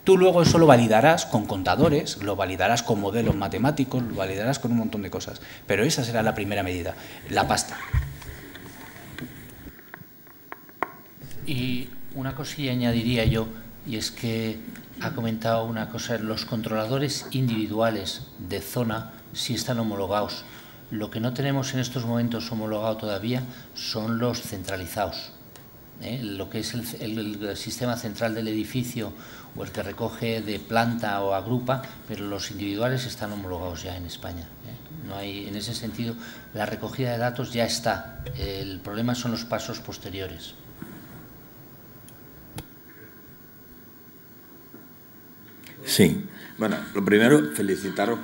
Tú luego eso lo validarás con contadores, lo validarás con modelos matemáticos, lo validarás con un montón de cosas, pero esa será la primera medida, la pasta.
Y Una cosilla añadiría yo, y es que ha comentado una cosa, los controladores individuales de zona sí están homologados. Lo que no tenemos en estos momentos homologado todavía son los centralizados. Lo que es el sistema central del edificio o el que recoge de planta o agrupa, pero los individuales están homologados ya en España. No hay, en ese sentido, la recogida de datos ya está. El problema son los pasos posteriores.
Sí, bueno, lo primero, felicitaros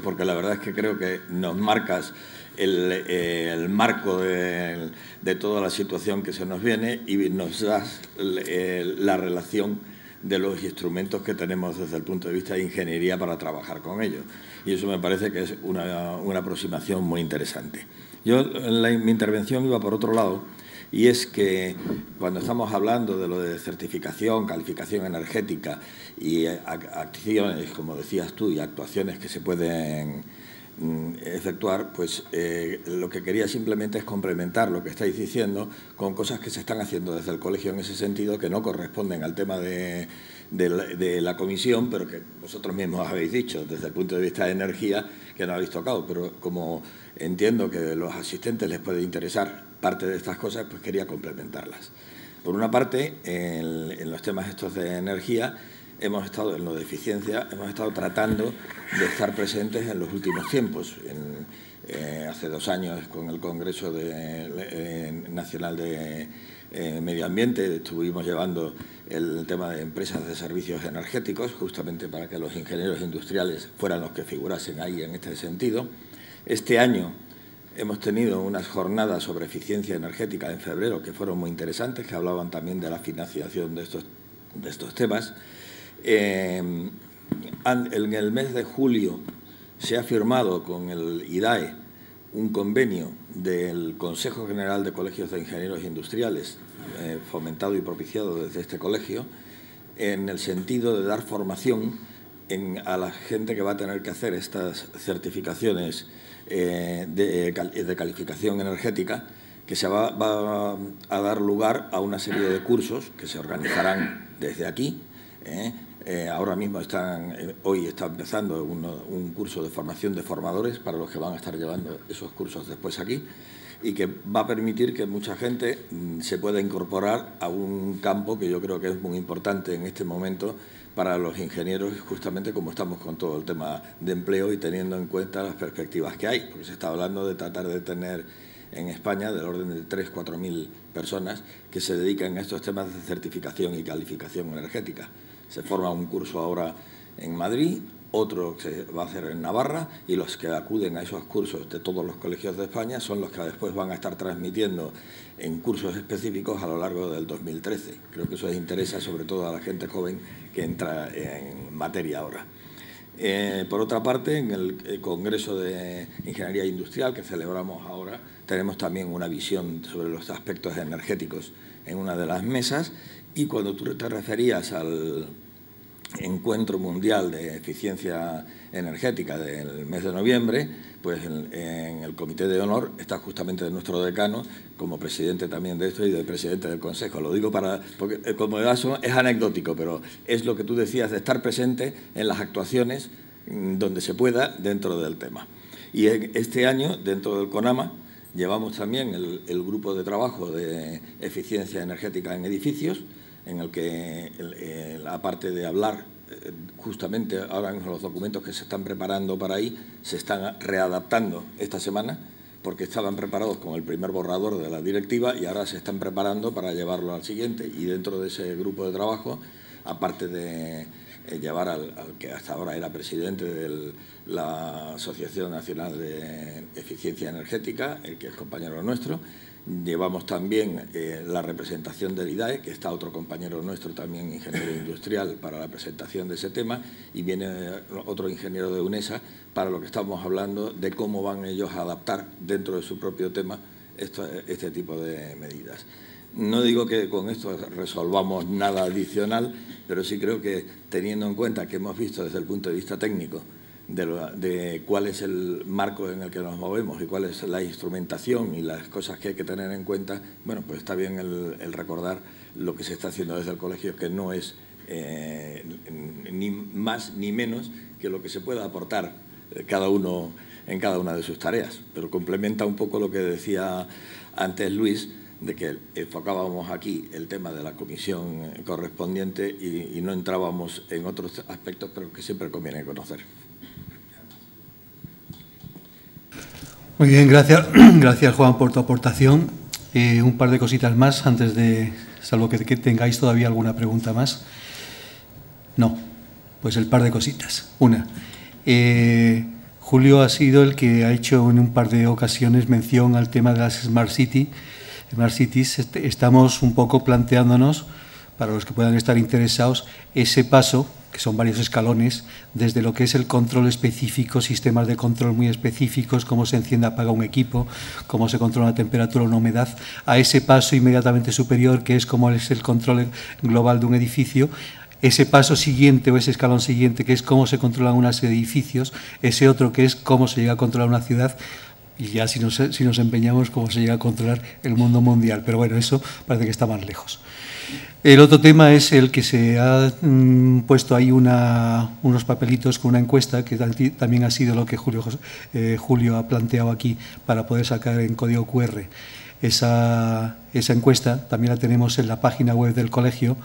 porque la verdad es que creo que nos marcas el marco de toda la situación que se nos viene y nos das la relación de los instrumentos que tenemos desde el punto de vista de ingeniería para trabajar con ellos. Y eso me parece que es una aproximación muy interesante. Yo en mi intervención iba por otro lado, y es que cuando estamos hablando de lo de certificación, calificación energética y acciones, como decías tú, y actuaciones que se pueden efectuar, pues lo que quería simplemente es complementar lo que estáis diciendo con cosas que se están haciendo desde el colegio en ese sentido, que no corresponden al tema de la comisión, pero que vosotros mismos habéis dicho desde el punto de vista de energía que no habéis tocado, pero como entiendo que a los asistentes les puede interesar parte de estas cosas, pues quería complementarlas. Por una parte, en los temas estos de energía, hemos estado en lo de eficiencia, hemos estado tratando de estar presentes en los últimos tiempos. Hace 2 años con el Congreso Nacional de Medio Ambiente estuvimos llevando el tema de empresas de servicios energéticos, justamente para que los ingenieros industriales fueran los que figurasen ahí en este sentido. Este año hemos tenido unas jornadas sobre eficiencia energética en febrero que fueron muy interesantes, que hablaban también de la financiación de estos temas. En el mes de julio se ha firmado con el IDAE un convenio del Consejo General de Colegios de Ingenieros Industriales, fomentado y propiciado desde este colegio, en el sentido de dar formación a la gente que va a tener que hacer estas certificaciones de calificación energética, que se va a dar lugar a una serie de cursos que se organizarán desde aquí. Ahora mismo hoy está empezando un curso de formación de formadores para los que van a estar llevando esos cursos después aquí, y que va a permitir que mucha gente se pueda incorporar a un campo que yo creo que es muy importante en este momento para los ingenieros, justamente como estamos con todo el tema de empleo y teniendo en cuenta las perspectivas que hay, porque se está hablando de tratar de tener en España del orden de 3.000 o 4.000 personas que se dedican a estos temas de certificación y calificación energética. Se forma un curso ahora en Madrid, otro que se va a hacer en Navarra, y los que acuden a esos cursos de todos los colegios de España son los que después van a estar transmitiendo en cursos específicos a lo largo del 2013. Creo que eso les interesa sobre todo a la gente joven que entra en materia ahora. Por otra parte, en el Congreso de Ingeniería Industrial que celebramos ahora, tenemos también una visión sobre los aspectos energéticos en una de las mesas, y cuando tú te referías al Encuentro Mundial de Eficiencia Energética del mes de noviembre, pues en el Comité de Honor está justamente nuestro decano como presidente también de esto y de presidente del Consejo. Lo digo porque como eso es anecdótico, pero es lo que tú decías de estar presente en las actuaciones donde se pueda dentro del tema. Y este año, dentro del CONAMA, llevamos también el grupo de trabajo de eficiencia energética en edificios, en el que, aparte de hablar, justamente ahora mismo los documentos que se están preparando para ahí se están readaptando esta semana, porque estaban preparados con el primer borrador de la directiva y ahora se están preparando para llevarlo al siguiente. Y dentro de ese grupo de trabajo, aparte de llevar al que hasta ahora era presidente de la Asociación Nacional de Eficiencia Energética, el que es compañero nuestro, llevamos también la representación del IDAE, que está otro compañero nuestro también, ingeniero industrial, para la presentación de ese tema, y viene otro ingeniero de UNESA para lo que estamos hablando de cómo van ellos a adaptar dentro de su propio tema este tipo de medidas. No digo que con esto resolvamos nada adicional, pero sí creo que, teniendo en cuenta que hemos visto desde el punto de vista técnico de cuál es el marco en el que nos movemos y cuál es la instrumentación y las cosas que hay que tener en cuenta, bueno, pues está bien el recordar lo que se está haciendo desde el colegio, que no es ni más ni menos que lo que se pueda aportar cada uno en cada una de sus tareas, pero complementa un poco lo que decía antes Luis, de que enfocábamos aquí el tema de la comisión correspondiente y no entrábamos en otros aspectos, pero que siempre conviene conocer.
Muy bien, gracias, gracias Juan por tu aportación. Un par de cositas más antes de, salvo que tengáis todavía alguna pregunta más. No, pues el par de cositas. Una, Julio ha sido el que ha hecho en un par de ocasiones mención al tema de las Smart Cities. Estamos un poco planteándonos, para los que puedan estar interesados, ese paso, que son varios escalones, desde lo que es el control específico, sistemas de control muy específicos, cómo se enciende, apaga un equipo, cómo se controla la temperatura o la humedad, a ese paso inmediatamente superior, que es cómo es el control global de un edificio, ese paso siguiente o ese escalón siguiente, que es cómo se controlan unos edificios, ese otro que es cómo se llega a controlar una ciudad, y ya si nos empeñamos, cómo se llega a controlar el mundo mundial. Pero bueno, eso parece que está más lejos. El otro tema es el que se ha puesto ahí unos papelitos con una encuesta, que también ha sido lo que Julio ha planteado aquí para poder sacar en código QR. Esa encuesta también la tenemos en la página web del colegio.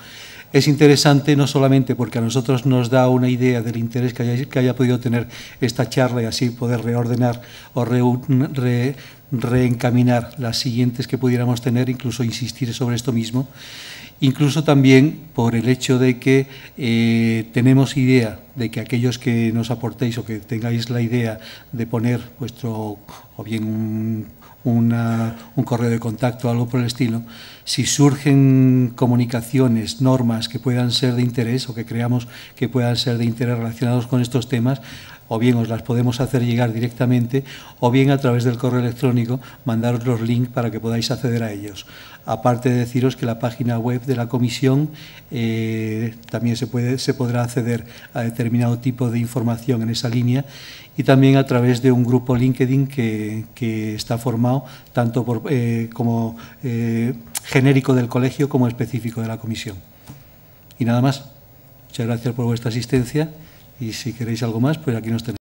Es interesante no solamente porque a nosotros nos da una idea del interés que haya podido tener esta charla y así poder reordenar o reencaminar las siguientes que pudiéramos tener, incluso insistir sobre esto mismo, incluso también por el hecho de que tenemos idea de que aquellos que nos aportéis o que tengáis la idea de poner vuestro, o bien un correo de contacto o algo por el estilo, si surgen comunicaciones, normas que puedan ser de interés o que creamos que puedan ser de interés relacionados con estos temas, o bien os las podemos hacer llegar directamente o bien a través del correo electrónico mandaros los links para que podáis acceder a ellos. Aparte de deciros que la página web de la comisión también se podrá acceder a determinado tipo de información en esa línea y también a través de un grupo LinkedIn que está formado tanto como genérico del colegio como específico de la comisión. Y nada más. Muchas gracias por vuestra asistencia y si queréis algo más, pues aquí nos tenéis.